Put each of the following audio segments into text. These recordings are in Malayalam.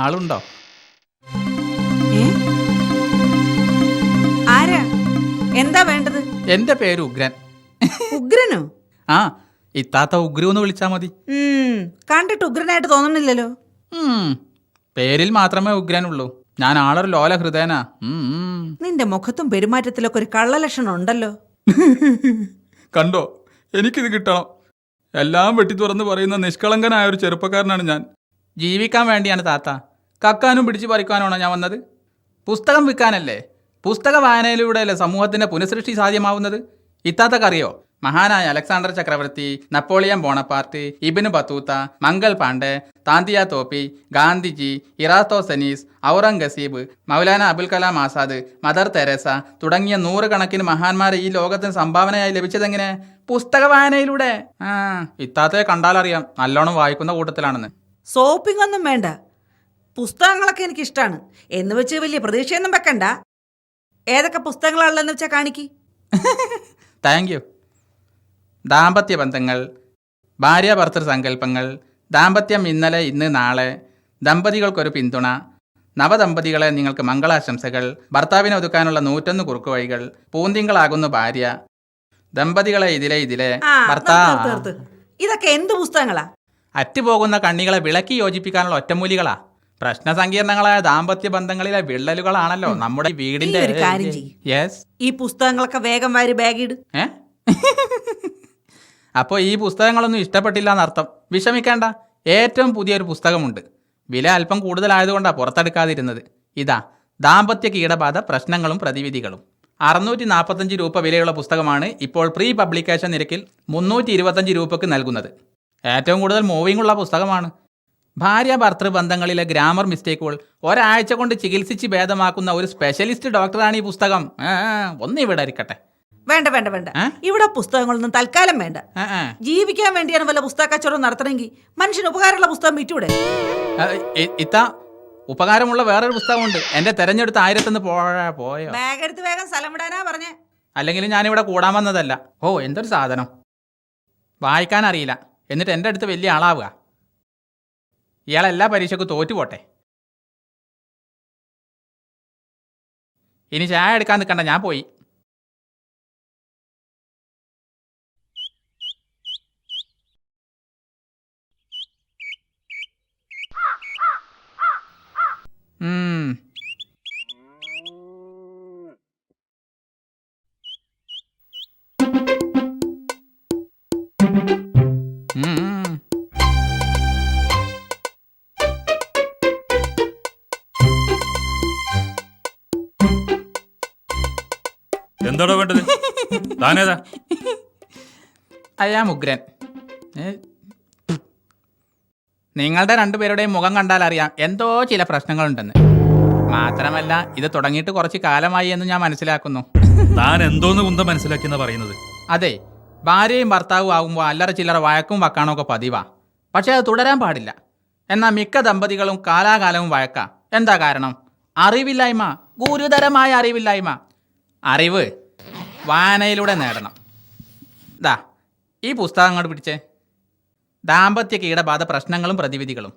ആളുണ്ടോ? ആരാ? എന്താ വേണ്ടത്? എന്റെ പേര് ഉഗ്രൻ. ഉഗ്രനോ? ആ, ഇത്താത്ത ഉഗ്രു എന്ന് വിളിച്ചാ മതി. കണ്ടിട്ട് ഉഗ്രനായിട്ട് തോന്നുന്നില്ലല്ലോ. പേരിൽ മാത്രമേ ഉഗ്രനുള്ളൂ. ഞാൻ ആളൊരു ലോല ഹൃദയനാ. നിന്റെ മുഖത്തും പെരുമാറ്റത്തിലൊക്കെ ഒരു കള്ളലക്ഷണം ഉണ്ടല്ലോ. കണ്ടോ, എനിക്കിത് കിട്ടണം. എല്ലാം വെട്ടി തുറന്ന് പറയുന്ന നിഷ്കളങ്കനായ ഒരു ചെറുപ്പക്കാരനാണ് ഞാൻ. ജീവിക്കാൻ വേണ്ടിയാണ് താത്ത. കക്കാനും പിടിച്ചു പറിക്കാനാണോ ഞാൻ വന്നത്? പുസ്തകം വിൽക്കാനല്ലേ? പുസ്തക വായനയിലൂടെയല്ലേ സമൂഹത്തിന്റെ പുനഃസൃഷ്ടി സാധ്യമാവുന്നത്? ഇത്താത്തക്കറിയോ, മഹാനായ അലക്സാണ്ടർ ചക്രവർത്തി, Napoleon Bonaparte, Ibn Battuta, Mangal Pandey, Tantia Tope, Gandhiji, Eratosthenes, Aurangzeb, Maulana Abul Kalam Azad, Mother Teresa തുടങ്ങിയ നൂറുകണക്കിന് മഹാന്മാരെ ഈ ലോകത്തിന് സംഭാവനയായി ലഭിച്ചതെങ്ങനെ? പുസ്തക വായനയിലൂടെ. ഇത്താത്തയെ കണ്ടാലറിയാം നല്ലോണം വായിക്കുന്ന കൂട്ടത്തിലാണെന്ന്. സോപ്പിംഗ് ഒന്നും വേണ്ട. പുസ്തകങ്ങളൊക്കെ എനിക്കിഷ്ടമാണ് എന്ന് വെച്ച് വലിയ പ്രതീക്ഷയൊന്നും വെക്കണ്ട. ഏതൊക്കെ പുസ്തകങ്ങളാണെന്ന് വെച്ചാൽ കാണിക്ക്. Thank you. ദാമ്പത്യ ബന്ധങ്ങൾ, ഭാര്യാഭർത്തൃ സങ്കല്പങ്ങൾ, ദാമ്പത്യം ഇന്നലെ ഇന്ന് നാളെ, ദമ്പതികൾക്കൊരു പിന്തുണ, നവദമ്പതികളെ നിങ്ങൾക്ക് മംഗളാശംസകൾ, ഭർത്താവിനെ ഒതുക്കാനുള്ള 101 കുറുക്കുവഴികൾ, പൂന്തിങ്കളാകുന്നു ഭാര്യ, ദമ്പതികളെ ഇതിലെ ഭർത്താവ്. ഇതൊക്കെ എന്ത് പുസ്തകങ്ങളാ? അറ്റുപോകുന്ന കണ്ണികളെ വിളക്കി യോജിപ്പിക്കാനുള്ള ഒറ്റമൂലികളാ. പ്രശ്നസങ്കീർണങ്ങളായ ദാമ്പത്യ ബന്ധങ്ങളിലെ വിള്ളലുകളാണല്ലോ നമ്മുടെ വീടിന്റെ. ഈ പുസ്തകങ്ങളൊക്കെ വേഗം വാരി ബാഗിട്. അപ്പോൾ ഈ പുസ്തകങ്ങളൊന്നും ഇഷ്ടപ്പെട്ടില്ല എന്നർത്ഥം. വിഷമിക്കേണ്ട, ഏറ്റവും പുതിയൊരു പുസ്തകമുണ്ട്. വില അല്പം കൂടുതലായതുകൊണ്ടാണ് പുറത്തെടുക്കാതിരുന്നത്. ഇതാ, ദാമ്പത്യ കീടബാധ പ്രശ്നങ്ങളും പ്രതിവിധികളും. 645 രൂപ വിലയുള്ള പുസ്തകമാണ് ഇപ്പോൾ പ്രീ പബ്ലിക്കേഷൻ നിരക്കിൽ 325 രൂപയ്ക്ക് നൽകുന്നത്. ഏറ്റവും കൂടുതൽ മൂവിംഗ് ഉള്ള പുസ്തകമാണ്. ഭാര്യ ഭർത്തൃ ബന്ധങ്ങളിലെ ഗ്രാമർ മിസ്റ്റേക്കുകൾ ഒരാഴ്ച കൊണ്ട് ചികിത്സിച്ച് ഭേദമാക്കുന്ന ഒരു സ്പെഷ്യലിസ്റ്റ് ഡോക്ടറാണ് ഈ പുസ്തകം. ഒന്നിവിടെ ഇരിക്കട്ടെ. വേണ്ട വേണ്ട വേണ്ട, ഇവിടെ പുസ്തകങ്ങളൊന്നും തൽക്കാലം വേണ്ട. ജീവിക്കാൻ വേണ്ടിയാണ് വല്ല പുസ്തക കച്ചവടം നടത്തണമെങ്കിൽ മനുഷ്യന് ഉപകാരമുള്ള പുസ്തകം വിറ്റൂടെ? ഇത്ത ഉപകാരമുള്ള വേറൊരു പുസ്തകമുണ്ട്. എന്റെ തെരഞ്ഞെടുത്ത 1000 പോയോ? ബാഗ് എടുത്ത് വേഗം സ്ഥലം വിടാനാ പറഞ്ഞേ. അല്ലെങ്കിൽ ഞാനിവിടെ കൂടാൻ വന്നതല്ല. ഓ, എന്തൊരു സാധനം! വായിക്കാൻ അറിയില്ല, എന്നിട്ട് എൻ്റെ അടുത്ത് വലിയ ആളാവുക. ഇയാളെല്ലാ പരീക്ഷയ്ക്കും തോറ്റുപോട്ടെ. ഇനി ചായ എടുക്കാൻ നിൽക്കണ്ട, ഞാൻ പോയി. എന്താടോ വേണ്ടത്? താനേതാ? അയ്യാ ഉഗ്രൻ. നിങ്ങളുടെ രണ്ടുപേരുടെയും മുഖം കണ്ടാൽ അറിയാം എന്തോ ചില പ്രശ്നങ്ങളുണ്ടെന്ന്. മാത്രമല്ല, ഇത് തുടങ്ങിയിട്ട് കുറച്ച് കാലമായി എന്ന് ഞാൻ മനസ്സിലാക്കുന്നു. താൻ എന്തോന്ന് കുന്തം മനസ്സിലാക്കിയെന്നാ പറയുന്നത്? അതെ, ഭാര്യയും ഭർത്താവും ആകുമ്പോൾ അല്ലറ ചില്ലറ വഴക്കും വക്കാണൊക്കെ പതിവാ. പക്ഷെ അത് തുടരാൻ പാടില്ല. എന്നാൽ മിക്ക ദമ്പതികളും കാലാകാലവും വഴക്കാം. എന്താ കാരണം? അറിവില്ലായ്മ, ഗുരുതരമായ അറിവില്ലായ്മ. അറിവ് വായനയിലൂടെ നേടണം. ദാ, ഈ പുസ്തകം അങ്ങോട്ട് പിടിച്ചേ. ദാമ്പത്യ കീടബാധ പ്രശ്നങ്ങളും പ്രതിവിധികളും.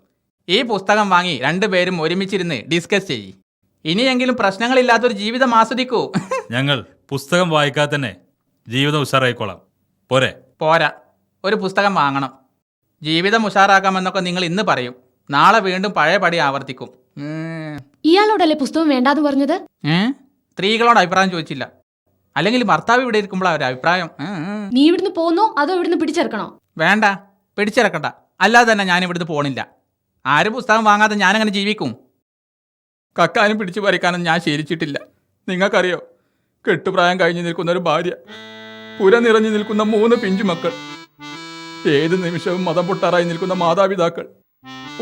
ഈ പുസ്തകം വാങ്ങി രണ്ടുപേരും ഒരുമിച്ചിരുന്ന് ഡിസ്കസ് ചെയ്യ്. ഇനിയെങ്കിലും പ്രശ്നങ്ങളില്ലാത്തൊരു ജീവിതം ആസ്വദിക്കൂ. ഞങ്ങൾ പുസ്തകം വായിക്കാതെ തന്നെ ജീവിതം ഉഷാറായിക്കോളാം. പോരെ? പോരാ, ഒരു പുസ്തകം വാങ്ങണം. ജീവിതം ഉഷാറാക്കാമെന്നൊക്കെ നിങ്ങൾ ഇന്ന് പറയും, നാളെ വീണ്ടും പഴയ പടി ആവർത്തിക്കും. ഇയാളോടല്ലേ പുസ്തകം വേണ്ടാന്ന് പറഞ്ഞത്? സ്ത്രീകളോട് അഭിപ്രായം ചോദിച്ചില്ല. അല്ലെങ്കിൽ ഭർത്താവ് ഇവിടെ ഇരിക്കുമ്പോഴാ ഒരു അഭിപ്രായം. നീ ഇവിടുന്ന് പോന്നോ അതോ ഇവിടുന്ന് പിടിച്ചെടുക്കണോ? വേണ്ട, പിടിച്ചിറക്കണ്ട. അല്ലാതെ തന്നെ ഞാൻ ഇവിടുന്ന് പോണില്ല. ആരും പുസ്തകം വാങ്ങാതെ ഞാനങ്ങനെ ജീവിക്കും? കക്കാനും പിടിച്ചു പറിക്കാനും ഞാൻ ശീലിച്ചിട്ടില്ല. നിങ്ങൾക്കറിയോ, കെട്ടുപ്രായം കഴിഞ്ഞ് നിൽക്കുന്ന ഒരു ഭാര്യ, പുര നിറഞ്ഞു നിൽക്കുന്ന 3 പിഞ്ചുമക്കൾ, ഏത് നിമിഷവും മതം പൊട്ടാറായി നിൽക്കുന്ന മാതാപിതാക്കൾ,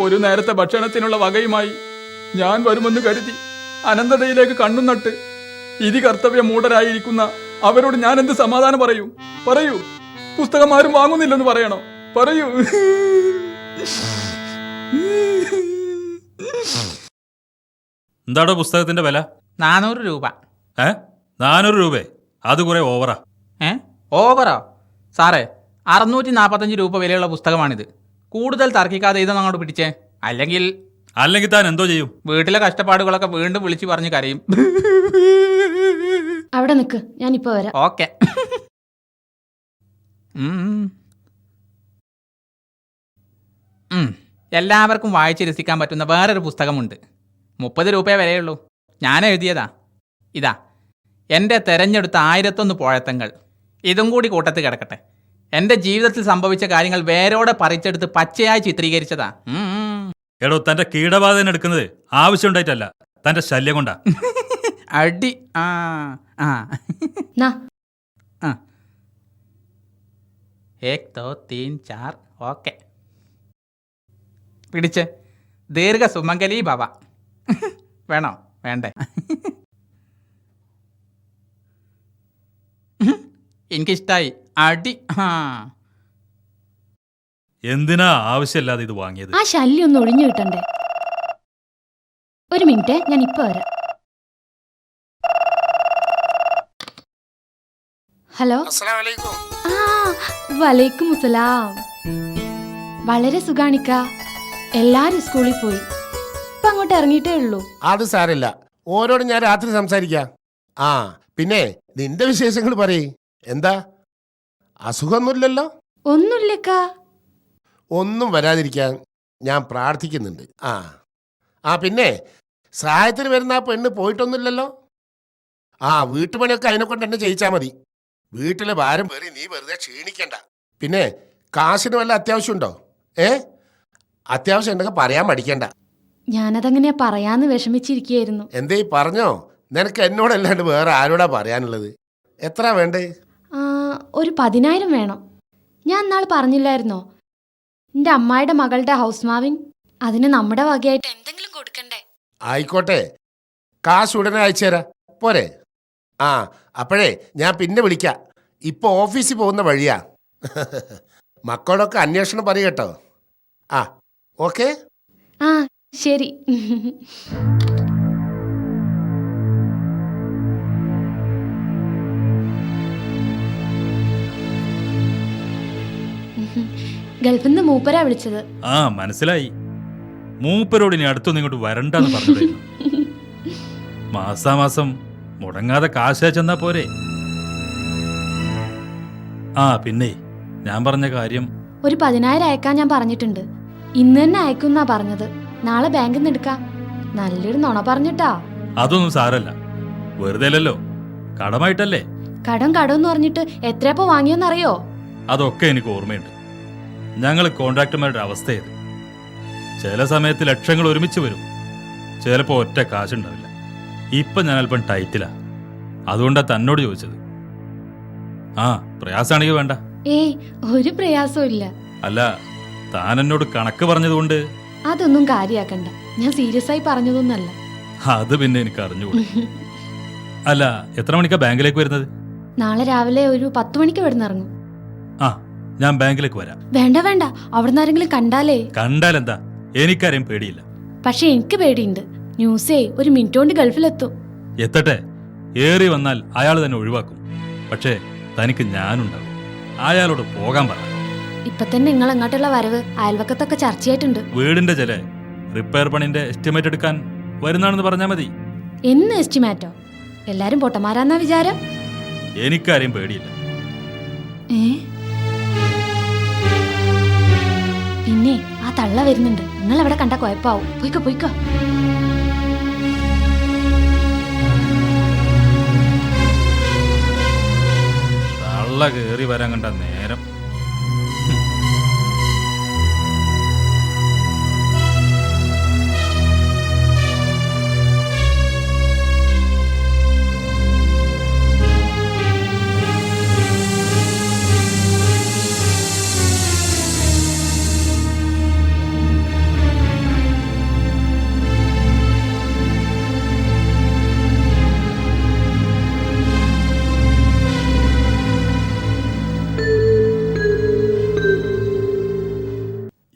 ഒരു നേരത്തെ ഭക്ഷണത്തിനുള്ള വകയുമായി ഞാൻ വരുമെന്ന് കരുതി അനന്തതയിലേക്ക് കണ്ണും നട്ട് ഇതി കർത്തവ്യ മൂഢരായിരിക്കുന്ന അവരോട് ഞാൻ എന്ത് സമാധാനം പറയൂ? പറയൂ. പുസ്തകം ആരും വാങ്ങുന്നില്ലെന്ന് പറയണോ? പറയൂ. എന്താടോ പുസ്തകത്തിന്റെ വില? 400 രൂപ. 400 രൂപ? അത് കുറെ ഓവറാ. ഓവറോ? സാറേ, 645 രൂപ വിലയുള്ള പുസ്തകമാണിത്. കൂടുതൽ തർക്കിക്കാതെ ഇതൊന്നും അങ്ങോട്ട് പിടിച്ചേ. അല്ലെങ്കിൽ താൻ എന്തോ ചെയ്യും? വീട്ടിലെ കഷ്ടപ്പാടുകളൊക്കെ വീണ്ടും വിളിച്ചു പറഞ്ഞ് കരയും. അവിടെ നിൽക്ക്, ഞാനിപ്പോ വരാം. ഓക്കെ. എല്ലാവർക്കും വായിച്ച് രസിക്കാൻ പറ്റുന്ന വേറൊരു പുസ്തകമുണ്ട്. 30 രൂപയെ വിലയുള്ളൂ. ഞാൻ എഴുതിയതാ. ഇതാ, എൻ്റെ തെരഞ്ഞെടുത്ത 1001 പോഴത്തങ്ങൾ. ഇതും കൂടി കൂട്ടത്തിൽ കിടക്കട്ടെ. എൻ്റെ ജീവിതത്തിൽ സംഭവിച്ച കാര്യങ്ങൾ വേരോടെ പറിച്ചെടുത്ത് പച്ചയായി ചിത്രീകരിച്ചതാ. എടോ, തന്റെ കീടബാധന എടുക്കുന്നത് ആവശ്യമുണ്ടായിട്ടല്ല, തന്റെ ശല്യം കൊണ്ടാ. അടി. നാ 1 2 3 4. ഓക്കെ, പിടിച്ച്. ദീർഘ സുമംഗലി ഭവ. വേണോ? വേണ്ടേ? എനിക്കിഷ്ടായി. അടി. എന്തിനാ ആവശ്യമില്ലാതെ ഇത് വാങ്ങിയത്? ആ ശല്യം ഒന്ന് ഒഴിഞ്ഞു കിട്ടണ്ടേ? ഒരു മിനിറ്റ്, ഞാൻ ഇപ്പൊ വരാം. ഹലോ. ആ, വലൈക്കും അസ്സലാം. വളരെ സുഖാണിക്ക. എല്ലാരും സ്കൂളിൽ പോയി. ഇപ്പൊ അങ്ങോട്ട് ഇറങ്ങിയിട്ടേ ഉള്ളൂ. അത് സാരമില്ല, ഓരോടും ഞാൻ രാത്രി സംസാരിക്കാം. ആ പിന്നെ നിന്റെ വിശേഷങ്ങൾ പറയ്. എന്താ, അസുഖമൊന്നുമില്ലല്ലോ? ഒന്നുമില്ലക്ക. ഒന്നും വരാതിരിക്കാൻ ഞാൻ പ്രാർത്ഥിക്കുന്നുണ്ട്. പിന്നെ സഹായത്തിന് വരുന്ന ആ പെണ്ണ് പോയിട്ടൊന്നുമില്ലല്ലോ? വീട്ടുപണിയൊക്കെ അതിനെ കൊണ്ട് തന്നെ ചെയ്യിച്ചാൽ മതി. വീട്ടിലെ ഭാരം പേറി നീ വെറുതെ ക്ഷീണിക്കണ്ട. പിന്നെ കാശിന് വല്ല അത്യാവശ്യമുണ്ടോ? അത്യാവശ്യം ഉണ്ടെങ്കിൽ പറയാൻ മടിക്കണ്ട. ഞാനതങ്ങനെ പറയാന്ന് വിഷമിച്ചിരിക്കുകയായിരുന്നു. എന്തേ പറഞ്ഞോ? നിനക്ക് എന്നോടല്ലാണ്ട് വേറെ ആരോടാ പറയാനുള്ളത്? എത്ര വേണ്ടേ? ഒരു 10,000 വേണം. ഞാൻ നാൾ പറഞ്ഞില്ലായിരുന്നോ, എൻ്റെ അമ്മായിയുടെ മകളുടെ ഹൗസ് വാമിങ്, അതിന് നമ്മുടെ വകയായിട്ട് എന്തെങ്കിലും കൊടുക്കണ്ടേ? ആയിക്കോട്ടെ, കാശ് ഉടനെ അയച്ചുതരാം. പോരെ? അപ്പോഴേ ഞാൻ പിന്നെ വിളിക്കാം. ഇപ്പൊ ഓഫീസിൽ പോകുന്ന വഴിയാ. മക്കളൊക്കെ അന്വേഷണം പറയട്ടോ. ഓക്കെ. ശരി. ഗൾഫിൽ നിന്ന് മൂപ്പരാ വിളിച്ചത്. മനസ്സിലായി. മൂപ്പരോട് ഇനി അടുത്തൊന്നും ഇങ്ങോട്ട് വരണ്ടെന്ന് പറഞ്ഞു. മാസാമാസം മുടങ്ങാതെ കാശ് ചെന്നാ പോരെ. പിന്നെ ഞാൻ പറഞ്ഞ കാര്യം, ഒരു 10,000 അയക്കാൻ ഞാൻ പറഞ്ഞിട്ടുണ്ട്. ഇന്ന് തന്നെ അയക്കുന്നാ പറഞ്ഞത്. നാളെ ബാങ്കിൽ നിന്ന് എടുക്കാം. നല്ലൊരു നുണ പറഞ്ഞിട്ടാ. അതൊന്നും സാരല്ല, വെറുതെ അല്ലല്ലോ, കടമായിട്ടല്ലേ. കടം എന്ന് പറഞ്ഞിട്ട് എത്രയപ്പോ വാങ്ങിയെന്നറിയോ? അതൊക്കെ എനിക്ക് ഓർമ്മയുണ്ട്. ഞങ്ങൾ കോൺട്രാക്ടർമാരുടെ അവസ്ഥയത്. ചില സമയത്ത് ലക്ഷങ്ങൾ ഒരുമിച്ച് വരും, ചിലപ്പോൾ ഒറ്റ കാശുണ്ടാവില്ല. ഇപ്പൊ ഞാൻ അല്പം ടൈറ്റിലാ. അതുകൊണ്ടാ തന്നോട് ചോദിച്ചത്. പ്രയാസാണെങ്കിൽ വേണ്ട. ഒരു പ്രയാസവും ഇല്ല. അല്ല, താൻ എന്നോട് കണക്ക് പറഞ്ഞതുകൊണ്ട്. അതൊന്നും കാര്യാക്കണ്ട, ഞാൻ സീരിയസ് ആയി പറഞ്ഞതൊന്നല്ല. അത് പിന്നെ എനിക്ക് അറിഞ്ഞുകൂടാ. അല്ല, എത്ര മണിക്കാ ബാങ്കിലേക്ക് വരുന്നത്? നാളെ രാവിലെ ഒരു 10 മണിക്ക് ഇവിടുന്ന് ഇറങ്ങും. ഞാൻ ബാങ്കിലേക്ക് വരാം. വേണ്ട, അവിടുന്ന് ആരെങ്കിലും കണ്ടാലെന്താ? എനിക്കാരെയും പേടിയില്ല. പക്ഷെ എനിക്ക് പേടിയുണ്ട്. ന്യൂസേ ഒരു മിനിറ്റ് കൊണ്ട് ഗൾഫിലെത്തും. എത്തട്ടെ, ഏറി വന്നാൽ അയാൾ തന്നെ ഒഴിവാക്കും. പക്ഷേ തനിക്ക് ഞാനുണ്ടാവും. അയാളോട് പോകാൻ പറ. ഇപ്പൊ തന്നെ നിങ്ങൾ അങ്ങോട്ടുള്ള വരവ് അയൽവക്കത്തൊക്കെ ചർച്ചയായിട്ടുണ്ട്. വീടിന്റെ ചില റിപ്പയർ പണിന്റെ എസ്റ്റിമേറ്റ് എടുക്കാൻ വരുന്നാണെന്ന് പറഞ്ഞാൽ മതി. എന്ന് എസ്റ്റിമേറ്റോ? എല്ലാരും പൊട്ടന്മാരാന്നാ വിചാരം? എനിക്കാരെയും പേടിയില്ല. പിന്നെ ആ തള്ള വരുന്നുണ്ട്. നിങ്ങൾ എവിടെ കണ്ട കുഴപ്പാവും. പോയിക്കോ. തള്ള കേറി വരാൻ കണ്ട നേരം.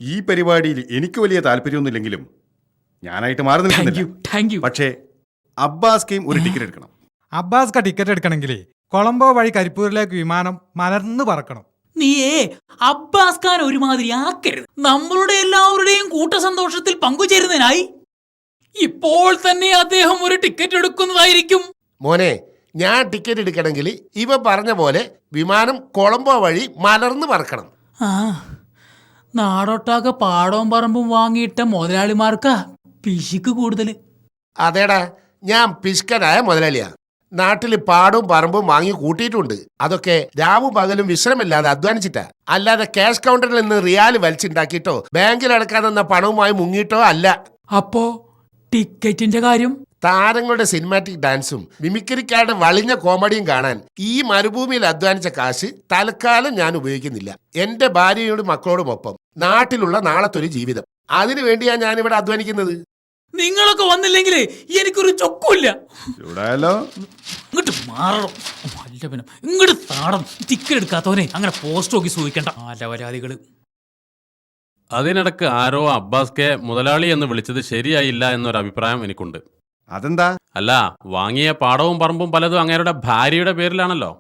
ഈ പരിപാടിയിൽ എനിക്ക് വലിയ താല്പര്യമൊന്നുമില്ലെങ്കിലും ഞാനായിട്ട് മാറി നിൽക്കുന്നില്ല. Thank you. പക്ഷേ അബ്ബാസ്കയും ഒരു ടിക്കറ്റ് എടുക്കണം. അബ്ബാസ്ക ടിക്കറ്റ് എടുക്കണമെങ്കിൽ കൊളംബോ വഴി കരിപ്പൂരിലേക്ക് വിമാനം മലർന്ന് പറക്കണം. നീയേ അബ്ബാസ് ഖാൻ ഒരുമാതിരി ആക്കരുത്. നമ്മളുടെ എല്ലാവരുടെയും കൂട്ടസന്തോഷത്തിൽ പങ്കുചേരുന്നതിനായി ഇപ്പോൾ തന്നെ അദ്ദേഹം ഒരു ടിക്കറ്റ് എടുക്കുന്നതായിരിക്കും. മോനെ, ഞാൻ ടിക്കറ്റ് എടുക്കണമെങ്കിൽ ഇവ പറഞ്ഞ പോലെ വിമാനം കൊളംബോ വഴി മലർന്ന് പറക്കണം. ആ, നാടൊട്ടാകെ പാടവും പറമ്പും വാങ്ങിയിട്ട മുതലാളിമാർക്കാ പിശുക്ക് കൂടുതൽ. അതേടാ, ഞാൻ പിശുക്കനായ മുതലാളിയാ. നാട്ടിൽ പാടവും പറമ്പും വാങ്ങി കൂട്ടിയിട്ടുണ്ട്. അതൊക്കെ രാവും പകലും വിശ്രമില്ലാതെ അധ്വാനിച്ചിട്ടാ. അല്ലാതെ ക്യാഷ് കൗണ്ടറിൽ നിന്ന് റിയാൽ വലിച്ചുണ്ടാക്കിയിട്ടോ ബാങ്കിൽ അടക്കാൻ തന്ന പണവുമായി മുങ്ങിയിട്ടോ അല്ല. അപ്പോ ടിക്കറ്റിന്റെ കാര്യം? താരങ്ങളുടെ സിനിമാറ്റിക് ഡാൻസും മിമിക്രിക്കാരുടെ വളിഞ്ഞ കോമഡിയും കാണാൻ ഈ മരുഭൂമിയിൽ അധ്വാനിച്ച കാശ് തൽക്കാലം ഞാൻ ഉപയോഗിക്കുന്നില്ല. എന്റെ ഭാര്യയോടും മക്കളോടുമൊപ്പം നാട്ടിലുള്ള നാളത്തൊരു ജീവിതം. അതിനുവേണ്ടിയാണ് ഞാനിവിടെ അധ്വാനിക്കുന്നത്. നിങ്ങളൊക്കെ വന്നില്ലെങ്കിൽ എനിക്കൊരു ചൊക്കുമില്ല. ചൂടായല്ലോ. ഇങ്ങോട്ട് മാറണം. അല്ല പിന്നെ ഇങ്ങോട്ട് താടം. ടിക്കറ്റ് എടുക്കാത്തവനെ അങ്ങനെ പോസ്റ്റ് ഓഫീസ് സൂചിക്കണ്ട. അലവരാതികള്. അതിനിടക്ക് ആരോ അബ്ബാസ്കെ മുതലാളി എന്ന് വിളിച്ചത് ശരിയായില്ല എന്നൊരു അഭിപ്രായം എനിക്കുണ്ട്. അതെന്താ? അല്ല, വാങ്ങിയ പാടവും പറമ്പും പലതും അങ്ങേരുടെ ഭാര്യയുടെ പേരിലാണല്ലോ.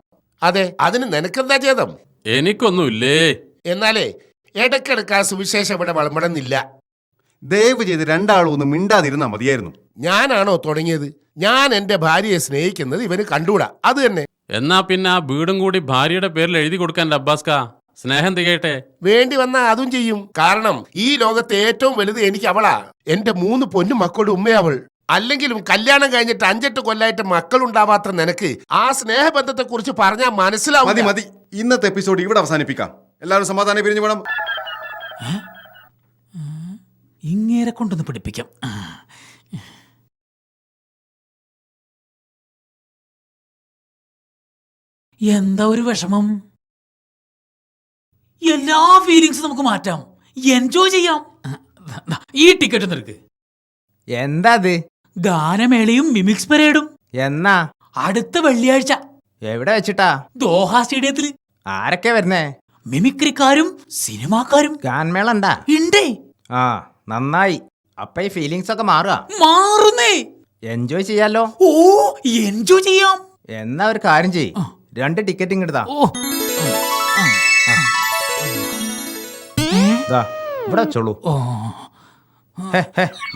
അതെ, അതിന് നിനക്കെന്താ ചെയ്തം? എനിക്കൊന്നുമില്ലേ. എന്നാലേ ഇടയ്ക്കിടക്ക് ആ സുവിശേഷം ഇവിടെ വളമ്പണമെന്നില്ല. ദയവ് ചെയ്ത് രണ്ടാളും ഒന്ന് മിണ്ടാതിരുന്നാ മതിയായിരുന്നു. ഞാനാണോ തുടങ്ങിയത്? ഞാൻ എന്റെ ഭാര്യയെ സ്നേഹിക്കുന്നത് ഇവന് കണ്ടൂടാ. അത് തന്നെ. എന്നാ പിന്നെ ആ വീടും കൂടി ഭാര്യയുടെ പേരിൽ എഴുതി കൊടുക്കാൻ അബ്ബാസ്ക. സ്നേഹം തികയട്ടെ. വേണ്ടി വന്നാൽ അതും ചെയ്യും. കാരണം ഈ ലോകത്തെ ഏറ്റവും വലുത് എനിക്ക് അവളാ. എന്റെ 3 പൊന്നു മക്കളുടെ ഉമ്മയവൾ. അല്ലെങ്കിലും കല്യാണം കഴിഞ്ഞിട്ട് 5-8 കൊല്ലായിട്ട് മക്കളുണ്ടാവാത്ത നിനക്ക് ആ സ്നേഹബന്ധത്തെ കുറിച്ച് പറഞ്ഞാൽ മനസ്സിലാവും. മതി മതി, ഇന്നത്തെ എപ്പിസോഡ് ഇവിടെ അവസാനിപ്പിക്കാം. എല്ലാവരും സമാധാനം പിരിഞ്ഞു വേണം. ഇങ്ങേരെ കൊണ്ടൊന്ന് പിടിപ്പിക്കാം. എന്താ ഒരു വിഷമം? എല്ലാ ഫീലിങ്സും നമുക്ക് മാറ്റാം, എൻജോയ് ചെയ്യാം. ഈ ടിക്കറ്റ് നിനക്ക്. എന്താ അത്? ഗാനമേളയും മിമിക്സ് പരേഡും. എന്നാ? അടുത്ത വെള്ളിയാഴ്ച. എവിടെ വെച്ചിട്ടാ? ദോഹ സ്റ്റേഡിയത്തില്. ആരൊക്കെ വരുന്നേ? മിമിക്രിക്കാരും സിനിമാക്കാരും. ഗാൻമേളണ്ടാ? ഇണ്ടേ. ആ, നന്നായി. അപ്പൊ ഈ ഫീലിങ്സ് ഒക്കെ മാറുക. മാറുന്നേ. എൻജോയ് ചെയ്യാലോ? ഓ, എൻജോയ് ചെയ്യാം. എന്നാ ഒരു കാര്യം ചെയ്, 2 ടിക്കറ്റ് ഇങ്ങെടുത്താ. ഓ, ഇവിടെ വെച്ചോളൂ. ഓ,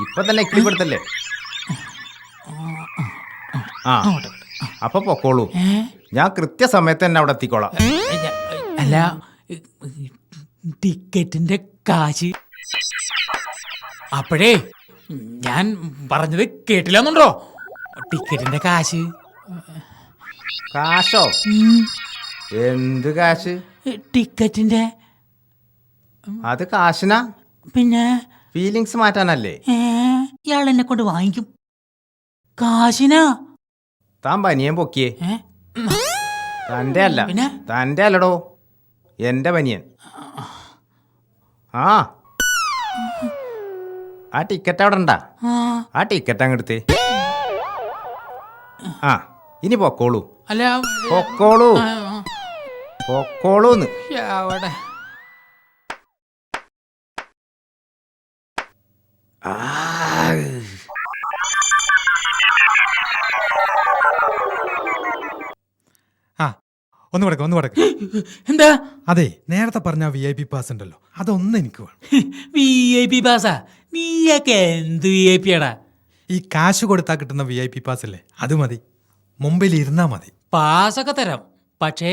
ഇപ്പൊ തന്നെ ഇക്കിളിപ്പെടുത്തല്ലേ. ആ, അപ്പൊ പൊക്കോളൂ. ഞാൻ കൃത്യസമയത്ത് തന്നെ അവിടെ എത്തിക്കോളാം. അല്ല, ടിക്കറ്റിന്റെ കാശ്. അപ്പോഴേ ഞാൻ പറഞ്ഞത് കേട്ടില്ലെന്നുണ്ടോ? ടിക്കറ്റിന്റെ കാശ്. കാശോ? എന്ത് കാശ്? ടിക്കറ്റിന്റെ. അത് കാശിനാ? പിന്നെ ഫീലിങ്സ് മാറ്റാനല്ലേ? ഇയാൾ എന്നെ കൊണ്ട് വാങ്ങിക്കും. കാശിനാ. താൻ പനിയൻ പൊക്കിയേ. തന്റെ അല്ല. പിന്നെ? തന്റെ അല്ലടോ, എന്റെ പനിയൻ. ആ ടിക്കറ്റ് അവിടെ ഉണ്ടാ? ആ ടിക്കറ്റ് അങ്ങെടുത്ത്. ആ, ഇനി പൊക്കോളൂ. അല്ല, പൊക്കോളൂ, പൊക്കോളൂന്ന്. അവിടെ ഒന്ന് കിടക്ക്, ഒന്ന് കിടക്ക്. എന്താ? അതെ, നേരത്തെ പറഞ്ഞ VIP പാസ് ഉണ്ടല്ലോ, അതൊന്നും എനിക്ക് വേണം. VIP പാസാ? നീയൊക്കെ എന്ത് VIP ആടാ? ഈ കാശ് കൊടുത്താൽ കിട്ടുന്ന VIP പാസ് അല്ലേ, അത് മതി. മുമ്പിൽ ഇരുന്നാ മതി. പാസൊക്കെ തരാം, പക്ഷേ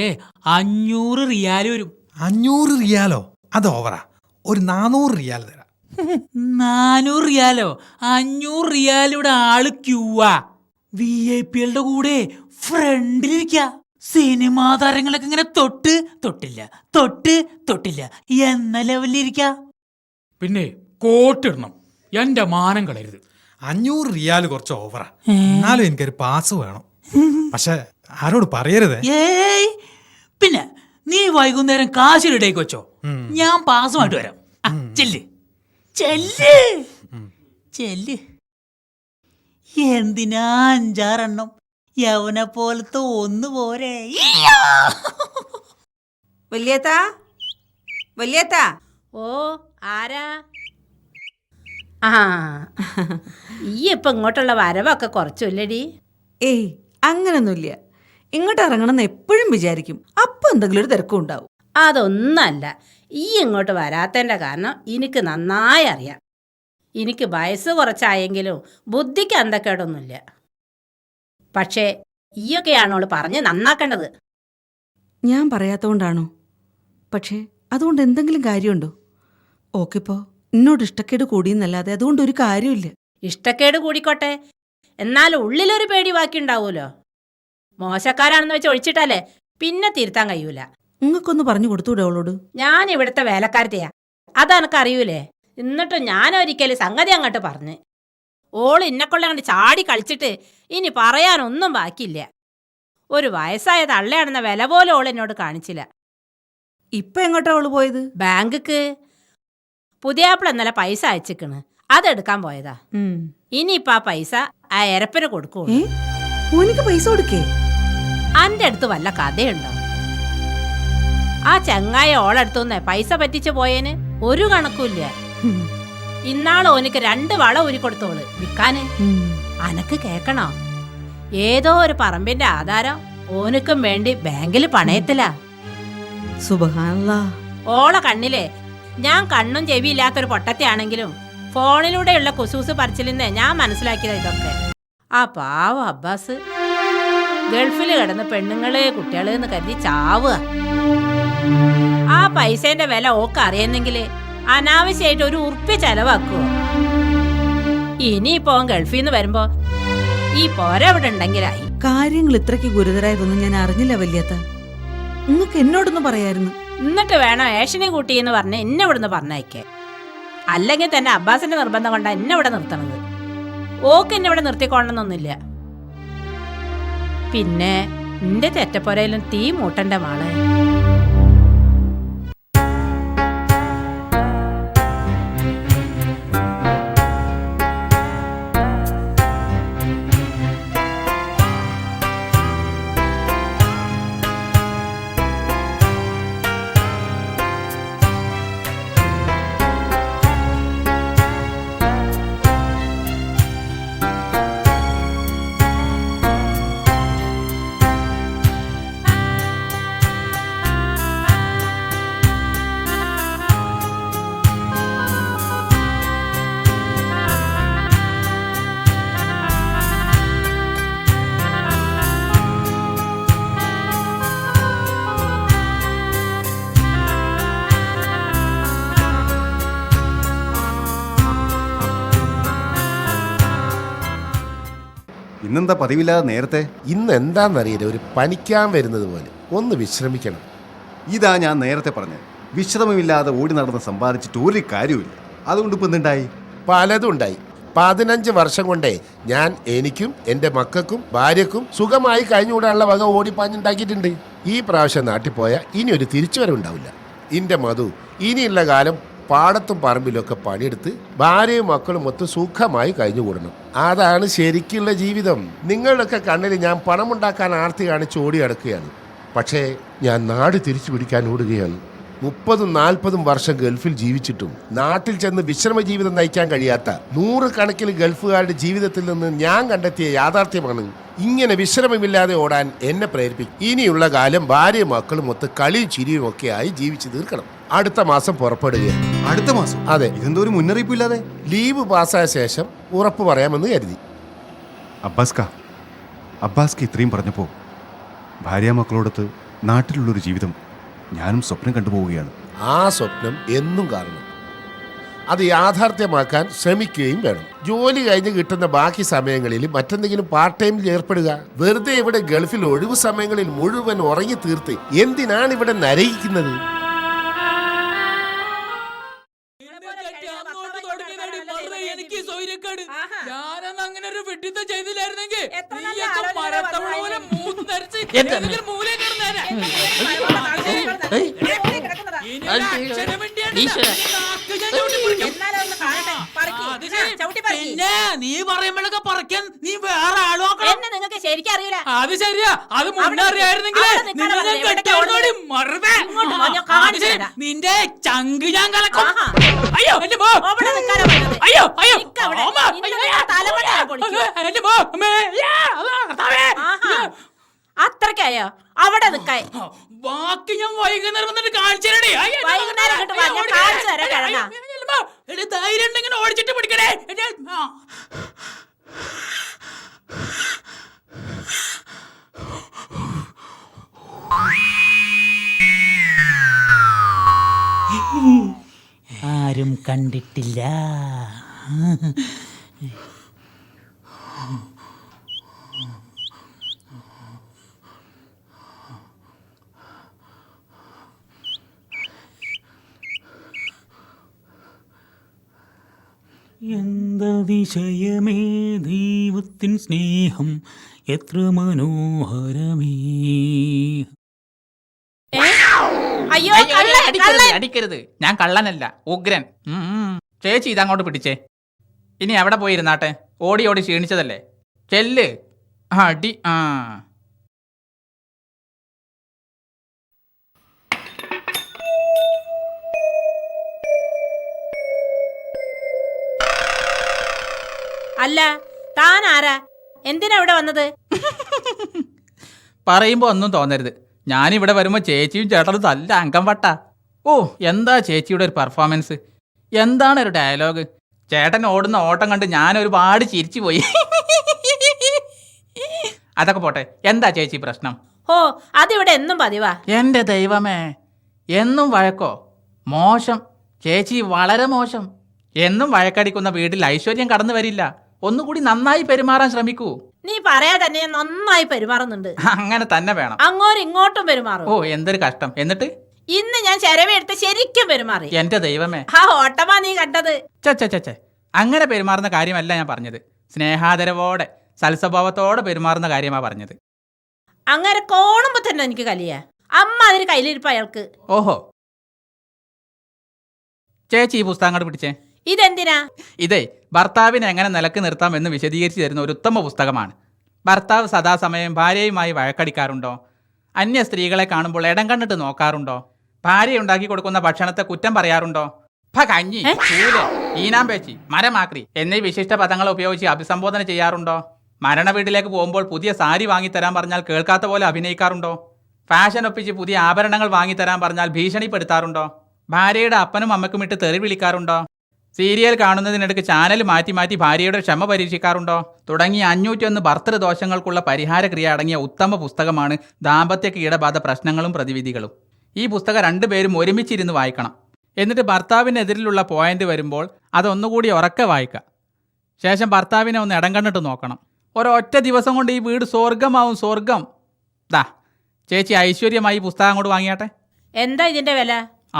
500 റിയാല് വരും. 500 റിയാലോ? അത് ഓവറാ. ഒരു 400 റിയാൽ തരാം. 400 റിയാലോ? 500 റിയാലിവിടെ ആള് ക്യൂവാ. VIP-കളുടെ കൂടെ ഫ്രണ്ടിലിരിക്ക. സിനിമാ താരങ്ങളൊക്കെ ഇങ്ങനെ തൊട്ടില്ല എന്ന ലെവലിലിരിക്ക. പിന്നെ കോട്ടിടണം, എന്റെ മാനം കളയരുത്. 500 റിയാൽ കുറച്ച് ഓവറാ. എന്നാലും എനിക്കൊരു പാസ് വേണം. പക്ഷെ ആരോട് പറയരുതേ. ഏയ്, പിന്നെ നീ വൈകുന്നേരം കാശ് റെഡിയാക്കി വെച്ചോ, ഞാൻ പാസുമായിട്ട് വരാം. ചെല്ല് ചെല്ല് ചെല്ല്. എന്തിനാ 5-6 എണ്ണം? യവനെ പോലത്തെ ഒന്ന് പോരെ. വല്യേത്താ, വല്യേത്താ. ഓ, ആരാ? ആ ഈ ഇപ്പം ഇങ്ങോട്ടുള്ള വരവൊക്കെ കുറച്ചില്ലടി. ഏയ് അങ്ങനൊന്നുമില്ല. ഇങ്ങോട്ട് ഇറങ്ങണമെന്ന് എപ്പോഴും വിചാരിക്കും. അപ്പം എന്തെങ്കിലും ഒരു തിരക്കും ഉണ്ടാവും. അതൊന്നല്ല, ഈ ഇങ്ങോട്ട് വരാത്തതിൻ്റെ കാരണം എനിക്ക് നന്നായി അറിയാം. എനിക്ക് വയസ്സ് കുറച്ചായെങ്കിലും ബുദ്ധിക്ക് അന്തക്കേടൊന്നുമില്ല. പക്ഷേ ഈയൊക്കെയാണോള് പറഞ്ഞ് നന്നാക്കേണ്ടത്. ഞാൻ പറയാത്തതുകൊണ്ടാണോ? പക്ഷേ അതുകൊണ്ട് എന്തെങ്കിലും കാര്യമുണ്ടോ? ഓക്കിപ്പോ എന്നോട് ഇഷ്ടക്കേട് കൂടിയെന്നല്ലാതെ അതുകൊണ്ട് ഒരു കാര്യമില്ല. ഇഷ്ടക്കേട് കൂടിക്കോട്ടെ, എന്നാലും ഉള്ളിലൊരു പേടി ബാക്കി ഉണ്ടാവുമല്ലോ. മോശക്കാരാണെന്ന് വെച്ച് ഒഴിച്ചിട്ടല്ലേ പിന്നെ തിരുത്താൻ കഴിയൂല. നിങ്ങൾക്കൊന്ന് പറഞ്ഞു കൊടുത്തൂടെ അവളോട്? ഞാൻ ഇവിടുത്തെ വേലക്കാരത്തെയാ, അതെനക്കറിയൂലേ. എന്നിട്ടും ഞാൻ ഒരിക്കലും സംഗതി അങ്ങോട്ട് പറഞ്ഞ് ഓള് ഇന്നെക്കൊള്ള അങ്ങോട്ട് ചാടി കളിച്ചിട്ട് ഇനി പറയാനൊന്നും ബാക്കിയില്ല. ഒരു വയസ്സായ തള്ളയാണെന്ന വില പോലും ഓൾ എന്നോട് കാണിച്ചില്ല. ഇപ്പൊ എങ്ങോട്ടാ അവള് പോയത്? ബാങ്ക്ക്ക്. പുതിയാപ്പിള ഇന്നലെ പൈസ അയച്ചിക്കണ്, അതെടുക്കാൻ പോയതാ. ഇനിയിപ്പോ ആ പൈസ ആ എരപ്പന് കൊടുക്കൂ. ഓനിക്ക് പൈസ കൊടുക്കേ? അന്റെ അടുത്ത് വല്ല കഥയുണ്ടോ? ആ ചങ്ങായ ഓളടുത്തുനിന്ന് പൈസ പറ്റിച്ചു പോയേന് ഒരു കണക്കുമില്ല. ഇന്നാള് ഓനിക്ക് 2 വള ഊരിക്കൊടുത്തോള് വിൽക്കാന്. അനക്ക് കേക്കണോ? ഏതോ ഒരു പറമ്പിന്റെ ആധാരം ഓനുക്കും വേണ്ടി ബാങ്കിൽ പണയത്തിലാ. സുബ്ഹാനല്ലാഹ്. ഓളെ കണ്ണിലെ ഞാൻ കണ്ണും ചെവിയില്ലാത്തൊരു പൊട്ടത്തെയാണെങ്കിലും ഫോണിലൂടെയുള്ള കുസൂസ് പറിച്ചിൽ നിന്ന് ഞാൻ മനസ്സിലാക്കിയത് ഇതൊക്കെ. ആ പാവ അബ്ബാസ് ഗൾഫിൽ കിടന്ന് പെണ്ണുങ്ങള് കുട്ടികളെന്ന് കരുതി ചാവുക. ആ പൈസേന്റെ വില ഓക്ക് അറിയുന്നെങ്കില് അനാവശ്യമായിട്ട് ഒരു ഉറുപ്പ്യ ചെലവാക്കുവോ? ഇനിയിപ്പോ ഗൾഫിൽ നിന്ന് വരുമ്പോ ഈ പോര ഇവിടെ ഉണ്ടെങ്കിലായി. കാര്യങ്ങൾ ഇത്രയ്ക്ക് ഗുരുതരായതൊന്നും ഞാൻ അറിഞ്ഞില്ല വല്യത്ത. നിങ്ങൾക്ക് എന്നോടൊന്നും പറയായിരുന്നു. എന്നിട്ട് വേണം ഏഷനെ കൂട്ടിയെന്ന് പറഞ്ഞ് എന്നെ ഇവിടുന്ന് പറഞ്ഞയക്കേ. അല്ലെങ്കിൽ തന്നെ അബ്ബാസിന്റെ നിർബന്ധം കൊണ്ടാ എന്നെ ഇവിടെ നിർത്തണത്. ഓക്ക് എന്നെ ഇവിടെ നിർത്തിക്കൊള്ളണമെന്നൊന്നുമില്ല. പിന്നെ നിന്റെ തെറ്റപ്പൊരയിലും തീ മൂട്ടന്റെ മാളെ. ഇന്നെന്താ പതിവില്ലാതെ നേരത്തെ? ഇന്ന് എന്താണെന്നറിയില്ല, ഒരു പനിക്കാൻ വരുന്നത് പോലെ. ഒന്ന് വിശ്രമിക്കണം. ഇതാ ഞാൻ നേരത്തെ പറഞ്ഞത്, വിശ്രമമില്ലാതെ ഓടി നടന്ന് സമ്പാദിച്ചിട്ട് ഒരു കാര്യമില്ല. അതുകൊണ്ട് ഇപ്പം എന്തുണ്ടായി? പലതും ഉണ്ടായി. 15 വർഷം കൊണ്ടേ ഞാൻ എനിക്കും എൻ്റെ മക്കൾക്കും ഭാര്യക്കും സുഖമായി കഴിഞ്ഞുകൂടാനുള്ള വക ഓടിപ്പാഞ്ഞുണ്ടാക്കിയിട്ടുണ്ട്. ഈ പ്രാവശ്യം നാട്ടിൽ പോയാൽ ഇനി ഒരു തിരിച്ചുവരവുണ്ടാവില്ല. എൻ്റെ മധു ഇനിയുള്ള കാലം പാടത്തും പറമ്പിലൊക്കെ പണിയെടുത്ത് ഭാര്യയും മക്കളും ഒത്ത് സുഖമായി കഴിഞ്ഞുകൂടണം. അതാണ് ശരിക്കുള്ള ജീവിതം. നിങ്ങളുടെയൊക്കെ കണ്ണിൽ ഞാൻ പണമുണ്ടാക്കാൻ ആർത്തി കാണിച്ച് ഓടി നടക്കുകയാണ്. പക്ഷേ ഞാൻ നാട് തിരിച്ചു പിടിക്കാൻ ഓടുകയാണ്. 30-40 വർഷം ഗൾഫിൽ ജീവിച്ചിട്ടും നാട്ടിൽ ചെന്ന് വിശ്രമ ജീവിതം നയിക്കാൻ കഴിയാത്ത 100 കണക്കിന് ഗൾഫുകാരുടെ ജീവിതത്തിൽ നിന്ന് ഞാൻ കണ്ടെത്തിയ യാഥാർത്ഥ്യമാണ് ഇങ്ങനെ വിശ്രമമില്ലാതെ ഓടാൻ എന്നെ പ്രേരിപ്പിക്കും. ഇനിയുള്ള കാലം ഭാര്യയും മക്കളും ഒത്ത് കളിയും ചിരിയും ഒക്കെ ആയി ജീവിച്ചു തീർക്കണം. അടുത്ത മാസം പുറപ്പെടുകയാണ്. അടുത്ത മാസം? അതെ. ഇതെന്തോ ഒരു മുന്നറിയിപ്പില്ലാതെ? ലീവ് പാസ്സായ ശേഷം ഉറപ്പ് പറയാമെന്ന് കരുതി. അബ്ബാസ്ക്ക് ഇത്രയും പറഞ്ഞപ്പോൾ ഭാര്യ മക്കളോടൊത്ത് നാട്ടിലുള്ളൊരു ജീവിതം ഞാനും സ്വപ്നം കണ്ടുപോവുകയാണ്. ആ സ്വപ്നം എന്നും കാണണം. അത് യാഥാർത്ഥ്യമാക്കാൻ ശ്രമിക്കുകയും വേണം. ജോലി കഴിഞ്ഞ് കിട്ടുന്ന ബാക്കി സമയങ്ങളിൽ മറ്റെന്തെങ്കിലും പാർട്ട് ടൈമിൽ ഏർപ്പെടുക. വെറുതെ ഇവിടെ ഗൾഫിൽ ഒഴിവു സമയങ്ങളിൽ മുഴുവൻ ഉറങ്ങി തീർത്ത് എന്തിനാണ് ഇവിടെ നരയിക്കുന്നത്? അങ്ങനെ ഒരു വിഡിത്തം ചെയ്തില്ലായിരുന്നെങ്കിൽ ചവിട്ടി പറിക്ക്. പിന്നെ നീ പറയുമ്പോഴൊക്കെ പറിക്കാൻ നീ വേറെ ആള് നോക്കണം. എന്നെ നിങ്ങൾക്ക് ശരിക്കും അറിയില്ല. അത് ശരിയാ, അത് മുന്നേ അറിയായിരുന്നെങ്കിൽ അവിടെ നിൽക്കാനാ പറഞ്ഞത്, ഇവിടെ ഇങ്ങോട്ട് വാ, ഞാൻ കാണിച്ചു തരാം. നിന്റെ ചങ്ക് ഞാൻ കലക്കും. ആഹാ. അയ്യോ എന്റെ മോ, അവിടെ നിൽക്കാനാ പറഞ്ഞത്. അയ്യോ അയ്യോ നിക്ക് അവിടെ. അമ്മ, ഇന്ന് അയ്യോ, ഞാൻ തലമുടി ഞാൻ പൊളിക്കും. എന്റെ മോ, അമ്മേ, യാ, അതാ, കർത്താവേ. ആഹാ. അത്രയ്ക്കായോ? അവിടെ നിൽക്കായി. ബാക്കി ഞാൻ വൈകുന്നേരം വന്നിട്ട് കാണിച്ചു തരണേ. വൈകുന്നേരം ഇങ്ങോട്ട് വാ, ഞാൻ കാണിച്ചു തരാം കിഴങ്ങ. ധൈര്യം ഉണ്ടെങ്കിൽ ഓടിച്ചിട്ട് പിടിക്കണേ. ആരും കണ്ടിട്ടില്ല. എന്തതിശയമേ ദൈവത്തിൻ സ്നേഹം എത്ര മനോഹരമേ. അയ്യോ കള്ളൻ, കള്ളൻ. അടിക്കരുത്, ഞാൻ കള്ളനല്ല, ഉഗ്രൻ. ചേച്ചി ഇതങ്ങോട്ട് പിടിച്ചേ. ഇനി എവിടെ പോയിരുന്നാട്ടെ, ഓടി ഓടി ക്ഷീണിച്ചതല്ലേ, ചെല്ല്. അടി. ആ അല്ല, താൻ ആരാ? എന്തിനാ ഇവിടെ വന്നത്? പറയുമ്പോ ഒന്നും തോന്നരുത്, ഞാനിവിടെ വരുമ്പോ ചേച്ചിയും ചേട്ടനും നല്ല അംഗം വട്ട. ഓ, എന്താ ചേച്ചിയുടെ ഒരു പെർഫോമൻസ്, എന്താണ് ഒരു ഡയലോഗ്. ചേട്ടൻ ഓടുന്ന ഓട്ടം കണ്ട് ഞാൻ ഒരുപാട് ചിരിച്ചു പോയി. അതൊക്കെ പോട്ടെ, എന്താ ചേച്ചി പ്രശ്നം? ഓ, അതിവിടെ എന്നും പതിവാ. എന്റെ ദൈവമേ, എന്നും വഴക്കോ? മോശം ചേച്ചി, വളരെ മോശം. എന്നും വഴക്കടിക്കുന്ന വീട്ടിൽ ഐശ്വര്യം കടന്നു വരില്ല. ഒന്നുകൂടി നന്നായി പെരുമാറാൻ ശ്രമിക്കൂ. നീ പറയാ തന്നെ നന്നായി പെരുമാറുന്നുണ്ട്. അങ്ങനെ തന്നെ വേണം. അങ്ങോട്ടും ഇങ്ങോട്ടും പെരുമാറും. ഓ, എന്തൊരു കഷ്ടം. എന്നിട്ട് ഇന്ന് ഞാൻ ചെരവെടുത്ത് ശരിക്കും പെരുമാറി. എന്റെ ദൈവമേ, ആ ഓട്ടമാ നീ കണ്ടത്. ചേ, അങ്ങനെ പെരുമാറുന്ന കാര്യമല്ല ഞാൻ പറഞ്ഞത്. സ്നേഹാദരവോടെ സൽസ്വഭാവത്തോടെ പെരുമാറുന്ന കാര്യമാ പറഞ്ഞത്. അങ്ങനെ കോണുമ്പോ തന്നെ എനിക്ക് കലിയ. അമ്മ അതിന് കയ്യിലിരിപ്പ് അയാൾക്ക്. ഓഹോ, ചേച്ചി ഈ പുസ്തകം അങ്ങോട്ട് പിടിച്ചേ. ഇതെന്തിനാ? ഇതേ ഭർത്താവിനെ എങ്ങനെ നിലക്ക് നിർത്താം എന്ന് വിശദീകരിച്ച് തരുന്ന ഒരു ഉത്തമ പുസ്തകമാണ്. ഭർത്താവ് സദാസമയം ഭാര്യയുമായി വഴക്കടിക്കാറുണ്ടോ? അന്യ സ്ത്രീകളെ കാണുമ്പോൾ ഇടം കണ്ടിട്ട് നോക്കാറുണ്ടോ? ഭാര്യ ഉണ്ടാക്കി കൊടുക്കുന്ന ഭക്ഷണത്തെ കുറ്റം പറയാറുണ്ടോ? കഞ്ഞി, ചൂല്, ഈനാമ്പേച്ചി, മരമാക്രി എന്നീ വിശിഷ്ട പദങ്ങൾ ഉപയോഗിച്ച് അഭിസംബോധന ചെയ്യാറുണ്ടോ? മരണ വീട്ടിലേക്ക് പോകുമ്പോൾ പുതിയ സാരി വാങ്ങിത്തരാൻ പറഞ്ഞാൽ കേൾക്കാത്ത പോലെ അഭിനയിക്കാറുണ്ടോ? ഫാഷൻ ഒപ്പിച്ച് പുതിയ ആഭരണങ്ങൾ വാങ്ങിത്തരാൻ പറഞ്ഞാൽ ഭീഷണിപ്പെടുത്താറുണ്ടോ? ഭാര്യയുടെ അപ്പനും അമ്മക്കും ഇട്ട് തെറി വിളിക്കാറുണ്ടോ? സീരിയൽ കാണുന്നതിനിടയ്ക്ക് ചാനൽ മാറ്റി മാറ്റി ഭാര്യയുടെ ക്ഷമ പരീക്ഷിക്കാറുണ്ടോ? തുടങ്ങിയ 501 ഭർത്തൃദോഷങ്ങൾക്കുള്ള പരിഹാരക്രിയ അടങ്ങിയ ഉത്തമ പുസ്തകമാണ് ദാമ്പത്യ കീടബാധ പ്രശ്നങ്ങളും പ്രതിവിധികളും. ഈ പുസ്തകം 2 പേരും ഒരുമിച്ചിരുന്ന് വായിക്കണം. എന്നിട്ട് ഭർത്താവിനെതിരിലുള്ള പോയിന്റ് വരുമ്പോൾ അതൊന്നുകൂടി ഉറക്കെ വായിക്കുക. ശേഷം ഭർത്താവിനെ ഒന്ന് ഇടം കണ്ടിട്ട് നോക്കണം. ഒരൊറ്റ ദിവസം കൊണ്ട് ഈ വീട് സ്വർഗമാവും, സ്വർഗം. ദാ ചേച്ചി ഐശ്വര്യമായി പുസ്തകം അങ്ങോട്ട് വാങ്ങിയാട്ടെ. എന്താ ഇതിന്റെ വില?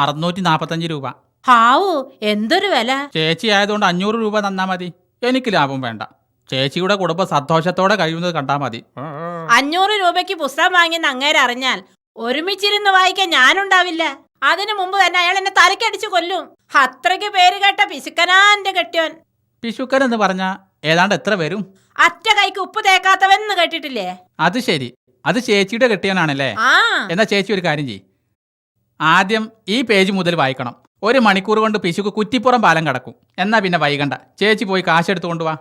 645 രൂപ. ഹാവൂ, എന്തൊരു വില. ചേച്ചി ആയതുകൊണ്ട് 500 രൂപ തന്നാ മതി. എനിക്ക് ലാഭം വേണ്ട. ചേച്ചിയുടെ കുടുംബം സന്തോഷത്തോടെ കഴിയുന്നത് കണ്ടാൽ മതി. 500 രൂപയ്ക്ക് പുസ്തകം വാങ്ങിയെന്ന് അങ്ങേരെ അറിഞ്ഞാൽ ഒരുമിച്ചിരുന്ന് വായിക്കാൻ ഞാനുണ്ടാവില്ല. അതിനു മുമ്പ് തന്നെ അയാൾ എന്നെ തലക്കടിച്ചു കൊല്ലും. അത്രയ്ക്ക് പേര് കേട്ട പിശുക്കനാ എന്റെ കെട്ടിയോൻ. പിശുക്കൻ എന്ന് പറഞ്ഞാ ഏതാണ്ട് എത്ര വരും? അറ്റ കൈക്ക് ഉപ്പ് തേക്കാത്തവെന്ന് കേട്ടിട്ടില്ലേ? അത് ശരി, അത് ചേച്ചിയുടെ കെട്ടിയോനാണല്ലേ? ആ, എന്നാ ചേച്ചി ഒരു കാര്യം ചെയ്യ്, ആദ്യം ഈ പേജ് മുതൽ വായിക്കണം. 1 മണിക്കൂർ കൊണ്ട് പിശുക്ക് കുറ്റിപ്പുറം പാലം കടക്കും. എന്നാ പിന്നെ വൈകണ്ട, ചേച്ചി പോയി കാശെടുത്ത് കൊണ്ടുവാ.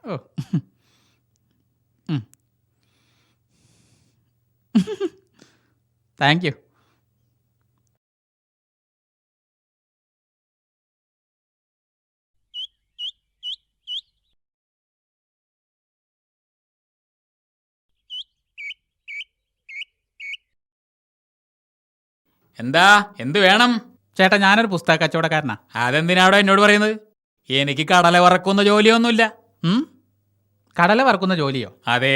ഓ, താങ്ക് യു. എന്താ, എന്ത് വേണം? ചേട്ടാ, ഞാനൊരു പുസ്തക കച്ചവടക്കാരനാ. അതെന്തിനാടോ എന്നോട് പറയുന്നത്? എനിക്ക് കടല വറക്കുന്ന ജോലിയൊന്നുമില്ല. കടല വറക്കുന്ന ജോലിയോ? അതെ,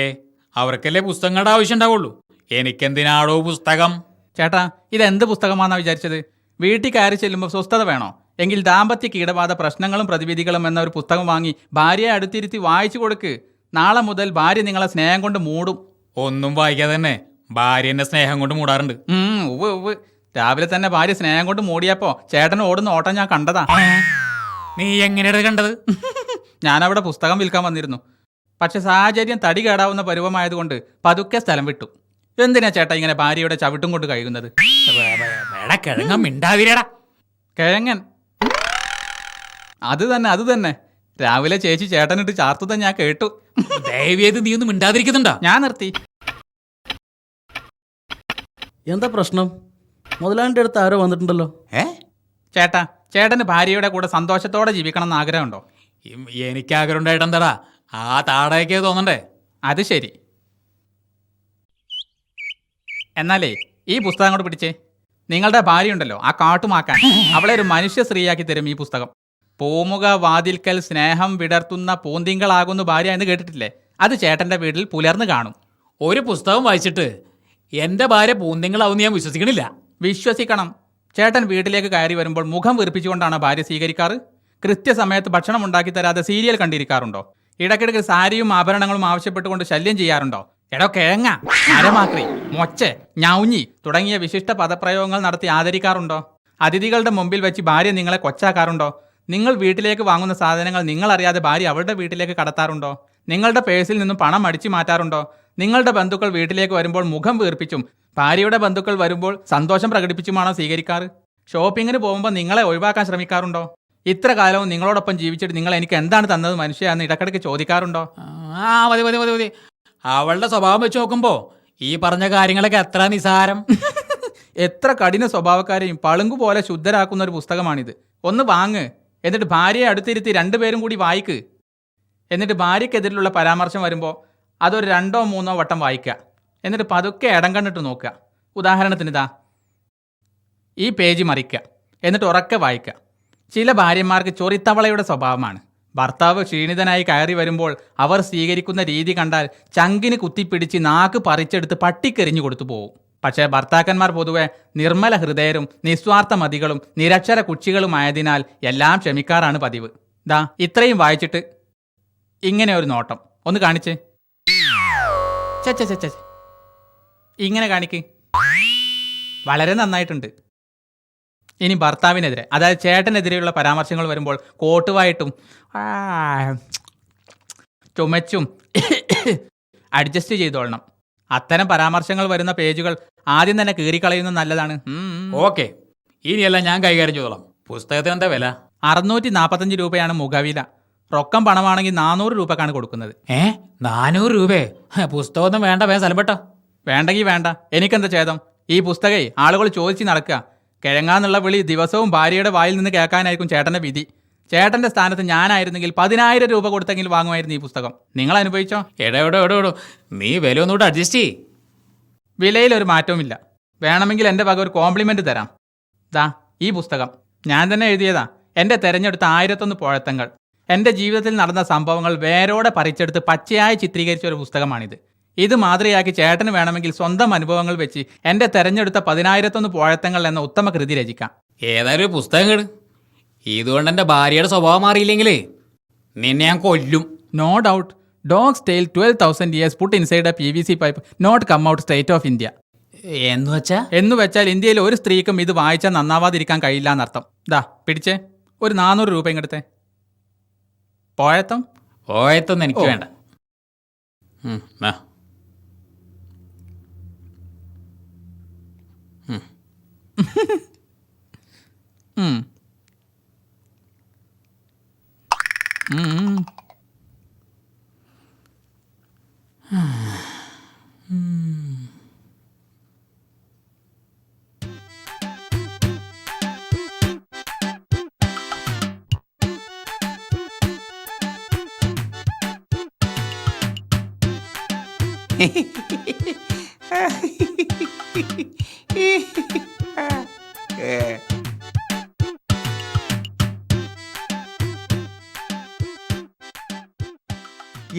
അവർക്കല്ലേ പുസ്തകങ്ങളുടെ ആവശ്യം ഉണ്ടാവുള്ളൂ. എനിക്കെന്തിനാടോ പുസ്തകം? ചേട്ടാ, ഇതെന്ത് പുസ്തകമാണെന്നാണ് വിചാരിച്ചത്? വീട്ടിൽ കയറി ചെല്ലുമ്പോൾ സ്വസ്ഥത വേണോ? എങ്കിൽ ദാമ്പത്യ കീടബാധ പ്രശ്നങ്ങളും പ്രതിവിധികളും എന്ന ഒരു പുസ്തകം വാങ്ങി ഭാര്യയെ അടുത്തിരുത്തി വായിച്ചു കൊടുക്ക്. നാളെ മുതൽ ഭാര്യ നിങ്ങളെ സ്നേഹം കൊണ്ട് മൂടും. ഒന്നും വായിക്കാതെ തന്നെ ഭാര്യ എന്നെ സ്നേഹം കൊണ്ട് മൂടാറുണ്ട്. ഉവ്വ് ഉവ്വ്. രാവിലെ തന്നെ ഭാര്യ സ്നേഹം കൊണ്ട് മൂടിയപ്പോ ചേട്ടൻ ഓടുന്ന ഓട്ടം ഞാൻ കണ്ടതാ. നീ എങ്ങനെയാണ് കണ്ടത്? ഞാനവിടെ പുസ്തകം വിൽക്കാൻ വന്നിരുന്നു. പക്ഷെ സാഹചര്യം തടി കേടാവുന്ന പരുവമായതുകൊണ്ട് പതുക്കെ സ്ഥലം വിട്ടു. എന്തിനാ ചേട്ടാ ഇങ്ങനെ ഭാര്യയുടെ ചവിട്ടും കൊണ്ട് കഴിയുന്നത്? കിഴങ്ങ മിണ്ടാതിരടാ. കിഴങ്ങൻ. അത് തന്നെ. രാവിലെ ചേച്ചി ചേട്ടനിട്ട് ചാർത്തുത ഞാൻ കേട്ടു. ദയവേത് നീ ഒന്നും മിണ്ടാതിരിക്കുന്നുണ്ടാ? ഞാൻ നിർത്തി. എന്താ പ്രശ്നം? മുതലാളിൻ്റെ അടുത്ത് ആരോ വന്നിട്ടുണ്ടല്ലോ. ചേട്ടാ, ചേട്ടന് ഭാര്യയുടെ കൂടെ സന്തോഷത്തോടെ ജീവിക്കണം എന്ന് ആഗ്രഹമുണ്ടോ? എനിക്ക് ആഗ്രഹം ഉണ്ടായിട്ടെന്താടാ? ആ താടയൊക്കെ തോന്നണ്ടേ? അത് ശരി. എന്നാലേ ഈ പുസ്തകം കൂടെ പിടിച്ചേ. നിങ്ങളുടെ ഭാര്യ ഉണ്ടല്ലോ, ആ കാട്ടുമാക്കാൻ, അവളെ ഒരു മനുഷ്യ സ്ത്രീയാക്കി തരും ഈ പുസ്തകം. പൂമുഖ വാതിൽക്കൽ സ്നേഹം വിടർത്തുന്ന പൂന്തിങ്കളാകുന്നു ഭാര്യ എന്ന് കേട്ടിട്ടില്ലേ? അത് ചേട്ടന്റെ വീട്ടിൽ പുലർന്ന് കാണും. ഒരു പുസ്തകം വായിച്ചിട്ട് എന്റെ ഭാര്യ പൂന്തിങ്ങളാവും ഞാൻ വിശ്വസിക്കണില്ല. വിശ്വസിക്കണം. ചേട്ടൻ വീട്ടിലേക്ക് കയറി വരുമ്പോൾ മുഖം വീർപ്പിച്ചുകൊണ്ടാണ് ഭാര്യ സ്വീകരിക്കാറ്. കൃത്യസമയത്ത് ഭക്ഷണം ഉണ്ടാക്കി തരാതെ സീരിയൽ കണ്ടിരിക്കാറുണ്ടോ? ഇടയ്ക്കിടയ്ക്ക് സാരിയും ആഭരണങ്ങളും ആവശ്യപ്പെട്ടുകൊണ്ട് ശല്യം ചെയ്യാറുണ്ടോ? എടോ കിഴങ്ങ, അരമാക്രി, മൊച്ചെ, ഞൗഞ്ഞി തുടങ്ങിയ വിശിഷ്ട പദപ്രയോഗങ്ങൾ നടത്തി ആദരിക്കാറുണ്ടോ? അതിഥികളുടെ മുമ്പിൽ വെച്ച് ഭാര്യ നിങ്ങളെ കൊച്ചാക്കാറുണ്ടോ? നിങ്ങൾ വീട്ടിലേക്ക് വാങ്ങുന്ന സാധനങ്ങൾ നിങ്ങളറിയാതെ ഭാര്യ അവളുടെ വീട്ടിലേക്ക് കടത്താറുണ്ടോ? നിങ്ങളുടെ പേഴ്സിൽ നിന്നും പണം അടിച്ചു മാറ്റാറുണ്ടോ? നിങ്ങളുടെ ബന്ധുക്കൾ വീട്ടിലേക്ക് വരുമ്പോൾ മുഖം വീർപ്പിച്ചും ഭാര്യയുടെ ബന്ധുക്കൾ വരുമ്പോൾ സന്തോഷം പ്രകടിപ്പിച്ചുമാണോ സ്വീകരിക്കാറ്? ഷോപ്പിങ്ങിന് പോകുമ്പോൾ നിങ്ങളെ ഒഴിവാക്കാൻ ശ്രമിക്കാറുണ്ടോ? ഇത്ര കാലവും നിങ്ങളോടൊപ്പം ജീവിച്ചിട്ട് നിങ്ങൾ എനിക്ക് എന്താണ് തന്നത് മനുഷ്യ എന്ന് ഇടയ്ക്കിടയ്ക്ക് ചോദിക്കാറുണ്ടോ? മതി. അവളുടെ സ്വഭാവം വെച്ച് നോക്കുമ്പോ ഈ പറഞ്ഞ കാര്യങ്ങളൊക്കെ എത്ര നിസാരം. എത്ര കഠിന സ്വഭാവക്കാരെയും പളുങ്കു പോലെ ശുദ്ധരാക്കുന്ന ഒരു പുസ്തകമാണിത്. ഒന്ന് വാങ്ങ്. എന്നിട്ട് ഭാര്യയെ അടുത്തിരുത്തി രണ്ടുപേരും കൂടി വായിക്ക്. എന്നിട്ട് ഭാര്യയ്ക്കെതിരിലുള്ള പരാമർശം വരുമ്പോൾ അതൊരു 2 or 3 വട്ടം വായിക്കുക. എന്നിട്ട് പതുക്കെ ഇടം കണ്ടിട്ട് നോക്കുക. ഉദാഹരണത്തിന് ഇതാ ഈ പേജ് മറിക്കുക. എന്നിട്ട് ഉറക്കെ വായിക്കുക. ചില ഭാര്യമാർക്ക് ചൊറിത്തവളയുടെ സ്വഭാവമാണ്. ഭർത്താവ് ക്ഷീണിതനായി കയറി വരുമ്പോൾ അവർ സ്വീകരിക്കുന്ന രീതി കണ്ടാൽ ചങ്കിന് കുത്തിപ്പിടിച്ച് നാക്ക് പറിച്ചെടുത്ത് പട്ടിക്കെറിഞ്ഞു കൊടുത്തു പോകും. പക്ഷേ ഭർത്താക്കന്മാർ പൊതുവെ നിർമ്മല ഹൃദയരും നിസ്വാർത്ഥ മതികളും നിരക്ഷര കുക്ഷികളുമായതിനാൽ എല്ലാം ക്ഷമിക്കാറാണ് പതിവ്. ദാ ഇത്രയും വായിച്ചിട്ട് ഇങ്ങനെ ഒരു നോട്ടം ഒന്ന് കാണിച്ചേ. ഇങ്ങനെ കാണിക്ക്. വളരെ നന്നായിട്ടുണ്ട്. ഇനി ഭർത്താവിനെതിരെ, അതായത് ചേട്ടനെതിരെയുള്ള പരാമർശങ്ങൾ വരുമ്പോൾ കോട്ടുവായിട്ടും ചുമച്ചും അഡ്ജസ്റ്റ് ചെയ്തോളണം. അത്തരം പരാമർശങ്ങൾ വരുന്ന പേജുകൾ ആദ്യം തന്നെ കീറിക്കളയുന്നത് നല്ലതാണ്. ഓക്കെ, ഇനിയെല്ലാം ഞാൻ കൈകാര്യം ചെയ്തോളാം. പുസ്തകത്തിന് എന്താ വില? 645 രൂപയാണ് മുഖവില. റൊക്കം പണമാണെങ്കിൽ 400 രൂപക്കാണ് കൊടുക്കുന്നത്. 400 രൂപയെ? പുസ്തകമൊന്നും വേണ്ട, വേഗം സ്ഥലം പെട്ടോ. വേണ്ടെങ്കിൽ വേണ്ട, എനിക്കെന്താ ഛേദം. ഈ പുസ്തകേ ആളുകൾ ചോദിച്ച് നടക്കുക. കിഴങ്ങാന്നുള്ള വിളി ദിവസവും ഭാര്യയുടെ വായിൽ നിന്ന് കേൾക്കാനായിരിക്കും ചേട്ടൻ്റെ വിധി. ചേട്ടൻ്റെ സ്ഥാനത്ത് ഞാനായിരുന്നെങ്കിൽ 10,000 രൂപ കൊടുത്തെങ്കിലും വാങ്ങുമായിരുന്നു ഈ പുസ്തകം. നിങ്ങൾ അനുഭവിച്ചോ? എടോ നീ വില ഒന്നുകൂടെ അഡ്ജസ്റ്റ് ചെയ്യ്. വിലയിലൊരു മാറ്റവുമില്ല. വേണമെങ്കിൽ എൻ്റെ വക ഒരു കോംപ്ലിമെൻ്റ് തരാം. ദാ ഈ പുസ്തകം ഞാൻ തന്നെ എഴുതിയതാ. എൻ്റെ തെരഞ്ഞെടുത്ത 1001 പോഴത്തങ്ങൾ. എൻ്റെ ജീവിതത്തിൽ നടന്ന സംഭവങ്ങൾ വേരോടെ പറിച്ചെടുത്ത് പച്ചയായി ചിത്രീകരിച്ച ഒരു പുസ്തകമാണിത്. ഇത് മാതൃകയാക്കി ചേട്ടന് വേണമെങ്കിൽ സ്വന്തം അനുഭവങ്ങൾ വെച്ച് എൻ്റെ തെരഞ്ഞെടുത്ത 1001 പോഴത്തങ്ങൾ എന്ന ഉത്തമ കൃതി രചിക്കാം. ഏതായാലും ഒരു പുസ്തകം കേട്. ഇതുകൊണ്ട് എൻ്റെ ഭാര്യയുടെ സ്വഭാവം മാറിയില്ലെങ്കിലേ നിന്നെ ഞാൻ കൊല്ലും. No doubt. Dog's tail 12,000 years put inside a PVC pipe not come out state of India. എന്ന് വെച്ചാൽ ഇന്ത്യയിൽ ഒരു സ്ത്രീക്കും ഇത് വായിച്ചാൽ നന്നാവാതിരിക്കാൻ കഴിയില്ല എന്നർത്ഥം. ദാ പിടിച്ചേ, ഒരു 400 രൂപ ഇങ്ങടുത്തെ. പോയത്തൊന്നും എനിക്ക് വേണ്ട.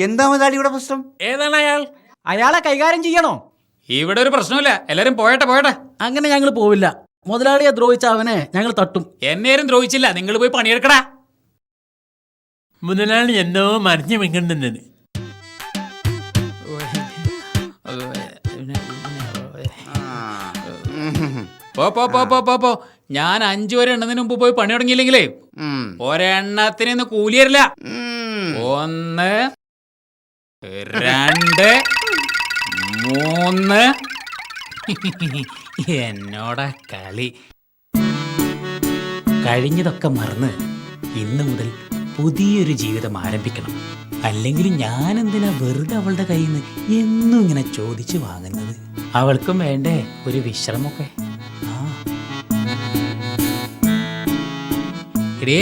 എന്താ മുതലാളിയുടെ പ്രശ്നം? ഏതാണ് അയാൾ? അയാളെ കൈകാര്യം ചെയ്യണോ? ഇവിടെ ഒരു പ്രശ്നമില്ല, എല്ലാരും പോയട്ടെ. അങ്ങനെ ഞങ്ങൾ പോവില്ല. മുതലാളിയെ ദ്രോഹിച്ച അവനെ ഞങ്ങൾ തട്ടും. എന്നേരും ദ്രോഹിച്ചില്ല, നിങ്ങൾ പോയി പണിയെടുക്കടാ. മുതലാളി എന്തോ മറിഞ്ഞു വെക്കണ്ടെന്ന്. പോ ഞാൻ 5 വരെ എണ്ണതിന് മുമ്പ് പോയി പണി തുടങ്ങിയില്ലെങ്കിലേ ഒരെണ്ണത്തിന് ഇന്ന് കൂലി തരില്ല. 1 2 3 എന്നോടാ കളി. കഴിഞ്ഞതൊക്കെ മറന്ന് ഇന്ന് മുതൽ പുതിയൊരു ജീവിതം ആരംഭിക്കണം. അല്ലെങ്കിൽ ഞാൻ എന്തിനാ വെറുതെ അവളുടെ കയ്യിൽ നിന്ന് എന്നും ഇങ്ങനെ ചോദിച്ചു വാങ്ങുന്നത്? അവൾക്കും വേണ്ടേ ഒരു വിശ്രമമൊക്കെ? എടേ,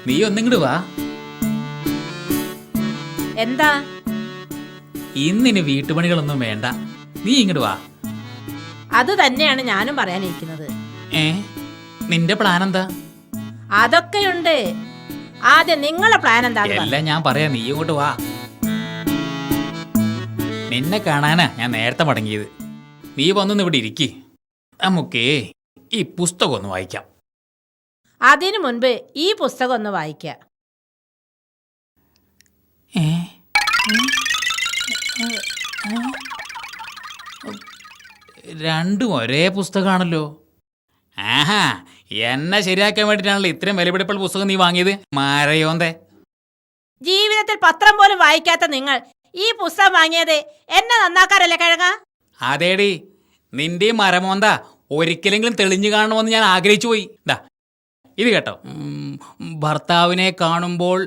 നീ ഒന്നിങ്ങോട്ട് വാ. എന്താ? ഇന്നിന് വീട്ടുപണികളൊന്നും വേണ്ട, നീ ഇങ്ങോട്ട് വാ. അത് തന്നെയാണ് ഞാനും പറയാനിരിക്കുന്നത്. നിന്റെ പ്ലാൻ എന്താ? അതൊക്കെയുണ്ട്. ആദ്യം നിങ്ങളെ പ്ലാൻ എന്താ? എല്ലാം ഞാൻ പറയാം, നീ ഇങ്ങോട്ട് വാ. നിന്നെ കാണാനാ ഞാൻ നേരത്തെ മടങ്ങിയത്. നീ വന്നൊന്ന് ഇവിടെ ഇരിക്ക്. നമുക്കേ ഈ പുസ്തകം ഒന്ന് വായിക്കാം. അതിനു മുൻപ് ഈ പുസ്തകം ഒന്ന് വായിക്കാം. രണ്ടും ഒരേ പുസ്തകമാണല്ലോ. ആഹാ, എന്നെ ശരിയാക്കാൻ വേണ്ടിയിട്ടാണല്ലോ ഇത്രയും വിലപിടിപ്പുള്ള പുസ്തകം നീ വാങ്ങിയത്, മാരയോന്തേ. ജീവിതത്തിൽ പത്രം പോലും വായിക്കാത്ത നിങ്ങൾ ഈ പുസ്തകം വാങ്ങിയത് എന്നെ നന്നാക്കാറല്ലേ കിഴങ്ങ? അതേടി, നിന്റെ മരമോന്ത ഒരിക്കലെങ്കിലും തെളിഞ്ഞു കാണണമെന്ന് ഞാൻ ആഗ്രഹിച്ചു പോയി. ഇത് കേട്ടോ. ഭർത്താവിനെ കാണുമ്പോൾ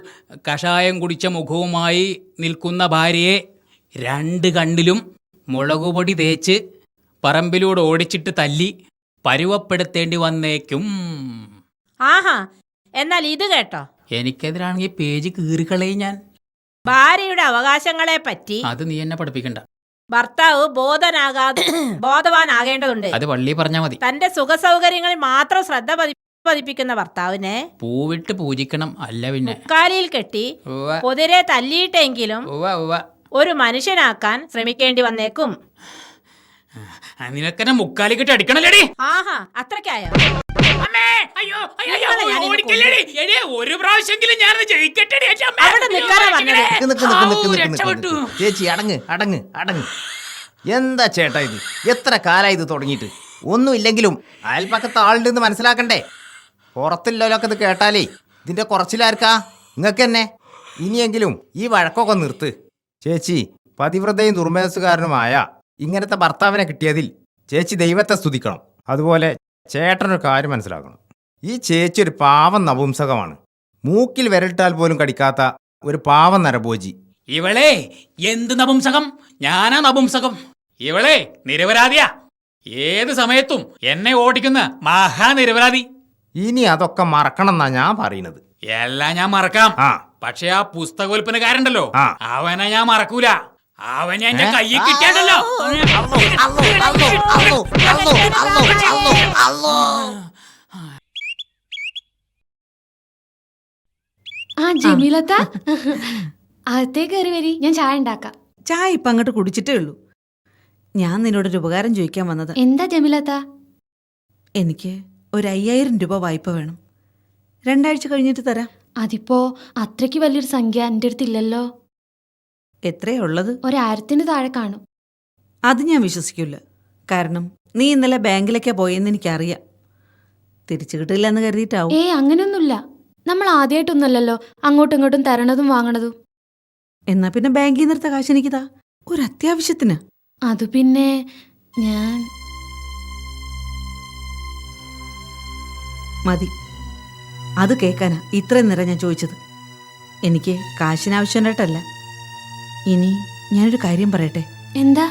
കഷായം കുടിച്ച മുഖവുമായി നിൽക്കുന്ന ഭാര്യയെ 2 കണ്ണിലും മുളകുപൊടി തേച്ച് പറമ്പിലൂടെ ഓടിച്ചിട്ട് തല്ലി പരുവപ്പെടുത്തേണ്ടി വന്നേക്കും. ആഹാ, എന്നാൽ ഇത് കേട്ടോ. എനിക്കെതിരാണെങ്കിൽ പേജ് കീറിക്കളയും ഞാൻ. ഭാര്യയുടെ അവകാശങ്ങളെ പറ്റി അത് നീ എന്നെ പഠിപ്പിക്കണ്ട. ഭർത്താവ് ബോധവാനാകേണ്ടതുണ്ട്. അത് പള്ളി പറഞ്ഞാ മതി. തന്റെ സുഖസൗകര്യങ്ങളിൽ മാത്രം ശ്രദ്ധ പതിപ്പിക്കുന്ന ഭർത്താവിനെ പൂവിട്ട് പൂജിക്കണം, അല്ല പിന്നെ മുക്കാലിയിൽ കെട്ടി പൊതിരെ തല്ലിയിട്ടെങ്കിലും ഒരു മനുഷ്യനാക്കാൻ ശ്രമിക്കേണ്ടി വന്നേക്കും. നിനക്കെന്നെ മുക്കാലി കെട്ടി അടിക്കണല്ലേടി? ആഹാ, അത്രയ്ക്കായോ? ഒരു പ്രാവശ്യമെങ്കിലും ഞാൻ അവിടെ നിൽക്കാനാ പറഞ്ഞത്. ചേച്ചി അടങ്ങ് അടങ്ങ് അടങ്ങ്. എന്താ ചേട്ടാ ഇത്? എത്ര കാലമായി ഇത് തുടങ്ങിയിട്ട്? ഒന്നുമില്ലെങ്കിലും അയൽപ്പക്കത്ത് ആളുണ്ടെന്ന് മനസ്സിലാക്കണ്ടേ? പുറത്തുള്ളവരൊക്കെ ഇത് കേട്ടാലേ ഇതിന്റെ കുറച്ചിലാർക്കാ? നിങ്ങൾക്ക് തന്നെ. ഇനിയെങ്കിലും ഈ വഴക്കൊക്കെ നിർത്ത്. ചേച്ചി പതിവ്രതയും ദുർമനസ്സുകാരനുമായ ഇങ്ങനത്തെ ഭർത്താവിനെ കിട്ടിയതിൽ ചേച്ചി ദൈവത്തെ സ്തുതിക്കണം. അതുപോലെ ചേട്ടനൊരു കാര്യം മനസ്സിലാക്കണം. ഈ ചേച്ചി ഒരു പാവം നപുംസകമാണ്. മൂക്കിൽ വിരലിട്ടാൽ പോലും കടിക്കാത്ത ഒരു പാവം നരഭോജി. ഇവളെ എന്ത് നപുംസകം? ഞാനാ നപുംസകം. ഇവളെ നിരപരാധിയാ. ഏത് സമയത്തും എന്നെ ഓടിക്കുന്ന മഹാനിരപരാധി. ഇനി അതൊക്കെ മറക്കണം എന്നാ ഞാൻ പറയുന്നത്. എല്ലാം ഞാൻ മറക്കാം. പക്ഷെ ആ പുസ്തക വിൽപ്പനക്കാരുണ്ടല്ലോ, അവനെ ഞാൻ മറക്കൂല. അവൻ എന്റെ കയ്യിൽ കിട്ടിയാണ്ടല്ലോ. ആ ജമീലത്ത, അകത്തേ കയറി വരി, ഞാൻ ചായ ഉണ്ടാക്കാം. ചായ ഇപ്പം അങ്ങോട്ട് കുടിച്ചിട്ടേ ഉള്ളൂ. ഞാൻ നിന്നോടൊരു ഉപകാരം ചോദിക്കാൻ വന്നത്. എന്താ ജമീലത്ത? എനിക്ക് ഒരു 5000 രൂപ വായ്പ വേണം. 2 ആഴ്ച കഴിഞ്ഞിട്ട് തരാം. അതിപ്പോ അത്രയ്ക്ക് വലിയൊരു സംഖ്യ എൻ്റെ അടുത്തില്ലല്ലോ. എത്രയാ ഉള്ളത്? 1000-ന് താഴെ കാണും. അത് ഞാൻ വിശ്വസിക്കില്ല. കാരണം നീ ഇന്നലെ ബാങ്കിലേക്കാ പോയെന്ന് എനിക്കറിയാം. തിരിച്ചു കിട്ടില്ല എന്ന് കരുതിയിട്ടാവും. അങ്ങനെയൊന്നുമില്ല. നമ്മൾ ആദ്യമായിട്ടൊന്നുമല്ലല്ലോ അങ്ങോട്ടും ഇങ്ങോട്ടും തരണതും വാങ്ങണതും. എന്നാ പിന്നെ ബാങ്കിൽ നിർത്ത കാശ് എനിക്കിതാ, ഒരു അത്യാവശ്യത്തിന്. അത് പിന്നെ ഞാൻ മതി. അത് കേൾക്കാനാ ഇത്രയും നേരം ഞാൻ ചോദിച്ചത്. എനിക്ക് കാശിനാവശ്യമായിട്ടല്ല. ഇനി ഞാനൊരു കാര്യം പറയട്ടെ. എന്താ?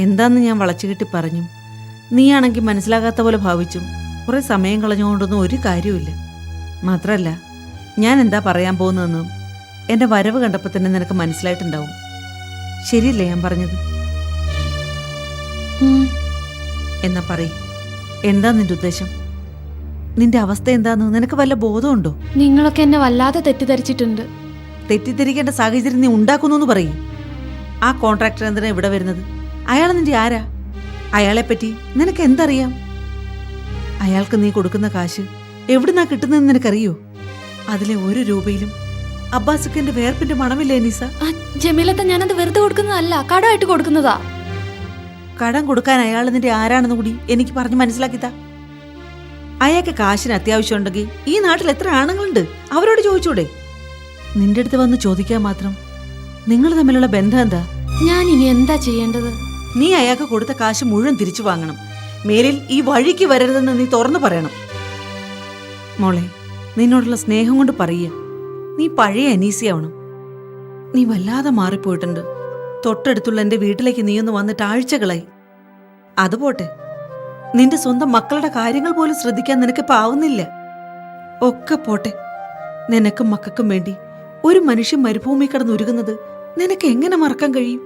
എന്താന്ന് ഞാൻ വളച്ചുകെട്ടി പറഞ്ഞു. നീയാണെങ്കിൽ മനസ്സിലാകാത്ത പോലെ ഭാവിച്ചും കുറെ സമയം കളഞ്ഞുകൊണ്ടൊന്നും ഒരു കാര്യവുമില്ല. മാത്രമല്ല, ഞാൻ എന്താ പറയാൻ പോകുന്നതെന്നും എൻ്റെ വരവ് കണ്ടപ്പോൾ തന്നെ നിനക്ക് മനസ്സിലായിട്ടുണ്ടാവും. ശരിയല്ലേ ഞാൻ പറഞ്ഞത്? എന്നാ പറയ്, എന്താ നിന്റെ ഉദ്ദേശം? നിന്റെ അവസ്ഥ എന്താന്ന് നിനക്ക് വല്ല ബോധമുണ്ടോ? നിങ്ങളൊക്കെ എന്നെ വല്ലാതെ തെറ്റിദ്ധരിച്ചിട്ടുണ്ട്. തെറ്റിദ്ധരിക്കേണ്ട സാഹചര്യം നീ ഉണ്ടാക്കുന്നു പറയും. ആ കോൺട്രാക്ടർ എന്തിനാ ഇവിടെ വരുന്നത്? അയാൾ നിന്റെ ആരാ? അയാളെപ്പറ്റി നിനക്ക് എന്തറിയാം? അയാൾക്ക് നീ കൊടുക്കുന്ന കാശ് എവിടുന്നാ കിട്ടുന്നതെന്ന് നിനക്കറിയോ? അതിലെ 1 രൂപയിലും അബ്ബാസുഖന്റെ വേർപ്പിന്റെ മണമില്ലേ നിസ? ജമീലത്ത, ഞാനത് വെറുതെ കൊടുക്കുന്നതല്ല, കടമായിട്ട് കൊടുക്കുന്നതാ. കടം കൊടുക്കാൻ അയാൾ നിന്റെ ആരാണെന്ന് കൂടി എനിക്ക് പറഞ്ഞ് മനസ്സിലാക്കിത്താ. അയാൾക്ക് കാശിന് അത്യാവശ്യമുണ്ടെങ്കിൽ ഈ നാട്ടിൽ എത്ര ആണുങ്ങളുണ്ട്, അവരോട് ചോദിച്ചൂടെ? നിന്റെ അടുത്ത് വന്ന് ചോദിക്കാൻ മാത്രം നിങ്ങൾ തമ്മിലുള്ള ബന്ധം എന്താ? ഞാൻ ഇനി എന്താ ചെയ്യേണ്ടത്? നീ അയാൾക്ക് കൊടുത്ത കാശ് മുഴുവൻ തിരിച്ചു വാങ്ങണം. മേലിൽ ഈ വഴിക്ക് വരരുതെന്ന് നീ തുറന്നു പറയണം. മോളെ, നിന്നോടുള്ള സ്നേഹം കൊണ്ട് പറയുക, നീ പഴയ അനീസിയാവണം. നീ വല്ലാതെ മാറിപ്പോയിട്ടുണ്ട്. തൊട്ടടുത്തുള്ള എന്റെ വീട്ടിലേക്ക് നീ ഒന്ന് വന്നിട്ട് ആഴ്ചകളായി. അതുപോട്ടെ, നിന്റെ സ്വന്തം മക്കളുടെ കാര്യങ്ങൾ പോലും ശ്രദ്ധിക്കാൻ നിനക്കിപ്പോ ആവുന്നില്ല. ഒക്കെ പോട്ടെ, നിനക്കും മക്കൾക്കും വേണ്ടി ഒരു മനുഷ്യൻ മരുഭൂമി കിടന്ന് ഉരുകുന്നത് നിനക്ക് എങ്ങനെ മറക്കാൻ കഴിയും?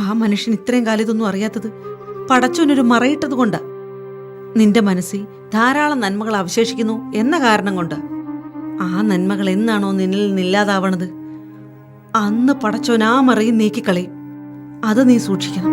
ആ മനുഷ്യൻ ഇത്രയും കാലം ഇതൊന്നും അറിയാത്തത് പടച്ചോനൊരു മറയിട്ടത് കൊണ്ടാ. നിന്റെ മനസ്സിൽ ധാരാളം നന്മകൾ അവശേഷിക്കുന്നു എന്ന കാരണം കൊണ്ടാ. ആ നന്മകൾ എന്നാണോ നിന്നിൽ നിന്നില്ലാതാവണത്, അന്ന് പടച്ചോൻ ആ മറയും നീക്കിക്കളയും. അത് നീ സൂക്ഷിക്കണം.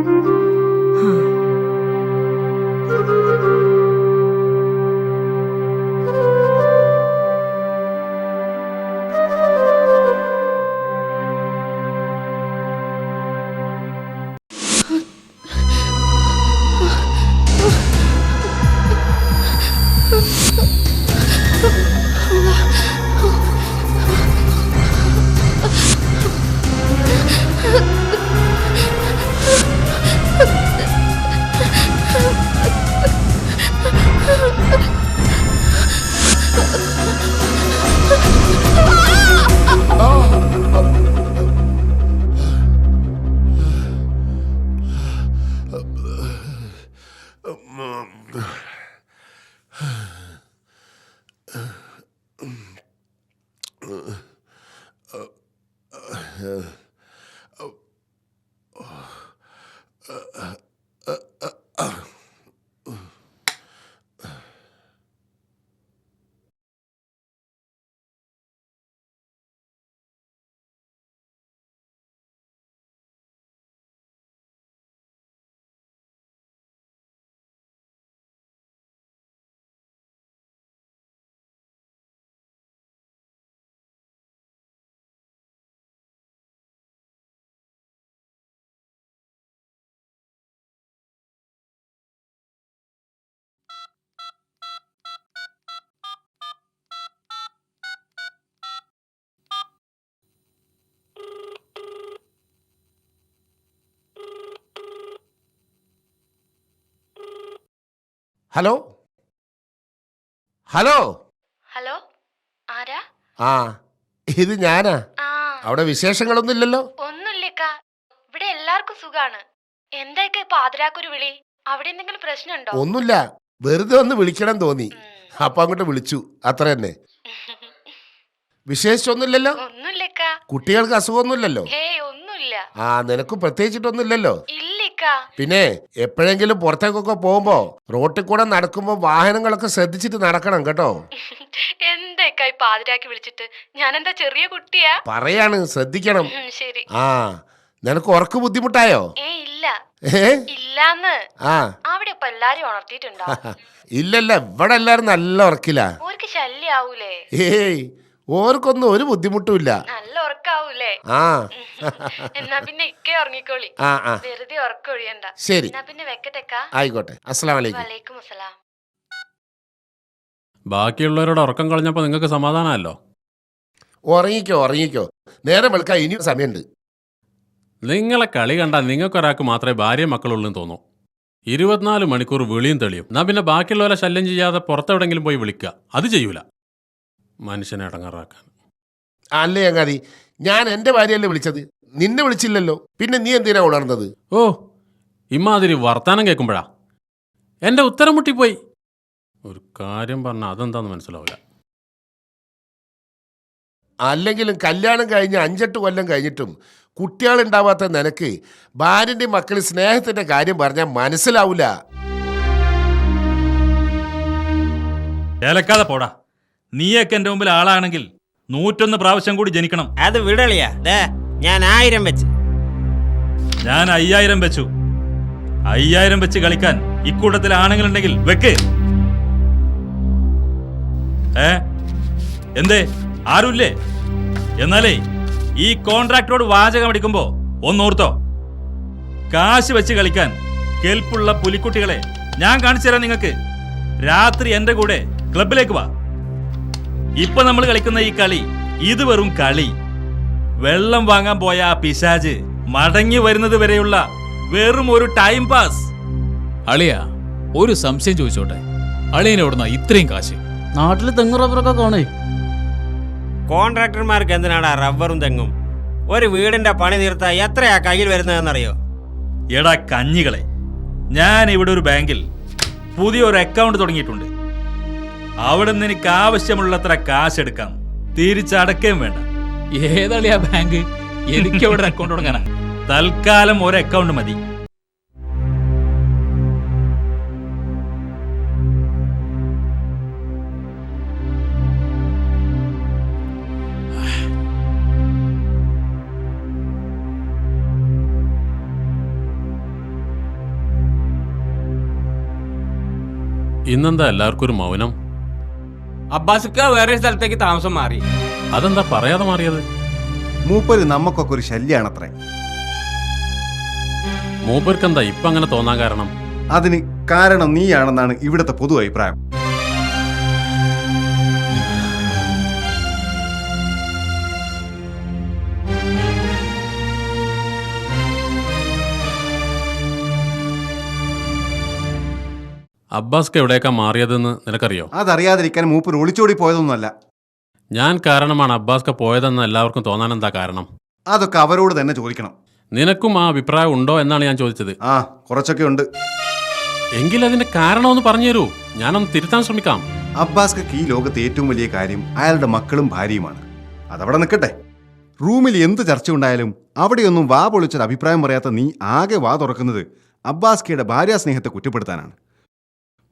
ഹലോ ഹലോ ഹലോ, ആരാ? ആ, ഇത് ഞാനാ. അവിടെ വിശേഷങ്ങളൊന്നും ഇല്ലല്ലോ? ഒന്നുമില്ലേക്കാ, ഇവിടെ എല്ലാവർക്കും സുഖാണ്. എന്താ പാതിരാക്കൊരു വിളി? അവിടെ എന്തെങ്കിലും പ്രശ്നമുണ്ടോ? ഒന്നുമില്ല, വെറുതെ ഒന്ന് വിളിക്കണം തോന്നി, അപ്പൊ അങ്ങോട്ട് വിളിച്ചു, അത്ര തന്നെ. വിശേഷിച്ചൊന്നുമില്ലല്ലോ? ഒന്നുമില്ലേക്കാ. കുട്ടികൾക്ക് അസുഖമൊന്നുമില്ലല്ലോ? ഒന്നുമില്ല. ആ, നിനക്ക് പ്രത്യേകിച്ചിട്ടൊന്നുമില്ലല്ലോ? ഇല്ലേക്കാ. പിന്നെ എപ്പോഴെങ്കിലും പുറത്തേക്കൊക്കെ പോകുമ്പോ റോട്ടിൽ കൂടെ നടക്കുമ്പോ വാഹനങ്ങളൊക്കെ ശ്രദ്ധിച്ചിട്ട് നടക്കണം കേട്ടോ. എന്താ പാതിരാക്കി വിളിച്ചിട്ട്? ഞാൻ എന്താ ചെറിയ കുട്ടിയാ? പറയാണ്, ശ്രദ്ധിക്കണം. ശരി. ആ, നിനക്ക് ഉറക്ക് ബുദ്ധിമുട്ടായോ? ഇല്ല. ഏ? ഇല്ലാന്ന്. ആ, അവിടെ ഇപ്പൊ എല്ലാരും ഉണർത്തിയിട്ടുണ്ടോ? ഇല്ലല്ല, ഇവിടെ എല്ലാരും നല്ല ഉറക്കില്ല. ഓർക്ക് ശല്യാവൂലേ? ഏയ്, ഓർക്കൊന്നും ഒരു ബുദ്ധിമുട്ടുമില്ല. നല്ല ഉറക്കാവൂലേ? ആ. എന്നാ പിന്നെ ഇക്കേ ഉറങ്ങിക്കോളി. ആ ആ, വെറുതെ ഉറക്കൊഴിയണ്ട. ശരി, എന്നാ പിന്നെ വെക്കട്ടെക്കാ. ആയിക്കോട്ടെ. അസ്സലാമു അലൈക്കും. വലൈക്കും അസ്സലാം. ബാക്കിയുള്ളവരോട് ഉറക്കം കളഞ്ഞപ്പോൾ നിങ്ങൾക്ക് സമാധാനമല്ലോ. ഉറങ്ങിക്കോ ഉറങ്ങിക്കോ, നേരം വെളുക്കാൻ ഇനിയും സമയമുണ്ട്. നിങ്ങളെ കളി കണ്ടാൽ നിങ്ങൾക്കൊരാൾക്ക് മാത്രമേ ഭാര്യയും മക്കളുള്ളൂ തോന്നൂ. 24 മണിക്കൂർ വിളിയും തെളിയും. എന്നാ പിന്നെ ബാക്കിയുള്ളവരെ ശല്യം ചെയ്യാതെ പുറത്തെവിടെങ്കിലും പോയി വിളിക്കുക. അത് ചെയ്യൂല, മനുഷ്യനെ അടങ്ങാറാക്കാൻ. അല്ലേ ചങ്ങാതി, ഞാൻ എന്റെ ഭാര്യയല്ലേ വിളിച്ചത്, നിന്നെ വിളിച്ചില്ലല്ലോ. പിന്നെ നീ എന്തിനാ ഉണർന്നത്? ഓ, ഇമ്മാതിരി വർത്താനം കേൾക്കുമ്പോഴാ എൻ്റെ ഉത്തരം മുട്ടിപ്പോയി. ഒരു കാര്യം പറഞ്ഞാൽ അതെന്താന്ന് മനസ്സിലാവില്ല. അല്ലെങ്കിലും കല്യാണം കഴിഞ്ഞ് 5-8 കൊല്ലം കഴിഞ്ഞിട്ടും കുട്ടികളുണ്ടാവാത്ത നിനക്ക് ഭാര്യൻ്റെയും മക്കളും സ്നേഹത്തിന്റെ കാര്യം പറഞ്ഞാൽ മനസ്സിലാവൂല. ഏലക്കാതെ പോടാ. നീയൊക്കെ എന്റെ മുമ്പിൽ ആളാണെങ്കിൽ 101 പ്രാവശ്യം കൂടി ജനിക്കണം. അത് വിടളിയാ, ഞാൻ 1000 വെച്ച്. ഞാൻ 5000 വെച്ചു. 5000 വെച്ച് കളിക്കാൻ ഇക്കൂട്ടത്തിൽ ആണുങ്ങളുണ്ടെങ്കിൽ വെക്ക്. എന്തേ, ആരുമില്ലേ? എന്നാലേ ഈ കോൺട്രാക്ടറോട് വാചകം അടിക്കുമ്പോ ഒന്നോർത്തോ, കാശ് വെച്ച് കളിക്കാൻ കെൽപ്പുള്ള പുലിക്കുട്ടികളെ ഞാൻ കാണിച്ചു തരാം നിങ്ങൾക്ക്. രാത്രി എന്റെ കൂടെ ക്ലബിലേക്ക് വാ. ഇപ്പൊ നമ്മൾ കളിക്കുന്ന ഈ കളി ഇത് വെറും കളി. വെള്ളം വാങ്ങാൻ പോയ ആ പിശാജ് മടങ്ങി വരുന്നത് വരെയുള്ള വെറും ഒരു ടൈം പാസ്. അളിയ ഒരു സംശയം ചോദിച്ചോട്ടെ, അളിയനോടുന്ന ഇത്രയും കാശ്? നാട്ടിൽ തെങ്ങ് റബ്ബറൊക്കെ കാണേ. കോൺട്രാക്ടർമാർക്ക് എന്തിനാടാ റബ്ബറും തെങ്ങും? ഒരു വീടിന്റെ പണി തീർത്താ എത്രയാ കയ്യിൽ വരുന്നതെന്നറിയോ? എടാ കഞ്ഞികളെ, ഞാൻ ഇവിടെ ഒരു ബാങ്കിൽ പുതിയൊരു അക്കൗണ്ട് തുടങ്ങിയിട്ടുണ്ട്. അവിടെ നിന്ന് എനിക്ക് ആവശ്യമുള്ളത്ര കാശ് എടുക്കാം, തിരിച്ചടക്കുകയും വേണ്ട. ഏതളിയാ ബാങ്ക്? എനിക്ക് അവിടെ അക്കൗണ്ട് തുടങ്ങാനാ. തൽക്കാലം ഒരു അക്കൗണ്ട് മതി. ഇന്നെന്താ എല്ലാവർക്കും ഒരു മൗനം? അബ്ബാസിക്ക വേറെ സ്ഥലത്തേക്ക് താമസം മാറി. അതെന്താ പറയാതെ മാറിയത്? മൂപ്പര് നമുക്കൊക്കെ ഒരു ശല്യാണത്രേ. മൂപ്പർക്ക് എന്താ ഇപ്പൊ അങ്ങനെ തോന്നാൻ കാരണം? അതിന് കാരണം നീയാണെന്നാണ് ഇവിടുത്തെ പൊതു അഭിപ്രായം. അബ്ബാസ്ക്ക് എവിടേക്കാ മാറിയതെന്ന് നിനക്കറിയോ? അതറിയാതിരിക്കാൻ മൂപ്പര് ഒളിച്ചോടി പോയതൊന്നുമല്ല. ഞാൻ കാരണമാണ് അബ്ബാസ്ക്ക പോയതെന്ന് എല്ലാവർക്കും തോന്നാൻ എന്താ കാരണം? അതൊക്കെ അവരോട് തന്നെ ചോദിക്കണം. നിനക്കും ആ അഭിപ്രായം ഉണ്ടോ എന്നാണ് ഞാൻ ചോദിച്ചത്. ആ, കുറച്ചൊക്കെ ഉണ്ട്. എങ്കിൽ അതിന്റെ കാരണമൊന്ന് പറഞ്ഞു തരൂ, ഞാനൊന്ന് തിരുത്താൻ ശ്രമിക്കാം. അബ്ബാസ്ക്ക് ഈ ലോകത്ത് ഏറ്റവും വലിയ കാര്യം അയാളുടെ മക്കളും ഭാര്യയുമാണ്. അതവിടെ നിൽക്കട്ടെ. റൂമിൽ എന്ത് ചർച്ച ഉണ്ടായാലും അവിടെയൊന്നും വാ പൊളിച്ചൊരു അഭിപ്രായം പറയാത്ത നീ ആകെ വാ തുറക്കുന്നത് അബ്ബാസ്ക്കയുടെ ഭാര്യാസ്നേഹത്തെ കുറ്റപ്പെടുത്താനാണ്.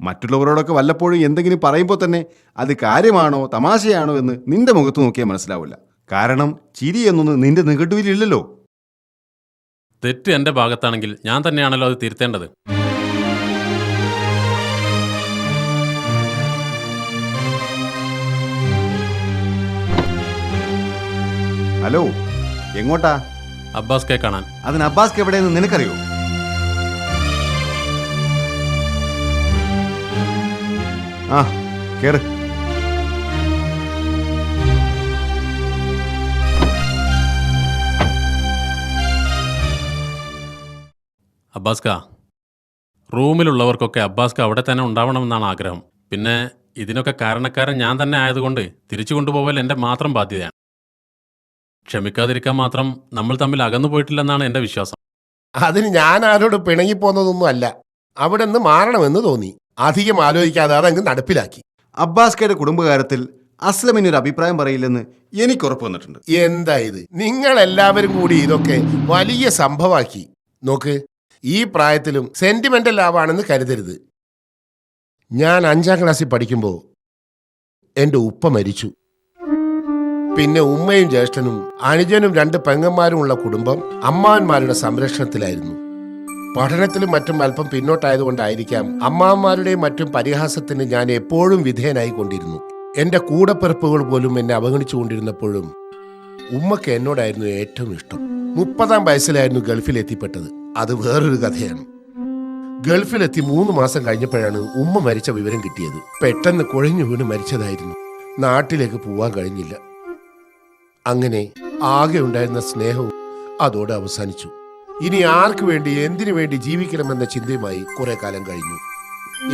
മറ്റുള്ളവരോടൊക്കെ വല്ലപ്പോഴും എന്തെങ്കിലും പറയുമ്പോൾ തന്നെ അത് കാര്യമാണോ തമാശയാണോ എന്ന് നിന്റെ മുഖത്ത് നോക്കിയാൽ മനസ്സിലാവില്ല. കാരണം ചിരി എന്നൊന്നും നിന്റെ നിഘണ്ടുവിലില്ലല്ലോ. തെറ്റ് എന്റെ ഭാഗത്താണെങ്കിൽ ഞാൻ തന്നെയാണല്ലോ അത് തിരുത്തേണ്ടത്. ഹലോ, എങ്ങോട്ടാ? അബ്ബാസ്ക്കെ കാണാൻ. അതിന് അബ്ബാസ്ക്ക് എവിടെയെന്ന് നിനക്കറിയോ? ആ, കേറ്. അബ്ബാസ്ക, റൂമിലുള്ളവർക്കൊക്കെ അബ്ബാസ്ക അവിടെ തന്നെ ഉണ്ടാവണമെന്നാണ് ആഗ്രഹം. പിന്നെ ഇതിനൊക്കെ കാരണക്കാരൻ ഞാൻ തന്നെ ആയതുകൊണ്ട് തിരിച്ചു കൊണ്ടുപോകൽ എൻ്റെ മാത്രം ബാധ്യതയാണ്. ക്ഷമിക്കാതിരിക്കാൻ മാത്രം നമ്മൾ തമ്മിൽ അകന്നു പോയിട്ടില്ലെന്നാണ് എൻ്റെ വിശ്വാസം. അതിന് ഞാൻ ആരോട് പിണങ്ങിപ്പോന്നതൊന്നും അല്ല. അവിടെ നിന്ന് മാറണമെന്ന് തോന്നി. അധികം ആലോചിക്കാതെ അതങ്ങ് നടപ്പിലാക്കി. അബ്ബാസ്ക്കയുടെ കുടുംബകാര്യത്തിൽ അസ്ലമിന് ഒരു അഭിപ്രായം പറയില്ലെന്ന് എനിക്ക് ഉറപ്പ് വന്നിട്ടുണ്ട്. എന്താ ഇത്? നിങ്ങളെല്ലാവരും കൂടി ഇതൊക്കെ വലിയ സംഭവമാക്കി. നോക്ക്, ഈ പ്രായത്തിലും സെന്റിമെന്റൽ ആവാണെന്ന് കരുതരുത്. ഞാൻ 5ാം ക്ലാസ്സിൽ പഠിക്കുമ്പോൾ എൻ്റെ ഉപ്പ മരിച്ചു. പിന്നെ ഉമ്മയും ജ്യേഷ്ഠനും അനുജനും 2 പെങ്ങന്മാരുമുള്ള കുടുംബം അമ്മാവന്മാരുടെ സംരക്ഷണത്തിലായിരുന്നു. പഠനത്തിലും മറ്റും അല്പം പിന്നോട്ടായതുകൊണ്ടായിരിക്കാം അമ്മാവന്മാരുടെയും മറ്റും പരിഹാസത്തിന് ഞാൻ എപ്പോഴും വിധേയനായിക്കൊണ്ടിരുന്നു. എൻ്റെ കൂടപ്പിറപ്പുകൾ പോലും എന്നെ അവഗണിച്ചുകൊണ്ടിരുന്നപ്പോഴും ഉമ്മക്ക് എന്നോടായിരുന്നു ഏറ്റവും ഇഷ്ടം. 30ാം വയസ്സിലായിരുന്നു ഗൾഫിൽ എത്തിപ്പെട്ടത്. അത് വേറൊരു കഥയാണ്. ഗൾഫിലെത്തി 3 മാസം കഴിഞ്ഞപ്പോഴാണ് ഉമ്മ മരിച്ച വിവരം കിട്ടിയത്. പെട്ടെന്ന് കുഴഞ്ഞു വീണ് മരിച്ചതായിരുന്നു. നാട്ടിലേക്ക് പോവാൻ കഴിഞ്ഞില്ല. അങ്ങനെ ആകെ ഉണ്ടായിരുന്ന സ്നേഹവും അതോടെ അവസാനിച്ചു. ഇനി ആർക്കു വേണ്ടി എന്തിനു വേണ്ടി ജീവിക്കണമെന്ന ചിന്തയുമായി കുറെ കാലം കഴിഞ്ഞു.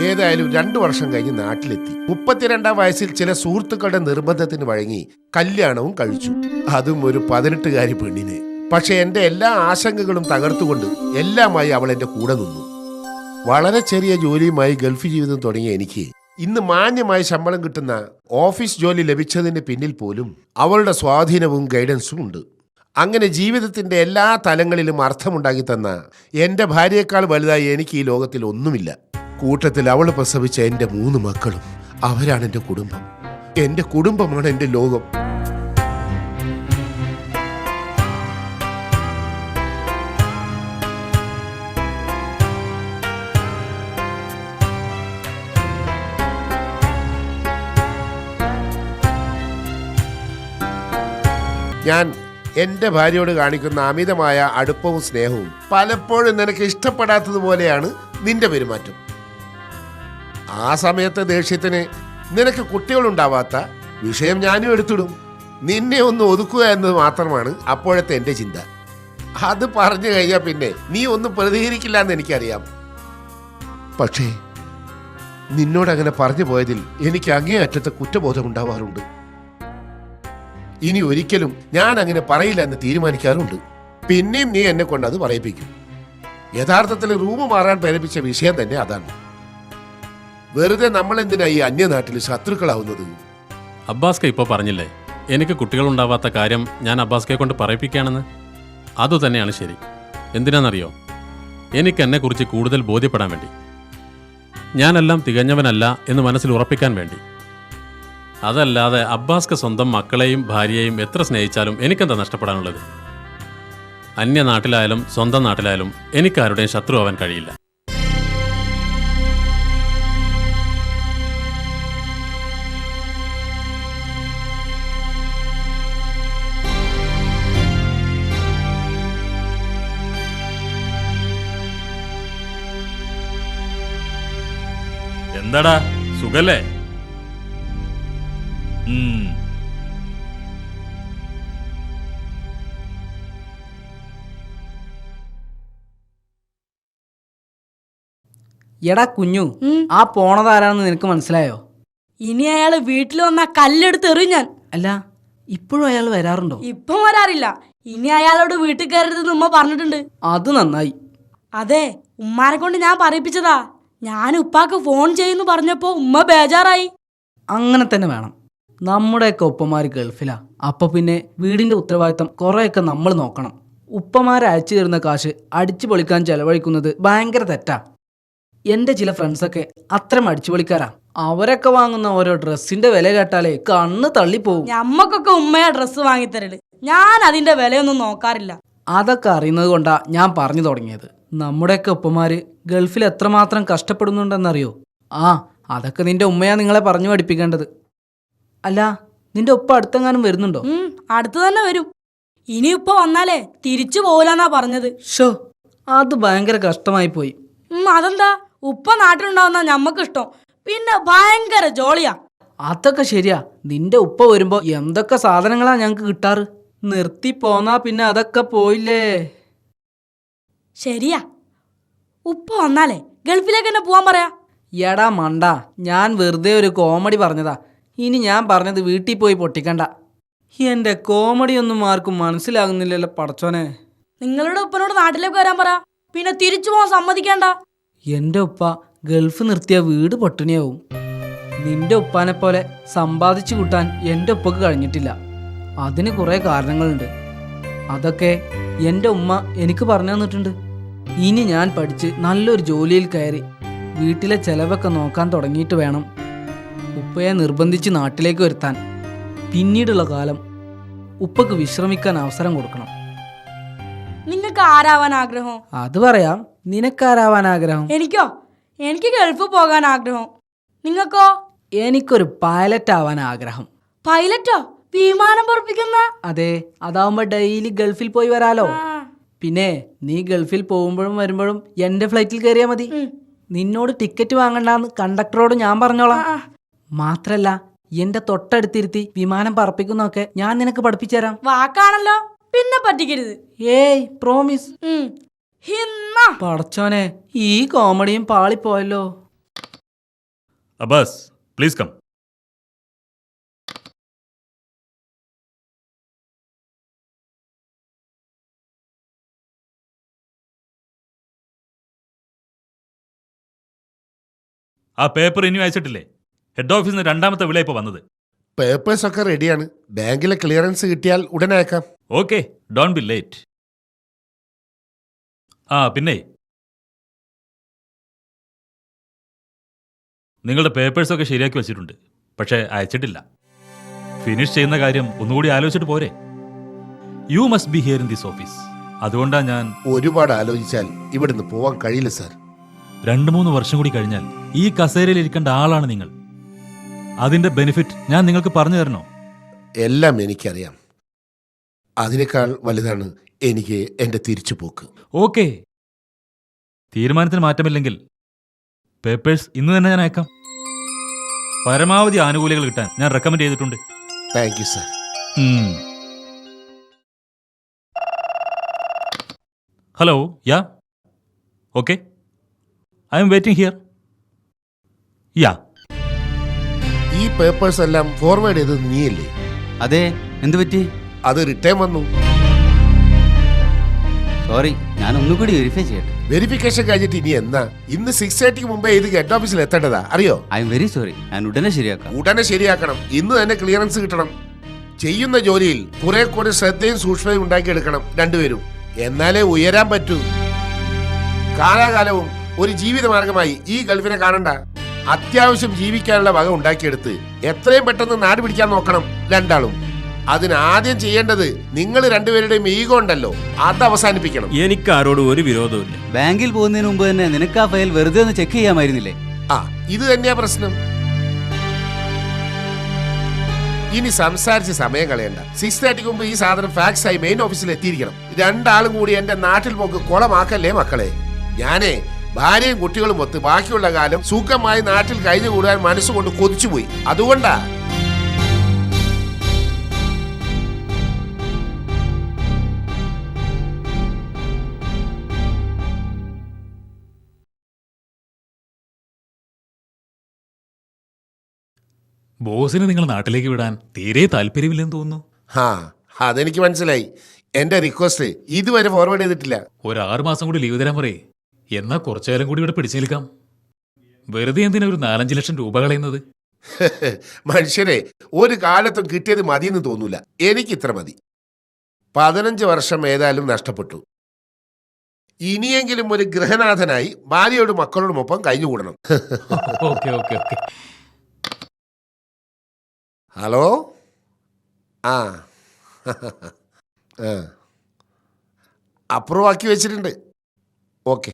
ഏതായാലും 2 വർഷം കഴിഞ്ഞ് നാട്ടിലെത്തി. 32ാം വയസ്സിൽ ചില സുഹൃത്തുക്കളുടെ നിർബന്ധത്തിന് വഴങ്ങി കല്യാണവും കഴിച്ചു. അതും ഒരു 18കാരി പെണ്ണിനെ. പക്ഷെ എൻ്റെ എല്ലാ ആശങ്കകളും തകർത്തുകൊണ്ട് എല്ലാമായി അവൾ എൻ്റെ കൂടെ നിന്നു. വളരെ ചെറിയ ജോലിയുമായി ഗൾഫ് ജീവിതം തുടങ്ങിയ എനിക്ക് ഇന്ന് മാന്യമായി ശമ്പളം കിട്ടുന്ന ഓഫീസ് ജോലി ലഭിച്ചതിന് പിന്നിൽ പോലും അവളുടെ സ്വാധീനവും ഗൈഡൻസും ഉണ്ട്. അങ്ങനെ ജീവിതത്തിൻ്റെ എല്ലാ തലങ്ങളിലും അർത്ഥമുണ്ടാക്കി തന്ന എൻ്റെ ഭാര്യയേക്കാൾ വലുതായി എനിക്ക് ഈ ലോകത്തിൽ ഒന്നുമില്ല. കൂട്ടത്തിൽ അവൾ പ്രസവിച്ച എൻ്റെ 3 മക്കളും. അവരാണ് എൻ്റെ കുടുംബം. എൻ്റെ കുടുംബമാണ് എൻ്റെ ലോകം. ഞാൻ എൻ്റെ ഭാര്യയോട് കാണിക്കുന്ന അമിതമായ അടുപ്പവും സ്നേഹവും പലപ്പോഴും നിനക്ക് ഇഷ്ടപ്പെടാത്തതുപോലെയാണ് നിന്റെ പെരുമാറ്റം. ആ സമയത്തെ ദേഷ്യത്തിന് നിനക്ക് കുട്ടികളുണ്ടാവാത്ത വിഷയം ഞാനും എടുത്തിടും. നിന്നെ ഒന്ന് ഒതുക്കുക എന്നത് മാത്രമാണ് അപ്പോഴത്തെ എൻ്റെ ചിന്ത. അത് പറഞ്ഞു കഴിഞ്ഞാൽ പിന്നെ നീ ഒന്നും പ്രതികരിക്കില്ല എന്ന് എനിക്കറിയാം. പക്ഷേ നിന്നോടങ്ങനെ പറഞ്ഞു പോയതിൽ എനിക്ക് അങ്ങേയറ്റത്തെ കുറ്റബോധം ഉണ്ടാവാറുണ്ട്. ഇനി ഒരിക്കലും ഞാൻ അങ്ങനെ പറയില്ല എന്ന് തീരുമാനിക്കാറുണ്ട്. പിന്നെയും നീ എന്നെ കൊണ്ട് അത് പറയിപ്പിക്കും. യഥാർത്ഥത്തിൽ റൂം മാറാൻ പ്രേരിപ്പിച്ച വിഷയം തന്നെ അതാണ്. വെറുതെ നമ്മൾ എന്തിനാ ഈ അന്യനാട്ടിൽ ശത്രുക്കളാവുന്നത്? അബ്ബാസ്ക ഇപ്പോൾ പറഞ്ഞില്ലേ എനിക്ക് കുട്ടികളുണ്ടാവാത്ത കാര്യം ഞാൻ അബ്ബാസ്കയെ കൊണ്ട് പറയിപ്പിക്കുകയാണെന്ന്. അതുതന്നെയാണ് ശരി. എന്തിനാണെന്നറിയോ? എനിക്ക് എന്നെക്കുറിച്ച് കൂടുതൽ ബോധ്യപ്പെടാൻ വേണ്ടി. ഞാനെല്ലാം തികഞ്ഞവനല്ല എന്ന് മനസ്സിൽ ഉറപ്പിക്കാൻ വേണ്ടി. അതല്ലാതെ അബ്ബാസ്ക സ്വന്തം മക്കളെയും ഭാര്യയെയും എത്ര സ്നേഹിച്ചാലും എനിക്കെന്താ നഷ്ടപ്പെടാനുള്ളത്? അന്യനാട്ടിലായാലും സ്വന്തം നാട്ടിലായാലും എനിക്കാരുടെയും ശത്രു ആവാൻ കഴിയില്ല. എന്താടാ സുഖല്ലേ? എടാ കുഞ്ഞു, ആ പോണതാരാണെന്ന് നിനക്ക് മനസ്സിലായോ? ഇനി അയാള് വീട്ടിൽ വന്നാ കല്ലെടുത്ത് എറിയും ഞാൻ. അല്ല, ഇപ്പോഴും അയാൾ വരാറുണ്ടോ? ഇപ്പം വരാറില്ല. ഇനി അയാളോട് വീട്ടിൽ കയറരുതെന്ന് ഉമ്മ പറഞ്ഞിട്ടുണ്ട്. അത് നന്നായി. അതെ, ഉമ്മാനെ കൊണ്ട് ഞാൻ പറയിപ്പിച്ചതാ. ഞാൻ ഉപ്പാക്ക് ഫോൺ ചെയ്യുന്നു പറഞ്ഞപ്പോ ഉമ്മ ബേജാറായി. അങ്ങനെ തന്നെ വേണം. നമ്മുടെയൊക്കെ ഉപ്പമാര് ഗൾഫിലാ. അപ്പൊ പിന്നെ വീടിന്റെ ഉത്തരവാദിത്തം കുറെയൊക്കെ നമ്മൾ നോക്കണം. ഉപ്പമാരെ അയച്ചു തരുന്ന കാശ് അടിച്ചു പൊളിക്കാൻ ചെലവഴിക്കുന്നത് ഭയങ്കര തെറ്റാ. എന്റെ ചില ഫ്രണ്ട്സൊക്കെ അത്രയും അടിച്ചു പൊളിക്കാരാ. അവരൊക്കെ വാങ്ങുന്ന ഓരോ ഡ്രസ്സിന്റെ വില കേട്ടാലേ കണ്ണ് തള്ളിപ്പോവും. ഞമ്മക്കൊക്കെ ഉമ്മയാ ഡ്രസ്സ് വാങ്ങിത്തരല്. ഞാൻ അതിന്റെ വിലയൊന്നും നോക്കാറില്ല. അതൊക്കെ അറിയുന്നത് കൊണ്ടാ ഞാൻ പറഞ്ഞു തുടങ്ങിയത്. നമ്മുടെയൊക്കെ ഉപ്പമാര് ഗൾഫിൽ എത്രമാത്രം കഷ്ടപ്പെടുന്നുണ്ടെന്നറിയോ? ആ, അതൊക്കെ നിന്റെ ഉമ്മയാ നിങ്ങളെ പറഞ്ഞു പഠിപ്പിക്കേണ്ടത്. അല്ല, നിന്റെ ഉപ്പ അടുത്തെങ്ങാനും വരുന്നുണ്ടോ? അടുത്ത് തന്നെ വരും. ഇനി ഉപ്പ വന്നാലേ തിരിച്ചു പോകില്ലെന്നാ പറഞ്ഞത്. ഷോ, അത് ഭയങ്കര കഷ്ടമായി പോയി. അതെന്താ? ഉപ്പ നാട്ടിലുണ്ടാവുന്ന ഞമ്മക്കിഷ്ടം. പിന്നെ ഭയങ്കര ജോളിയാ. അതൊക്കെ ശരിയാ. നിന്റെ ഉപ്പ വരുമ്പോ എന്തൊക്കെ സാധനങ്ങളാ ഞങ്ങക്ക് കിട്ടാറ്. നിർത്തി പോന്നാ പിന്നെ അതൊക്കെ പോയില്ലേ. ശരിയാ. ഉപ്പ വന്നാലേ ഗൾഫിലേക്ക് തന്നെ പോവാൻ പറയാ. എടാ മണ്ട, ഞാൻ വെറുതെ ഒരു കോമഡി പറഞ്ഞതാ. ഇനി ഞാൻ പറഞ്ഞത് വീട്ടിൽ പോയി പൊട്ടിക്കണ്ട. എന്റെ കോമഡി ഒന്നും ആർക്കും മനസ്സിലാകുന്നില്ലല്ലോ പടച്ചോനെ. നിങ്ങളുടെ ഉപ്പനോട് നാട്ടിലേക്ക് വരാൻ പറ. പിന്നെ തിരിച്ചു പോകാൻ സമ്മതിക്കണ്ട. എന്റെ ഉപ്പ ഗൾഫ് നിർത്തിയ വീട് പട്ടിണിയാവും. നിന്റെ ഉപ്പാനെ പോലെ സമ്പാദിച്ചു കൂട്ടാൻ എൻ്റെ ഉപ്പക്ക് കഴിഞ്ഞിട്ടില്ല. അതിന് കുറേ കാരണങ്ങളുണ്ട്. അതൊക്കെ എൻ്റെ ഉമ്മ എനിക്ക് പറഞ്ഞു തന്നിട്ടുണ്ട്. ഇനി ഞാൻ പഠിച്ച് നല്ലൊരു ജോലിയിൽ കയറി വീട്ടിലെ ചെലവൊക്കെ നോക്കാൻ തുടങ്ങിയിട്ട് വേണം ഉപ്പയെ നിർബന്ധിച്ച് നാട്ടിലേക്ക് വരുത്താൻ. പിന്നീടുള്ള കാലം ഉപ്പക്ക് വിശ്രമിക്കാൻ അവസരം കൊടുക്കണം. നിങ്ങൾക്ക് ആരാവാൻ ആഗ്രഹം? അത് പറയാം. നിനക്കാരാവാൻ ആഗ്രഹം? എനിക്ക് ഗൾഫ് പോകാൻ ആഗ്രഹം. നിങ്ങൾക്കോ? എനിക്കൊരു പൈലറ്റ് ആവാൻ ആഗ്രഹം. പൈലറ്റോ? വിമാനം പറപ്പിക്കുന്ന? അതെ, അതാവുമ്പോ ഡെയിലി ഗൾഫിൽ പോയി വരാലോ. പിന്നെ നീ ഗൾഫിൽ പോകുമ്പോഴും വരുമ്പോഴും എന്റെ ഫ്ലൈറ്റിൽ കയറിയാ മതി. നിന്നോട് ടിക്കറ്റ് വാങ്ങണ്ടെന്ന് കണ്ടക്ടറോട് ഞാൻ പറഞ്ഞോളാം. മാത്രല്ല എന്റെ തൊട്ടടുത്തിരുത്തി വിമാനം പറപ്പിക്കുന്നൊക്കെ ഞാൻ നിനക്ക് പഠിപ്പിച്ചു തരാം. വാക്കാണല്ലോ, പിന്നെ പറ്റിക്കരുത്. ഏയ്, പ്രോമിസ്. പടച്ചോനെ, ഈ കോമഡിയും പാളിപ്പോയല്ലോ. Abbas, please come. ആ പേപ്പർ ഇനിയും അയച്ചിട്ടില്ലേ? ഹെഡ് ഓഫീസിൽ നിന്ന് രണ്ടാമത്തെ വിള ഇപ്പോൾ വന്നത്. പേപ്പേഴ്സ് ഒക്കെ റെഡിയാണ്. ബാങ്കിലെ ക്ലിയറൻസ് കിട്ടിയാൽ ഉടനെ അയക്കാം. Okay, don't be late. ആ പിന്നെ നിങ്ങളുടെ പേപ്പേഴ്സൊക്കെ ശരിയാക്കി വെച്ചിട്ടുണ്ട്, പക്ഷേ അയച്ചിട്ടില്ല. ഫിനിഷ് ചെയ്യുന്ന കാര്യം ഒന്നുകൂടി ആലോചിച്ചിട്ട് പോരെ? You must be here in this office. അതുകൊണ്ടാണ് ഞാൻ ഒരുപാട് ആലോചിച്ചാൽ ഇവിടുന്ന് പോവാൻ കഴിയില്ല സാർ. 2-3 വർഷം കൂടി കഴിഞ്ഞാൽ ഈ കസേരയിൽ ഇരിക്കേണ്ട ആളാണ് നിങ്ങൾ. അതിന്റെ ബെനിഫിറ്റ് ഞാൻ നിങ്ങൾക്ക് പറഞ്ഞു തരണോ? എല്ലാം എനിക്കറിയാം. അതിനേക്കാൾ വലുതാണ് എനിക്ക് എൻ്റെ തിരിച്ചുപോക്ക്. ഓക്കെ, തീരുമാനത്തിന് മാറ്റമില്ലെങ്കിൽ പേപ്പേഴ്സ് ഇന്ന് തന്നെ ഞാൻ അയക്കാം. പരമാവധി ആനുകൂല്യങ്ങൾ കിട്ടാൻ ഞാൻ റെക്കമെൻഡ് ചെയ്തിട്ടുണ്ട്. Thank you sir. Hello, yeah, okay, I am waiting here. Yeah. ഈ പേപ്പേഴ്സ് എല്ലാം ഫോർവേഡ് ചെയ്തത് നീയല്ലേ? അതെ, എന്ത് പറ്റി? അത് റിട്ടേൺ വന്നു. സോറി, ഞാൻ ഒന്നുകൂടി വെരിഫൈ ചെയ്യട്ടെ. വെരിഫിക്കേഷൻ കഴിഞ്ഞിട്ട് ഇനി എന്നാ? ഇന്ന് 6:30 മുമ്പേ ഇത് ഹെഡ് ഓഫീസിൽ എത്തേണ്ടതാ, അറിയോ? ഐ എം വെരി സോറി, ഞാൻ ഉടനെ ശരിയാക്കാം. ഉടനെ ശരിയാക്കണം. ഇന്ന് തന്നെ ക്ലിയറൻസ് കിട്ടണം. ചെയ്യുന്ന ജോലിയിൽ കുറെ കൂടി ശ്രദ്ധയും സൂക്ഷ്മതയും ഉണ്ടാക്കിയെടുക്കണം രണ്ടുപേരും. എന്നാലേ ഉയരാൻ പറ്റൂ. കാലാകാലവും ഒരു ജീവിത മാർഗമായി ഈ ഗൾഫിനെ കാണണ്ട. അത്യാവശ്യം ജീവിക്കാനുള്ള വക ഉണ്ടാക്കിയെടുത്ത് എത്രയും പെട്ടെന്ന് നാട് പിടിക്കാൻ നോക്കണം രണ്ടാളും. അതിന് ആദ്യം ചെയ്യേണ്ടത് നിങ്ങൾ രണ്ടുപേരുടെയും ഈഗോ ഉണ്ടല്ലോ, അത് അവസാനിപ്പിക്കണം. എനിക്ക് ആരോടും ഒരു വിരോധമില്ല. ബാങ്കിൽ പോകുന്നതിന് മുമ്പ് തന്നെ നിനക്ക് ആ ഫയൽ വെറുതെ ഒന്ന് ചെക്ക് ചെയ്യാമായിരുന്നില്ലേ? ആ, ഇത് തന്നെയാ പ്രശ്നം. ഇനി സംസാരിച്ച് സമയം കളയണ്ട. 6:30 മുമ്പ് ഈ സാധനം ഫാക്സ് ആയി മെയിൻ ഓഫീസിൽ എത്തിയിരിക്കണം. രണ്ടാളും കൂടി എന്റെ നാട്ടിൽ പോക്ക് കുളമാക്കല്ലേ മക്കളെ. ഞാനേ ഭാര്യയും കുട്ടികളും ഒത്ത് ബാക്കിയുള്ള കാലം സുഖമായി നാട്ടിൽ കഴിഞ്ഞുകൂടാൻ മനസ്സുകൊണ്ട് കൊതിച്ചുപോയി. അതുകൊണ്ടാ. ബോസിന് നിങ്ങൾ നാട്ടിലേക്ക് വിടാൻ തീരെ താല്പര്യമില്ലെന്ന് തോന്നുന്നു. ഹാ, അതെനിക്ക് മനസ്സിലായി. എന്റെ റിക്വസ്റ്റ് ഇതുവരെ ഫോർവേഡ് ചെയ്തിട്ടില്ല. ഒരു 6 മാസം കൂടി ലീവ് തരാൻ പറയേ. എന്നാ കുറച്ചു നേരം കൂടി ഇവിടെ പിടിച്ചു നിൽക്കാം. വെറുതെ എന്തിനാ ഒരു 4-5 ലക്ഷം രൂപ കളയുന്നത്? മനുഷ്യരെ ഒരു കാലത്തും കിട്ടിയത് മതിയെന്ന് തോന്നൂല. എനിക്ക് ഇത്ര മതി. 15 വർഷം ഏതായാലും നഷ്ടപ്പെട്ടു. ഇനിയെങ്കിലും ഒരു ഗൃഹനാഥനായി ഭാര്യയോടും മക്കളോടുമൊപ്പം കഴിഞ്ഞുകൂടണം. Okay okay okay. ഹലോ. ആ, അപ്രൂവ് ആക്കി വെച്ചിട്ടുണ്ട്. ഓക്കെ.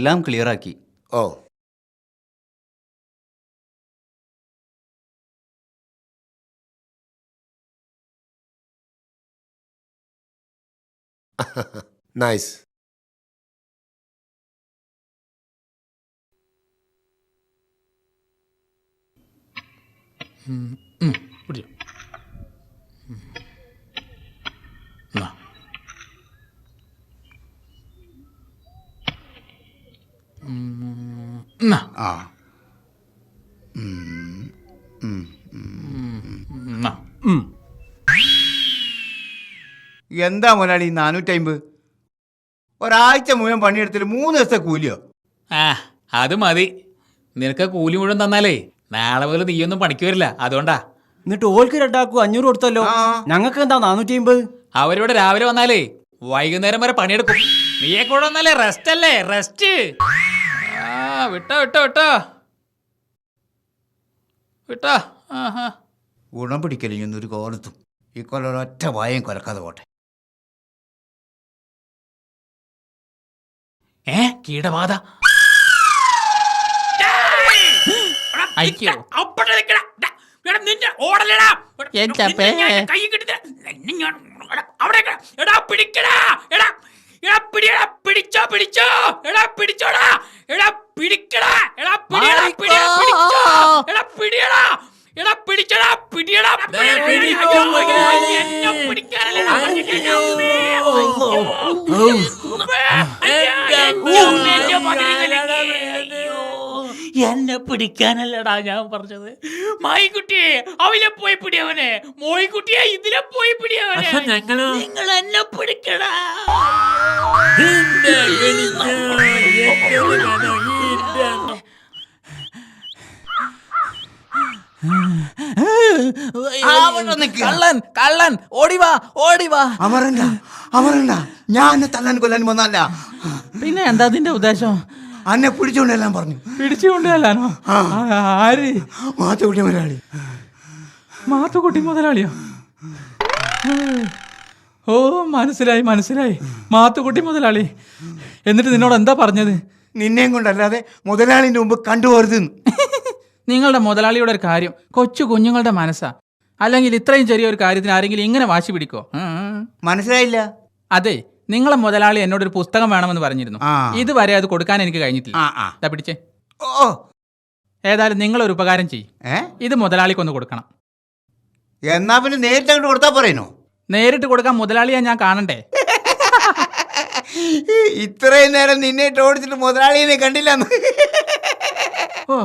എല്ലാം ക്ലിയറാക്കി. ഓ നൈസ്. പിടിച്ചോ. എന്നാ. എന്നാ. ആ എന്നാ. എന്താ മുതലാളി 450? ഒരാഴ്ച മുഴുവൻ പണിയെടുത്തിട്ട് 3 ദിവസത്തെ കൂലിയോ? ആ അത് മതി. നിനക്ക് കൂലി മുഴുവൻ തന്നാലേ നാളെ മുതൽ നീയൊന്നും പണിക്ക് വരില്ല. അതുകൊണ്ടാ. എന്നിട്ട് ഓൾക്ക് 500 കൊടുത്തല്ലോ. ഞങ്ങൾക്ക് എന്താ 450? അവരിവിടെ രാവിലെ വന്നാലേ വൈകുന്നേരം വരെ പണിയെടുക്കും. നീയെ കൂടെ വന്നാലേ റെസ്റ്റ് അല്ലേ, റെസ്റ്റ്. ആ വിട്ടോ വിട്ടോ വിട്ടോ വിട്ടോ. ആഹാ. ഗുണം പിടിക്കലിങ്ങൊന്നൊരു കോലത്തും ഈ കൊല്ലം ഒരൊറ്റ വായം കൊലക്കാതെ പോട്ടെ. കീടബാധ. അയ്യോ പിടിച്ചോ പിടിച്ചോ എടാ പിടിച്ചോടാ എടാ പിടിക്കടാ എടാ പിടിയടാ പിടിയടാ പിടിച്ചോ എടാ പിടിയടാ എടാ പിടിച്ചടാ പിടിയടാ എന്നെ പിടിക്കാനല്ലടാ ഞാൻ പറഞ്ഞത്. മായിക്കുട്ടിയെ അവലെ പോയി പിടിയവനെ, മോയിക്കുട്ടിയെ ഇതിലെ പോയി പിടിയവനെ. നിങ്ങൾ എന്നെ പിടിക്കടാ. കള്ളൻ കള്ളൻ ഓടിവാ ഓടിവാ. അമരണ്ട ഞാൻ എന്നെ തല്ലാൻ കൊല്ലാൻ വന്നല്ല. പിന്നെ എന്താ അതിന്റെ ഉദ്ദേശം? അന്നെ പിടിച്ചോണ്ടെല്ലാം പറഞ്ഞു. പിടിച്ചുകൊണ്ടല്ലാനോ? ആര്? മാത്തുക്കുട്ടി മുതലാളി. മാത്തുക്കുട്ടി മുതലാളിയോ? ഓ മനസ്സിലായി മനസ്സിലായി, മാത്തുക്കുട്ടി മുതലാളി. എന്നിട്ട് നിന്നോട് എന്താ പറഞ്ഞത്? നിന്നെയും കൊണ്ടല്ലാതെ മുതലാളിന്റെ മുമ്പ് കണ്ടുപോരുത്. നിങ്ങളുടെ മുതലാളിയുടെ ഒരു കാര്യം കൊച്ചു കുഞ്ഞുങ്ങളുടെ മനസ്സാ. അല്ലെങ്കിൽ ഇത്രയും ചെറിയൊരു കാര്യത്തിന് ആരെങ്കിലും ഇങ്ങനെ വാശി പിടിക്കോ? മനസ്സിലായില്ല. അതെ, നിങ്ങളെ മുതലാളി എന്നോടൊരു പുസ്തകം വേണമെന്ന് പറഞ്ഞിരുന്നു. ഇതുവരെ അത് കൊടുക്കാൻ എനിക്ക് കഴിഞ്ഞിട്ടില്ല. പിടിച്ചേ. ഓ ഏതായാലും നിങ്ങളൊരു ഉപകാരം ചെയ്യും, ഇത് മുതലാളിക്കൊന്ന് കൊടുക്കണം. എന്നാ പിന്നെ നേരിട്ട് അങ്ങോട്ട് കൊടുത്താ പറയുന്നു. നേരിട്ട് കൊടുക്കാൻ മുതലാളിയെ ഞാൻ കാണണ്ടേ? ഇത്രയും നേരം നിന്നെ ഓടിച്ചിട്ട് മുതലാളിയെ കണ്ടില്ല. ഓ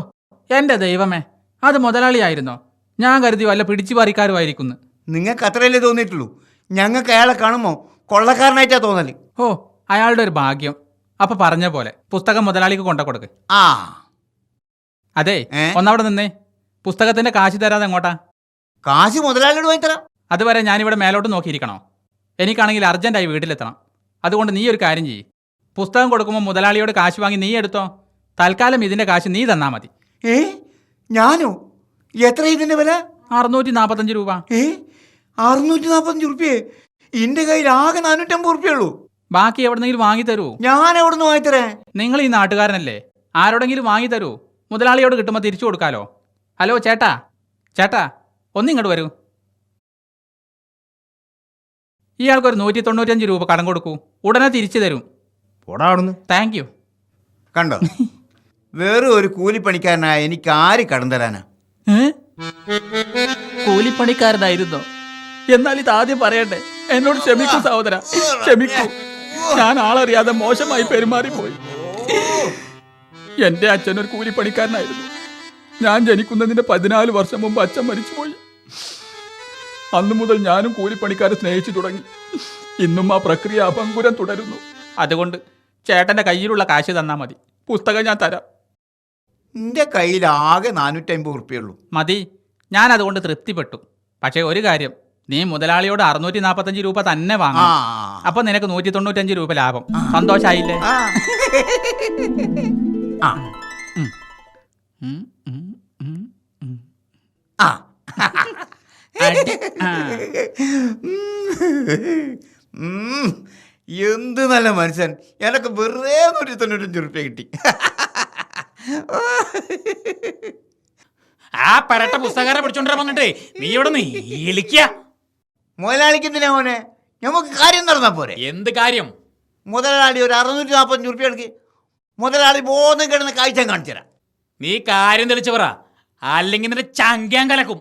എന്റെ ദൈവമേ, അത് മുതലാളിയായിരുന്നോ? ഞാൻ കരുതി വല്ല പിടിച്ചു പറിക്കാരുമായിരിക്കുന്നു. നിങ്ങൾക്ക് അത്രയല്ലേ തോന്നിയിട്ടുള്ളൂ. ഞങ്ങൾക്ക് അയാളെ കാണുമ്പോ കൊള്ളക്കാരനായിട്ടാ തോന്നല്. ഓ അയാളുടെ ഒരു ഭാഗ്യം. അപ്പൊ പറഞ്ഞ പോലെ പുസ്തകം മുതലാളിക്ക് കൊണ്ട കൊടുക്ക്. അതെ, ഒന്നവിടെ നിന്നേ. പുസ്തകത്തിന്റെ കാശ് തരാതെ എങ്ങോട്ടാ? കാശ് മുതലാളിയോട് വാങ്ങി തരാം. അതുവരെ ഞാനിവിടെ മേലോട്ട് നോക്കിയിരിക്കണോ? എനിക്കാണെങ്കിൽ അർജന്റായി വീട്ടിലെത്തണം. അതുകൊണ്ട് നീ ഒരു കാര്യം ചെയ്യ്, പുസ്തകം കൊടുക്കുമ്പോൾ മുതലാളിയോട് കാശ് വാങ്ങി നീ എടുത്തോ. തൽക്കാലം ഇതിന്റെ കാശ് നീ തന്നാ മതി. ഞാനോ? എത്ര ഇതിന്റെ വില? 645 രൂപ. 645 റുപ്യേ? എന്റെ കയ്യിൽ ആകെ 450 റുപ്യുള്ളൂ. ബാക്കി എവിടെന്നെങ്കിലും വാങ്ങി തരൂ. ഞാൻ എവിടെ നിന്ന് വാങ്ങി തരേ? നിങ്ങൾ ഈ നാട്ടുകാരനല്ലേ, ആരോടെങ്കിലും വാങ്ങി തരൂ. മുതലാളിയോട് കിട്ടുമ്പോൾ തിരിച്ചു കൊടുക്കാലോ. ഹലോ ചേട്ടാ, ചേട്ടാ ഒന്നിങ്ങോട്ട് വരൂ. ഇയാൾക്കൊരു 195 രൂപ കടം കൊടുക്കൂ, ഉടനെ തിരിച്ചു തരും. Thank you. കണ്ടോ, വേറെ ഒരു കൂലിപ്പണിക്കാരനായ എനിക്ക് ആര് കടം തരാനാ? കൂലിപ്പണിക്കാരനായിരുന്നോ? എന്നാൽ ഇത് ആദ്യം പറയണ്ടേ? എന്നോട് ക്ഷമിക്കൂ സഹോദര, ക്ഷമിക്കൂ. ഞാൻ ആളറിയാതെ മോശമായി പെരുമാറിപ്പോയി. എന്റെ അച്ഛൻ ഒരു കൂലിപ്പണിക്കാരനായിരുന്നു. ഞാൻ ജനിക്കുന്നതിന്റെ 14 വർഷം മുമ്പ് അച്ഛൻ മരിച്ചുപോയി. അന്നു മുതൽ ഞാനും കൂലിപ്പണിക്കാരെ സ്നേഹിച്ചു തുടങ്ങി. ഇന്നും ആ പ്രക്രിയ അപങ്കുരം തുടരുന്നു. അതുകൊണ്ട് ചേട്ടന്റെ കയ്യിലുള്ള കാശ് തന്നാ മതി, പുസ്തകം ഞാൻ തരാം. എന്റെ കയ്യിൽ ആകെ 450 റുപ്യുള്ളൂ. മതി, ഞാൻ അതുകൊണ്ട് തൃപ്തിപ്പെട്ടു. പക്ഷേ ഒരു കാര്യം, നീ മുതലാളിയോട് 645 രൂപ തന്നെ വാങ്ങും. അപ്പൊ നിനക്ക് 195 രൂപ ലാഭം. സന്തോഷായില്ലേ? എന്ത് നല്ല മനുഷ്യൻ. എനക്ക് വെറുതെ 195 റുപ്യ കിട്ടി. ആ പരട്ട പുസ്തകാരെ പിടിച്ചോണ്ടിരാൻ വന്നിട്ടേ നീ ഇവിടെ നീ ഇളിക്ക. മുതലാളിക്ക് എന്തിനാ മോനെ? നമുക്ക് കാര്യം നടന്നാ പോരെ? എന്ത് കാര്യം? മുതലാളി ഒരു 645 റുപ്യ എടുക്ക്. മുതലാളി ബോധം കിടന്ന് കാഴ്ച കാണിച്ചു തരാം. നീ കാര്യം തെളിച്ചു പറ, അല്ലെങ്കിൽ നിന്റെ ചങ്ക്യാൻ കലക്കും.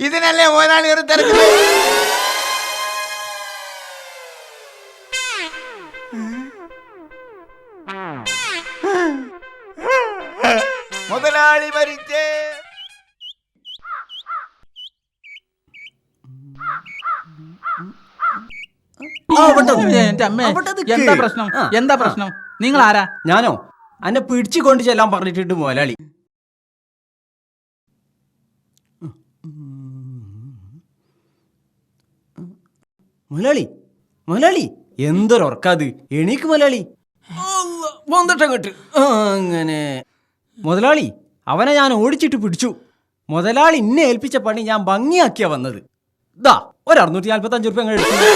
ഇതിനല്ലേ മുതലാളി ഒരു തിരക്ക്. മുതലാളി മരിച്ചേ. എന്താ പ്രശ്നം? എന്താ പ്രശ്നം? നിങ്ങൾ ആരാ? ഞാനോ? എന്നെ പിടിച്ചു കൊണ്ട് ചെല്ലാൻ പറഞ്ഞിട്ടുണ്ട് മുതലാളി. മുതലാളി മുതലാളി എന്തൊരൊർക്കാത്, എണീക്ക് മുതലാളി. കേട്ട് അങ്ങനെ മുതലാളി, അവനെ ഞാൻ ഓടിച്ചിട്ട് പിടിച്ചു. മുതലാളി എന്നെ ഏൽപ്പിച്ച പണി ഞാൻ ഭംഗിയാക്കിയാ വന്നത്. ദാ ഒരു 645 റുപ്യ എടുത്തു.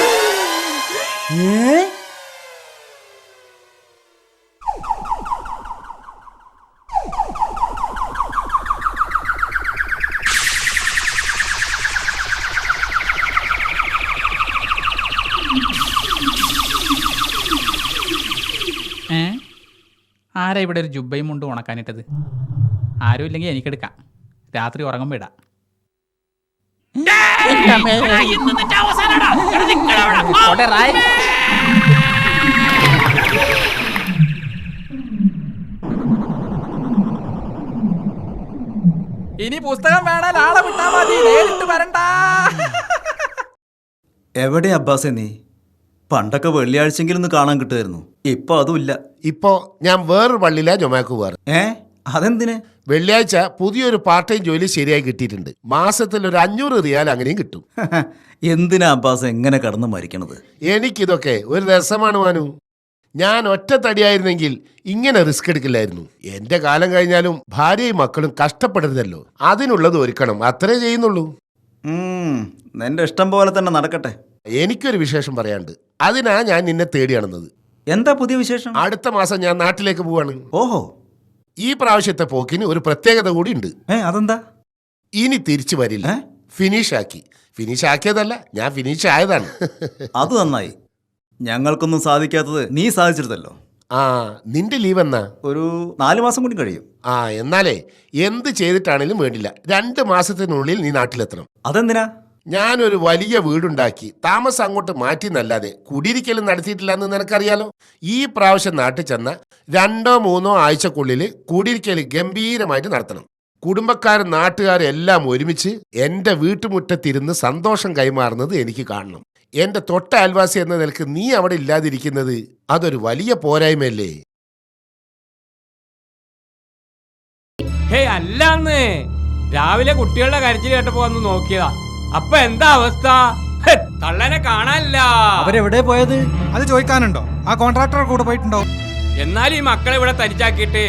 ആരാ ഇവിടെ ഒരു ജുബയും മുണ്ട് ഉണക്കാനിട്ടത്? ആരും ഇല്ലെങ്കിൽ എനിക്കെടുക്കാം, രാത്രി ഉറങ്ങുമ്പോൾ ഇടാം. ഇനി പുസ്തകം വേണേൽ ആളെ വിട്ടാ മതി, നേരിട്ട് വരണ്ട. എവിടെ അബ്ബാസെ നീ? പണ്ടൊക്കെ വെള്ളിയാഴ്ചയെങ്കിലും ഒന്ന് കാണാൻ കിട്ടുമായിരുന്നു. ഇപ്പൊ അതുമില്ല. ഇപ്പോ ഞാൻ വേറൊരു പള്ളിയിലാ ജൊമാക്ക് പോവാറ്. അതെന്തിന്? വെള്ളിയാഴ്ച പുതിയൊരു പാർട്ട് ടൈം ജോലി ശരിയായി കിട്ടിയിട്ടുണ്ട്. മാസത്തിൽ ഒരു 500 റിയാൽ അങ്ങനെയും കിട്ടും. എന്തിനാ അബ്ബാസ് എങ്ങനെ കടന്നു മരിക്കണത്? എനിക്കിതൊക്കെ ഒരു രസമാണ് മാനു. ഞാൻ ഒറ്റ തടിയായിരുന്നെങ്കിൽ ഇങ്ങനെ റിസ്ക് എടുക്കില്ലായിരുന്നു. എന്റെ കാലം കഴിഞ്ഞാലും ഭാര്യയും മക്കളും കഷ്ടപ്പെടരുതല്ലോ, അതിനുള്ളത് ഒരുക്കണം, അത്രേ ചെയ്യുന്നുള്ളൂ. നിന്റെ ഇഷ്ടം പോലെ തന്നെ നടക്കട്ടെ. എനിക്കൊരു വിശേഷം പറയാണ്ട്, അതിനാ ഞാൻ നിന്നെ തേടിയാണെന്നത്. എന്താ പുതിയ വിശേഷം? അടുത്ത മാസം ഞാൻ നാട്ടിലേക്ക് പോവാണ്. ഓഹോ. ഈ പ്രാവശ്യത്തെ പോക്കിന് ഒരു പ്രത്യേകത കൂടി ഉണ്ട്. അതെന്താ? ഇനി തിരിച്ചു വരില്ല. ഫിനിഷ് ആക്കിയതല്ല, ഞാൻ ഫിനിഷ് ആയതാണ്. അത് നന്നായി. ഞങ്ങൾക്കൊന്നും സാധിക്കാത്തത് നീ സാധിച്ചിരുന്നല്ലോ. നിന്റെ ലീവ് എന്നാ? ഒരു 4 മാസം കൂടി കഴിയും. എന്നാലേ എന്ത് ചെയ്തിട്ടാണേലും വേണ്ടില്ല, 2 മാസത്തിനുള്ളിൽ നീ നാട്ടിലെത്തണം. അതെന്തിനാ? ഞാനൊരു വലിയ വീടുണ്ടാക്കി താമസം അങ്ങോട്ട് മാറ്റി എന്നല്ലാതെ കുടിയിരിക്കലും നടത്തിയിട്ടില്ല എന്ന് നിനക്കറിയാലോ. ഈ പ്രാവശ്യം നാട്ടിൽ ചെന്ന 2-3 ആഴ്ചക്കുള്ളിൽ കുടിയിരിക്കൽ ഗംഭീരമായിട്ട് നടത്തണം. കുടുംബക്കാരും നാട്ടുകാരും എല്ലാം ഒരുമിച്ച് എൻ്റെ വീട്ടുമുറ്റത്തിരുന്ന് സന്തോഷം കൈമാറുന്നത് എനിക്ക് കാണണം. എൻ്റെ തൊട്ട അയൽവാസി എന്ന നിലക്ക് നീ അവിടെ ഇല്ലാതിരിക്കുന്നത് അതൊരു വലിയ പോരായ്മയല്ലേ? അല്ലാന്ന് രാവിലെ കുട്ടികളുടെ കരച്ചിൽ കേട്ടപ്പോ വന്ന് നോക്കിയതാ. അപ്പൊ എന്താ അവസ്ഥ? തള്ളനെ കാണാനില്ല. അവരെവിടെ പോയത്? അത് ചോദിക്കാനുണ്ടോ? ആ കോൺട്രാക്ടർ കൂടെ പോയിട്ടുണ്ടോ? എന്നാൽ ഈ മക്കളെ ഇവിടെ തരിച്ചാക്കിയിട്ട്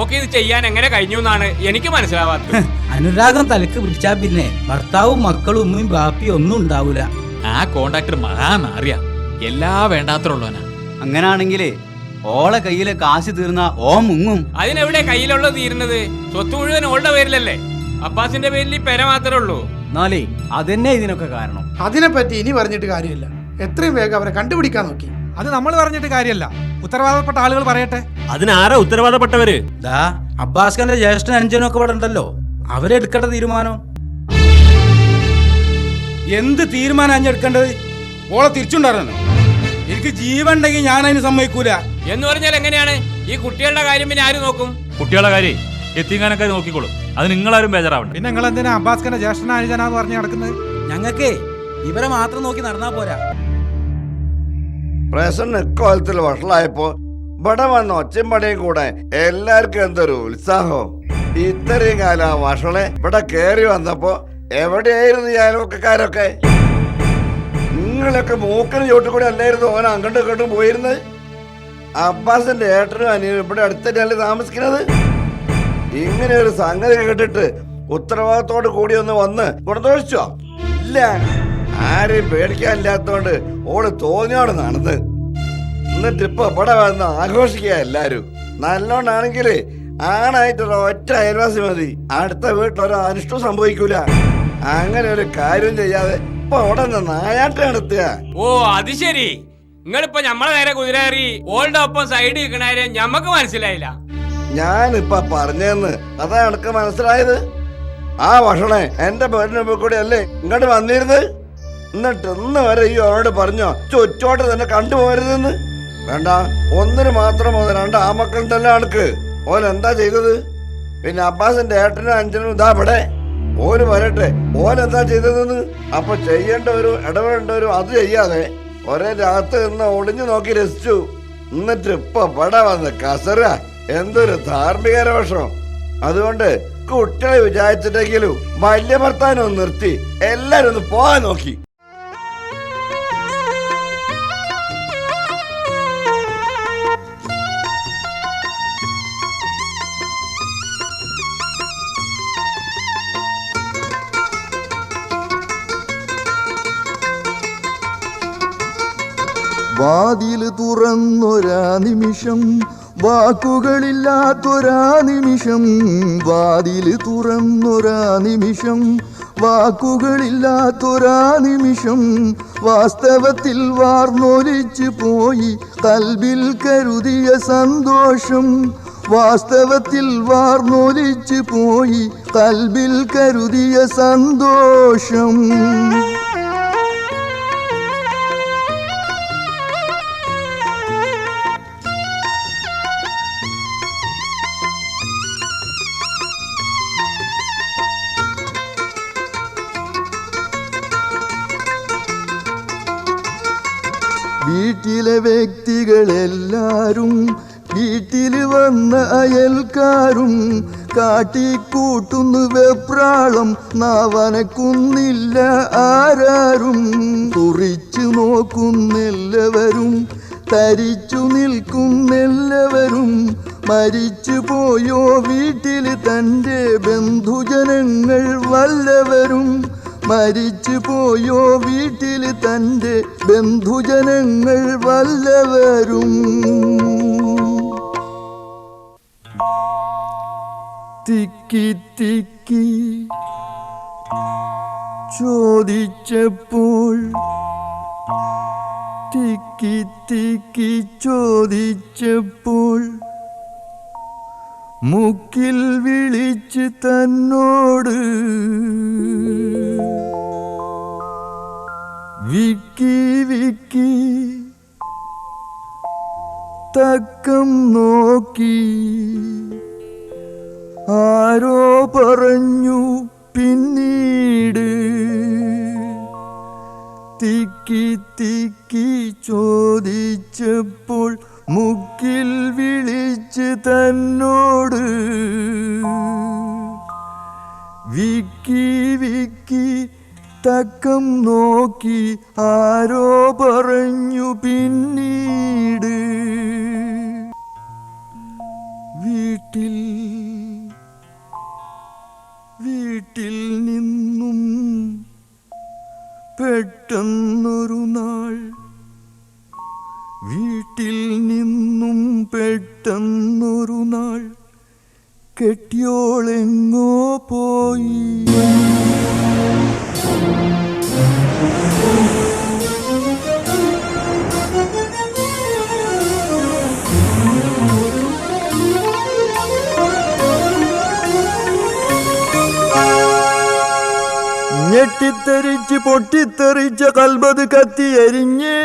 ഓക്കെ ഇത് ചെയ്യാൻ എങ്ങനെ കഴിഞ്ഞു എന്നാണ് എനിക്ക് മനസ്സിലാവാത്തത്. അനുരാഗം തലക്ക് പിടിച്ചാ പിന്നെ ഭർത്താവും മക്കളും ഉമ്മയും ബാപ്പിയും ഒന്നും ഉണ്ടാവൂല. ആ കോൺട്രാക്ടർ മഹാനാറിയ എല്ലാ വേണ്ടാത്തുള്ളവനാ. അങ്ങനാണെങ്കിലേ ഓളെ കയ്യിലെ കാശ് തീർന്ന ഓ മുങ്ങും. അതിനെവിടെ കയ്യിലുള്ളത് തീരുന്നത്? സ്വത്ത് മുഴുവൻ ഓളുടെ പേരിലല്ലേ? അബ്ബാസിന്റെ പേരിൽ ഈ പെര മാത്രമേ ഉള്ളൂ. എന്നാലേ അതന്നെ ഇതിനൊക്കെ കാരണം. അതിനെപ്പറ്റി ഇനി പറഞ്ഞിട്ട് കാര്യമില്ല. എത്രയും വേഗം അവരെ കണ്ടുപിടിക്കാൻ നോക്കി. അത് നമ്മൾ പറഞ്ഞിട്ട് കാര്യമല്ല, ഉത്തരവാദപ്പെട്ട ആളുകൾ പറയട്ടെ. അതിനാരാ ഉത്തരവാദപ്പെട്ടവര്? അബ്ബാസ്ഖാന്റെ ജ്യേഷ്ഠൻ അനുജനൊക്കെ ഇവിടെ ഉണ്ടല്ലോ, അവരെടുക്കേണ്ട തീരുമാനം. എന്ത് തീരുമാനം അഞ്ഞെടുക്കേണ്ടത്? ഓളെ തിരിച്ചുണ്ടായിരുന്നോ? എനിക്ക് ജീവൻ ഉണ്ടെങ്കിൽ ഞാൻ അതിന് സമ്മതിക്കൂല. എന്ന് പറഞ്ഞാൽ എങ്ങനെയാണ്? ഈ കുട്ടികളുടെ കാര്യം പിന്നെ ആര് നോക്കും? കുട്ടികളുടെ കാര്യം എത്തിങ്ങാനൊക്കെ നോക്കിക്കോളും. അത് നിങ്ങളാരും ബേജാറാവണ്ട. പിന്നെ നിങ്ങൾ എന്തിനാ അബ്ബാസ്ഖാന്റെ ജ്യേഷ്ഠൻ അനുജനാന്ന് പറഞ്ഞ് നടക്കുന്നത്? ഞങ്ങൾക്കേ ഇവരെ മാത്രം നോക്കി നടന്നാ പോരാ. പ്രശ്നം ഇക്കോലത്തിൽ വഷളായപ്പോ ഇവിടെ വന്ന ഒച്ചമ്പടയും കൂടെ എല്ലാവർക്കും എന്തൊരു ഉത്സാഹം. ഇത്രയും കാലം ആ വഷളെ ഇവിടെ കയറി വന്നപ്പോ എവിടെയായിരുന്നു ഈ അയൽവക്കക്കാരൊക്കെ? നിങ്ങളൊക്കെ മൂക്കിന് ചോട്ടിൽ കൂടെ അല്ലായിരുന്നു ഓൻ അങ്ങോട്ടും ഇങ്ങോട്ടും പോയിരുന്നത്? അബ്ബാസിന്റെ ഏട്ടനും അനിയനും ഇവിടെ അടുത്തല്ലേ താമസിക്കുന്നത്? ഇങ്ങനെ ഒരു സംഗതി കേട്ടിട്ട് ഉത്തരവാദിത്തോട് കൂടി ഒന്ന് വന്ന് ഇവിടെ ദോഷിച്ചോ? ഇല്ല. ആരെയും പേടിക്കാനില്ലാത്തോണ്ട് ഓള് തോന്നിയോട് നടന്ന്. എന്നിട്ട് ഇപ്പൊ ഇവിടെ വന്ന് ആഘോഷിക്കുക എല്ലാരും. നല്ലോണാണെങ്കിൽ ആണായിട്ടൊരു ഒറ്റ അയൽവാസി മതി, അടുത്ത വീട്ടിലൊരു അനിഷ്ടം സംഭവിക്കൂല. അങ്ങനെ ഒരു കാര്യം ചെയ്യാതെ ഇപ്പൊ അവിടെ നിന്ന് നായാട്ട് നടത്തുക. ഓ അത് ശരി, നിങ്ങളിപ്പോ നമ്മളെ നേരെ കുതിരേറി ഓളുടെ ഒപ്പം സൈഡ് നിൽക്കണാരെ ഞമ്മക്ക് മനസ്സിലായില്ല. ഞാനിപ്പൊ പറഞ്ഞെന്ന് അതാ എനിക്ക് മനസ്സിലായത്. ആ ഭക്ഷണേ എന്റെ പേരിന് മുമ്പിൽ കൂടെ അല്ലേ ഇങ്ങോട്ട് വന്നിരുന്നത്. എന്നിട്ട് ഇന്ന് വരെ ഈ അവനോട് പറഞ്ഞോ ചുറ്റോട്ട് തന്നെ കണ്ടുപോകരുതെന്ന്? വേണ്ട, ഒന്നിന് മാത്രം മുതൽ 2 ആമക്കളുണ്ടല്ലോ ആൾക്ക്. ഓൻ എന്താ ചെയ്തത്? പിന്നെ അബ്ബാസിന്റെ ഏട്ടനും അഞ്ചനും ഇതാ ഇവിടെ. ഓന് വരട്ടെ, ഓൻ എന്താ ചെയ്തതെന്ന്. അപ്പൊ ചെയ്യേണ്ടവരും ഇടപെടേണ്ടവരും അത് ചെയ്യാതെ ഒരേ രാത്രി നിന്ന് ഒളിഞ്ഞു നോക്കി രസിച്ചു. എന്നിട്ട് ഇപ്പൊ ഇവിടെ വന്ന് കസറ. എന്തൊരു ധാർമ്മിക രോഷം. അതുകൊണ്ട് കുട്ടികളെ വിചാരിച്ചിട്ടെങ്കിലും വലിയ ഭർത്താനം നിർത്തി എല്ലാരും ഒന്ന് പോകാൻ നോക്കി. വാതില് തുറന്നൊരാ നിമിഷം, വാക്കുകളില്ലാത്തൊരാ നിമിഷം. വാതില് തുറന്നൊരാ നിമിഷം, വാക്കുകളില്ലാത്തൊരാ നിമിഷം. വാസ്തവത്തിൽ വാർന്നൊലിച്ചു പോയി കൽബിൽ കരുതിയ സന്തോഷം. വാസ്തവത്തിൽ വാർന്നൊലിച്ചു പോയി കൽബിൽ കരുതിയ സന്തോഷം. വീട്ടിലെ വ്യക്തികളെല്ലാരും, വീട്ടിൽ വന്ന അയൽക്കാരും കാട്ടിക്കൂട്ടുന്നു വെപ്രാളം. നാവനക്കുന്നില്ല ആരാരും. തുറിച്ചു നോക്കുന്നെല്ലാവരും, തരിച്ചു നിൽക്കുന്നെല്ലാവരും. മരിച്ചു പോയോ വീട്ടിൽ തൻ്റെ ബന്ധുജനങ്ങൾ വല്ലവരും. മരിച്ചു പോയോ വീട്ടിൽ തൻ്റെ ബന്ധുജനങ്ങൾ വല്ലവരും. തിക്കി തിക്കി ചോദിച്ചപ്പോൾ, തിക്കി തിക്കി ചോദിച്ചപ്പോൾ മുക്കിൽ വിളിച്ച് തന്നോട് വിക്കി വിക്കി തക്കം നോക്കി ആരോ പറഞ്ഞു പിന്നീട്. തിക്കി തിക്കി ചോദിച്ചപ്പോൾ മുക്കിൽ വിളിച്ച് തന്നോട് വിക്കി വിക്കി തക്കം നോക്കി ആരോ പറഞ്ഞു പിന്നീട്. വീട്ടിൽ നിന്നും പെട്ടെന്നൊരു നാൾ, വീട്ടിൽ നിന്നും പെട്ടെന്നൊരു നാൾ കെട്ടിയോളെങ്ങോ പോയി. ഞെട്ടിത്തെറിച്ച് പൊട്ടിത്തെറിച്ച കൽബത് കത്തിയരിഞ്ഞേ.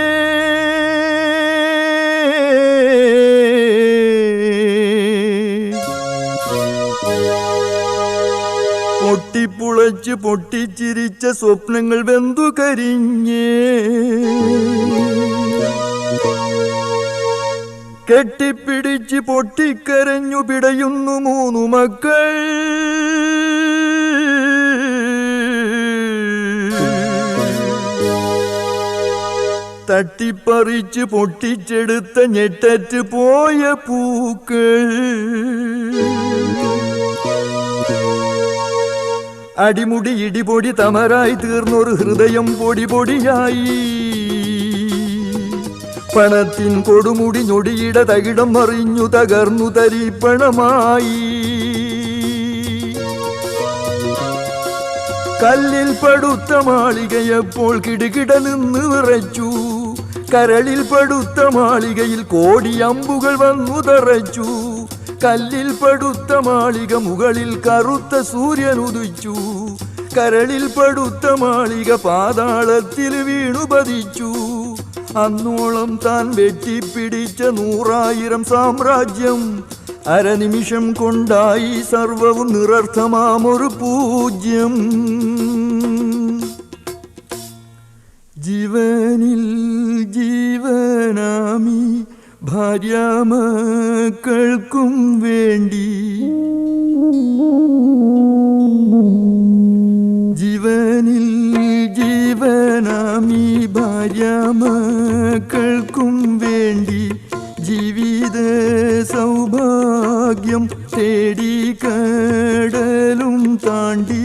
പൊട്ടിപ്പുളച്ച് പൊട്ടിച്ചിരിച്ച സ്വപ്നങ്ങൾ വെന്തു കരിഞ്ഞേ. കെട്ടിപ്പിടിച്ച് പൊട്ടിക്കരഞ്ഞു പിടയുന്നു 3 മക്കൾ. തട്ടിപ്പറിച്ച് പൊട്ടിച്ചെടുത്ത ഞെട്ടറ്റ് പോയ പൂക്കൾ. അടിമുടി ഇടിപൊടി തമരായി തീർന്നൊരു ഹൃദയം പൊടി പൊടിയായി. പണത്തിൻ കൊടുമുടി ഞൊടിയിട തകിടം മറിഞ്ഞു തകർന്നു തരിപ്പണമായി. കല്ലിൽ പടുത്ത മാളികയപ്പോൾ കിടുകിട നിന്ന് വിറച്ചു. കരളിൽ പടുത്ത മാളികയിൽ കോടി അമ്പുകൾ വന്നു തറച്ചു. കല്ലിൽ പടുത്ത മാളിക മുകളിൽ കറുത്ത സൂര്യൻ ഉദിച്ചു. കരളിൽ പടുത്ത മാളിക പാതാളത്തിൽ വീണു പതിച്ചു. അന്നോളം താൻ വെട്ടിപ്പിടിച്ച 100,000 സാമ്രാജ്യം അരനിമിഷം കൊണ്ടായി സർവവും നിരർത്ഥമാമൊരു പൂജ്യം. ജീവനിൽ ജീവനാമി ഭാര്യാമക്കൾക്കും വേണ്ടി. ജീവനിൽ ജീവനാമി ഭാര്യാമക്കൾക്കും വേണ്ടി. ജീവിത സൗഭാഗ്യം തേടി കടലും താണ്ടി.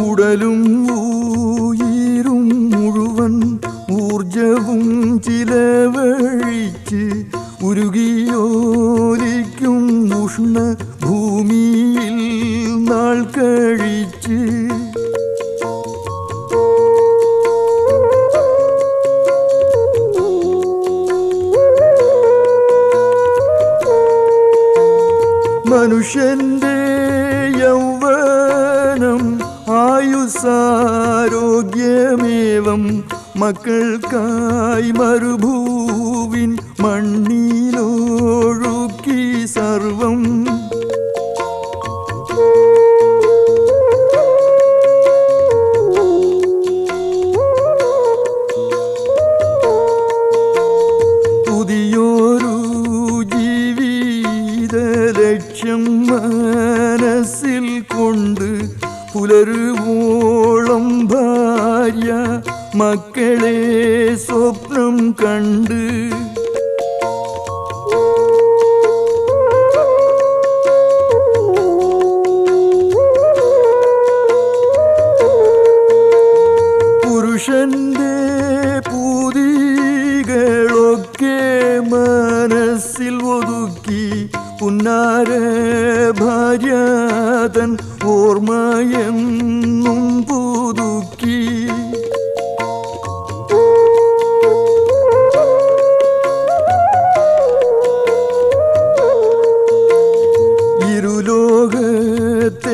ഉടലും ഉയിരും മുഴുവൻ ഊർജവും ചിലവഴിച്ച് ഉരുകിയോലിക്കും ഉഷ്ണ ഭൂമിയിൽ നാൾ കഴിച്ച്. മനുഷ്യന്റെ യൗവനം ആയുസ്സാരോഗ്യമേവം മക്കൾക്കായി മരുഭൂവിൻ മണ്ണിലൊഴുക്കി സർവം. പുതിയൊരു ജീവിത ലക്ഷ്യം മനസ്സിൽ കൊണ്ട് പുലരുവോളം ഭാര്യ മക്കളെ സ്വപ്നം കണ്ട്. പുരുഷന്റെ പൂതികളൊക്കെ മനസ്സിൽ ഒതുക്കി പുന്നാര ഭാര്യതൻ ഓർമ്മയെന്നും പുതുക്കി.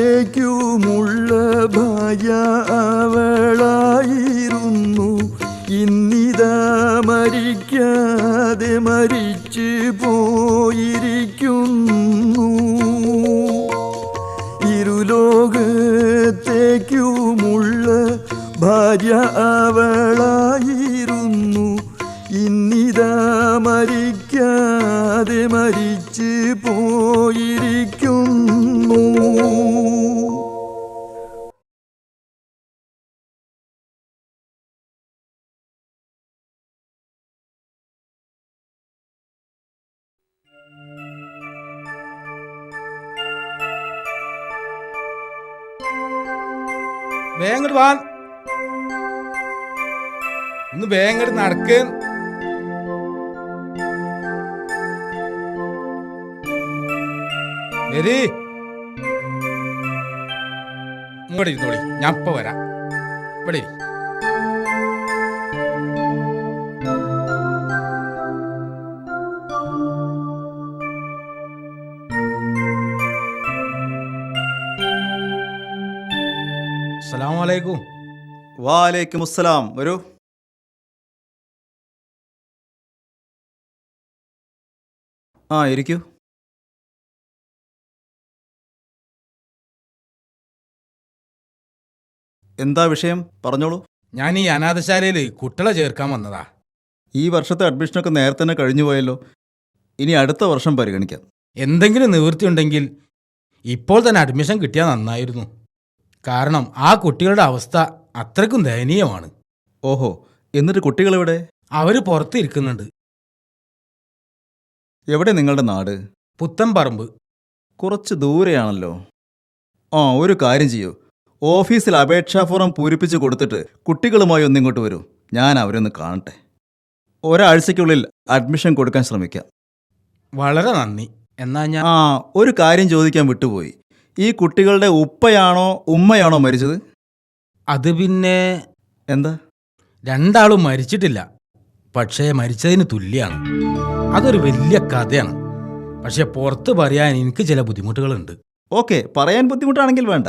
ഇരുലോകത്തേക്കുമുള്ള ഭാര്യ അവളായിരുന്നു. ഇന്നിതാ മരിക്കാതെ മരിച്ചു പോയിരിക്കുന്നു. ഇരുലോകത്തേക്കുമുള്ള ഭാര്യ അവളായിരുന്നു. ഇന്നിതാ മരിക്കാതെ മരിച്ചു പോയിരിക്കുന്നു. വേങ്ങട് വാ, ഒന്ന് വേങ്ങട് നടക്ക്. വരി, ഇങ്ങോട്ട് ഇരുന്നോളി, ഞാൻ ഇപ്പൊ വരാം. ഇവിടെ ഇരി. അസ്സലാമു അലൈക്കും. വാലേക്കും അസ്സലാം. വരൂ. ആ ഇരിക്കൂ. എന്താ വിഷയം? പറഞ്ഞോളൂ. ഞാൻ ഈ അനാഥശാലയിൽ കുട്ടികളെ ചേർക്കാൻ വന്നതാ. ഈ വർഷത്തെ അഡ്മിഷനൊക്കെ നേരത്തെ തന്നെ കഴിഞ്ഞു പോയല്ലോ. ഇനി അടുത്ത വർഷം പരിഗണിക്കാം. എന്തെങ്കിലും നിവൃത്തി ഉണ്ടെങ്കിൽ ഇപ്പോൾ തന്നെ അഡ്മിഷൻ കിട്ടിയാൽ നന്നായിരുന്നു. കാരണം ആ കുട്ടികളുടെ അവസ്ഥ അത്രയ്ക്കും ദയനീയമാണ്. ഓഹോ, എന്നിട്ട് കുട്ടികളെവിടെ? അവർ പുറത്ത് ഇരിക്കുന്നുണ്ട്. എവിടെ നിങ്ങളുടെ നാട്? പുത്തൻപറമ്പ്. കുറച്ച് ദൂരെയാണല്ലോ. ആ, ഒരു കാര്യം ചെയ്യൂ. ഓഫീസിൽ അപേക്ഷാ ഫോറം പൂരിപ്പിച്ച് കൊടുത്തിട്ട് കുട്ടികളുമായി ഒന്നിങ്ങോട്ട് വരൂ. ഞാൻ അവരൊന്ന് കാണട്ടെ. ഒരാഴ്ചയ്ക്കുള്ളിൽ അഡ്മിഷൻ കൊടുക്കാൻ ശ്രമിക്കാം. വളരെ നന്ദി. എന്നാ ഞാൻ ഒരു കാര്യം ചോദിക്കാൻ വിട്ടുപോയി. ഈ കുട്ടികളുടെ ഉപ്പയാണോ ഉമ്മയാണോ മരിച്ചത്? അത് പിന്നെ എന്താ? രണ്ടാളും മരിച്ചിട്ടില്ല, പക്ഷേ മരിച്ചതിന് തുല്യാണ്. അതൊരു വലിയ കഥയാണ്. പക്ഷെ പുറത്ത് പറയാൻ എനിക്ക് ചില ബുദ്ധിമുട്ടുകളുണ്ട്. ഓക്കെ, പറയാൻ ബുദ്ധിമുട്ടാണെങ്കിൽ വേണ്ട.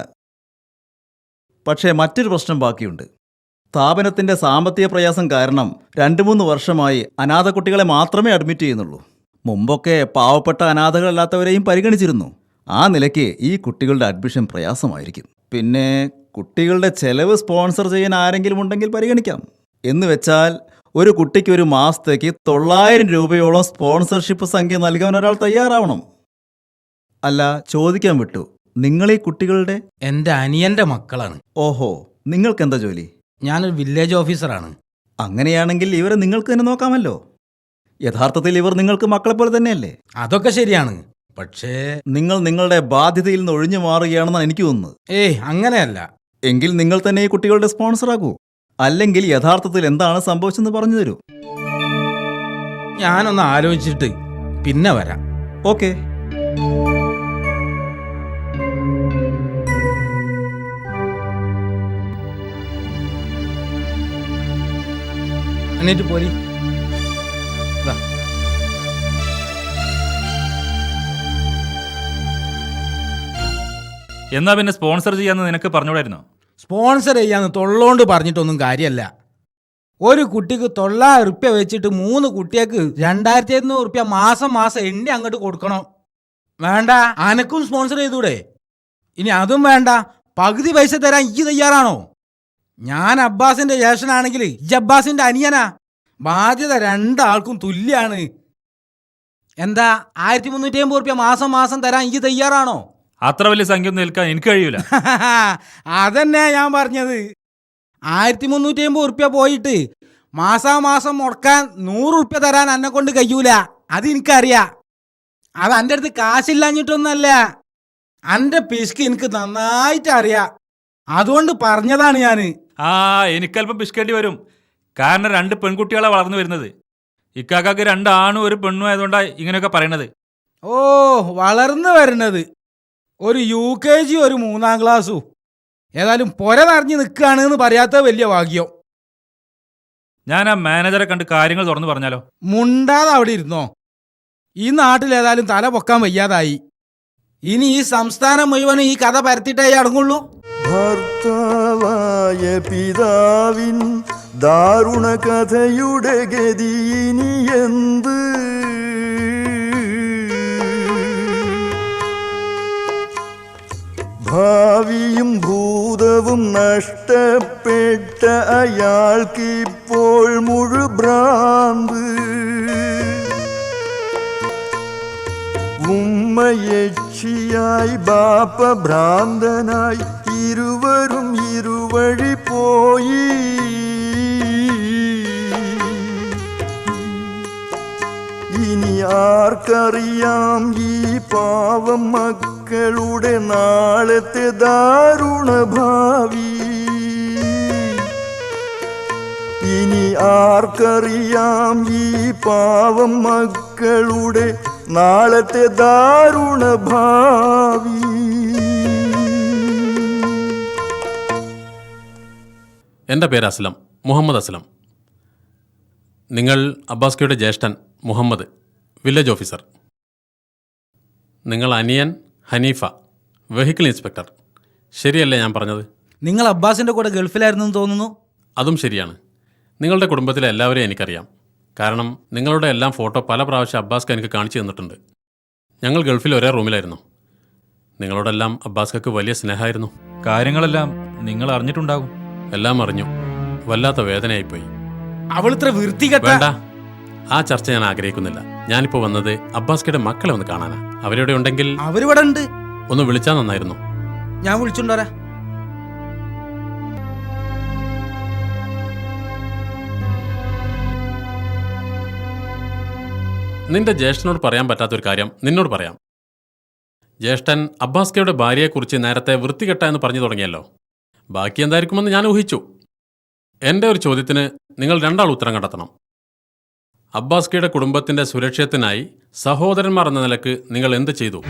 പക്ഷേ മറ്റൊരു പ്രശ്നം ബാക്കിയുണ്ട്. സ്ഥാപനത്തിൻ്റെ സാമ്പത്തിക പ്രയാസം കാരണം 2-3 വർഷമായി അനാഥ കുട്ടികളെ മാത്രമേ അഡ്മിറ്റ് ചെയ്യുന്നുള്ളൂ. മുമ്പൊക്കെ പാവപ്പെട്ട അനാഥകളല്ലാത്തവരെയും പരിഗണിച്ചിരുന്നു. ആ നിലയ്ക്ക് ഈ കുട്ടികളുടെ അഡ്മിഷൻ പ്രയാസമായിരിക്കും. പിന്നെ കുട്ടികളുടെ ചെലവ് സ്പോൺസർ ചെയ്യാൻ ആരെങ്കിലും ഉണ്ടെങ്കിൽ പരിഗണിക്കാം. എന്ന് വെച്ചാൽ ഒരു കുട്ടിക്ക് ഒരു മാസത്തേക്ക് 900 രൂപയോളം സ്പോൺസർഷിപ്പ് സംഖ്യ നൽകാൻ ഒരാൾ തയ്യാറാവണം. അല്ല, ചോദിക്കാൻ വിട്ടു, നിങ്ങൾ ഈ കുട്ടികളുടെ? എൻ്റെ അനിയൻ്റെ മക്കളാണ്. ഓഹോ, നിങ്ങൾക്കെന്താ ജോലി? ഞാനൊരു വില്ലേജ് ഓഫീസറാണ്. അങ്ങനെയാണെങ്കിൽ ഇവരെ നിങ്ങൾക്ക് തന്നെ നോക്കാമല്ലോ. യഥാർത്ഥത്തിൽ ഇവർ നിങ്ങൾക്ക് മക്കളെപ്പോലെ തന്നെയല്ലേ? അതൊക്കെ ശരിയാണ്, പക്ഷേ നിങ്ങൾ നിങ്ങളുടെ ബാധ്യതയിൽ നിന്ന് ഒഴിഞ്ഞു മാറുകയാണെന്നാണ് എനിക്ക് തോന്നുന്നത്. അങ്ങനെയല്ല. എങ്കിൽ നിങ്ങൾ തന്നെ ഈ കുട്ടികളുടെ സ്പോൺസറാകൂ. അല്ലെങ്കിൽ യഥാർത്ഥത്തിൽ എന്താണ് സംഭവിച്ചെന്ന് പറഞ്ഞു തരൂ. ഞാനൊന്ന് ആലോചിച്ചിട്ട് പിന്നെ വരാം. ഓക്കെ. എന്നിട്ട് പോരി. എന്നാ പിന്നെ സ്പോൺസർ ചെയ്യാന്ന് നിനക്ക് പറഞ്ഞുകൂടായിരുന്നോ? സ്പോൺസർ ചെയ്യാന്ന് തൊള്ളോണ്ട് പറഞ്ഞിട്ടൊന്നും കാര്യമല്ല. ഒരു കുട്ടിക്ക് 900 റുപ്യ വെച്ചിട്ട് 3 കുട്ടികൾക്ക് 2500 റുപ്യ മാസം എണ്ണി അങ്ങോട്ട് കൊടുക്കണം. വേണ്ട, അനക്കും സ്പോൺസർ ചെയ്തൂടെ? ഇനി അതും വേണ്ട, പകുതി പൈസ തരാൻ ഈ തയ്യാറാണോ? ഞാൻ അബ്ബാസിന്റെ ജ്യേഷ്ഠനാണെങ്കിൽ ഈ അബ്ബാസിന്റെ അനിയനാ. ബാധ്യത രണ്ടാൾക്കും തുല്യാണ്. എന്താ 1350 റുപ്യ മാസം തരാൻ ഈ തയ്യാറാണോ? അത്ര വലിയ സംഖ്യ ഒന്നും നിൽക്കാൻ എനിക്ക് കഴിയൂല. അതന്നെ ഞാൻ പറഞ്ഞത്. 1350 റുപ്യ പോയിട്ട് മാസം മുടക്കാൻ 100 റുപ്യ തരാൻ എന്നെ കൊണ്ട് കഴിയൂല. അതെനിക്കറിയാം. അത് എൻ്റെ അടുത്ത് കാശില്ലാഞ്ഞിട്ടൊന്നല്ല, എൻ്റെ പിശുക്ക് എനിക്ക് നന്നായിട്ട് അറിയാം. അതുകൊണ്ട് പറഞ്ഞതാണ് ഞാൻ. എനിക്കല്പം പിശുക്കേണ്ടി വരും. കാരണം 2 പെൺകുട്ടികളെ വളർന്നു വരുന്നത്. ഇക്കാക്കാക്ക് 2 ആണും 1 പെണ്ണും ആയതുകൊണ്ടാണ് ഇങ്ങനെയൊക്കെ പറയണത്. വളർന്നു വരുന്നത് ഒരു UKG, ഒരു 3-ാം ക്ലാസ്സും. ഏതായാലും പൊര നിറഞ്ഞ് നിൽക്കുകയാണെന്ന് പറയാത്ത വലിയ ഭാഗ്യം. ഞാൻ ആ മാനേജറെ കണ്ട് കാര്യങ്ങൾ തുറന്നു പറഞ്ഞാലോ? മുണ്ടാതെ അവിടെ ഇരുന്നോ. ഈ നാട്ടിൽ ഏതായാലും തല പൊക്കാൻ വയ്യാതായി. ഇനി ഈ സംസ്ഥാനം മുഴുവനും ഈ കഥ പരത്തിയിട്ടേ അടങ്ങുള്ളൂ. ഭർത്താവായ പിതാവിൻ ദാരുണ കഥയുടെ ഗതി ഇനി എന്ത്? ഭാവിയും ഭൂതവും നഷ്ടപ്പെട്ട അയാൾക്കിപ്പോൾ മുഴുഭ്രാന്ത്. ഉമ്മയക്ഷിയായി ബാപ്പ ഭ്രാന്തനായി ഇരുവരും ഇരുവഴി പോയി. ഇനി ആർക്കറിയാം ഈ പാവം മക്കളുടെ നാളത്തെ ദാരുണ ഭാവി? ഇനി ആർക്കറിയാം ഈ പാവം മക്കളുടെ നാളത്തെ ദാരുണ ഭാവി? എൻ്റെ പേര് അസ്ലം, മുഹമ്മദ് അസ്ലം. നിങ്ങൾ അബ്ബാസ്കയുടെ ജ്യേഷ്ഠൻ മുഹമ്മദ്, വില്ലേജ് ഓഫീസർ. നിങ്ങൾ അനിയൻ ഹനീഫ, വെഹിക്കിൾ ഇൻസ്പെക്ടർ. ശരിയല്ലേ ഞാൻ പറഞ്ഞത്? നിങ്ങൾ അബ്ബാസിൻ്റെ കൂടെ ഗൾഫിലായിരുന്നു തോന്നുന്നു. അതും ശരിയാണ്. നിങ്ങളുടെ കുടുംബത്തിലെ എല്ലാവരെയും എനിക്കറിയാം. കാരണം നിങ്ങളുടെ എല്ലാം ഫോട്ടോ പല പ്രാവശ്യം അബ്ബാസ്ക എനിക്ക് കാണിച്ചു തന്നിട്ടുണ്ട്. ഞങ്ങൾ ഗൾഫിൽ ഒരേ റൂമിലായിരുന്നു. നിങ്ങളോടെല്ലാം അബ്ബാസ്കക്ക് വലിയ സ്നേഹമായിരുന്നു. കാര്യങ്ങളെല്ലാം നിങ്ങൾ അറിഞ്ഞിട്ടുണ്ടാകും. എല്ലാം അറിഞ്ഞു. വല്ലാത്ത വേദനയായിപ്പോയി. അവളിത്ര വൃത്തികെട്ട. വേണ്ട, ആ ചർച്ച ഞാൻ ആഗ്രഹിക്കുന്നില്ല. ഞാനിപ്പോൾ വന്നത് അബ്ബാസ്കയുടെ മക്കളെ ഒന്ന് കാണാനാ. അവരിവിടെ ഉണ്ടെങ്കിൽ അവരിവിടെ ഉണ്ട്. ഒന്ന് വിളിച്ചാൽ നന്നായിരുന്നു. ഞാൻ വിളിച്ചുണ്ടോരാ. നിന്റെ ജ്യേഷ്ഠനോട് പറയാൻ പറ്റാത്തൊരു കാര്യം നിന്നോട് പറയാം. ജ്യേഷ്ഠൻ അബ്ബാസ്കയുടെ ഭാര്യയെക്കുറിച്ച് നേരത്തെ വൃത്തികെട്ട എന്ന് പറഞ്ഞു തുടങ്ങിയല്ലോ. ബാക്കി എന്തായിരിക്കുമെന്ന് ഞാൻ ഊഹിച്ചു. എൻ്റെ ഒരു ചോദ്യത്തിന് നിങ്ങൾ രണ്ടാൾ ഉത്തരം കണ്ടെത്തണം. അബ്ബാസ്കയുടെ കുടുംബത്തിൻ്റെ സുരക്ഷ്യത്തിനായി സഹോദരന്മാർ എന്ന നിലക്ക് നിങ്ങൾ എന്ത് ചെയ്തു?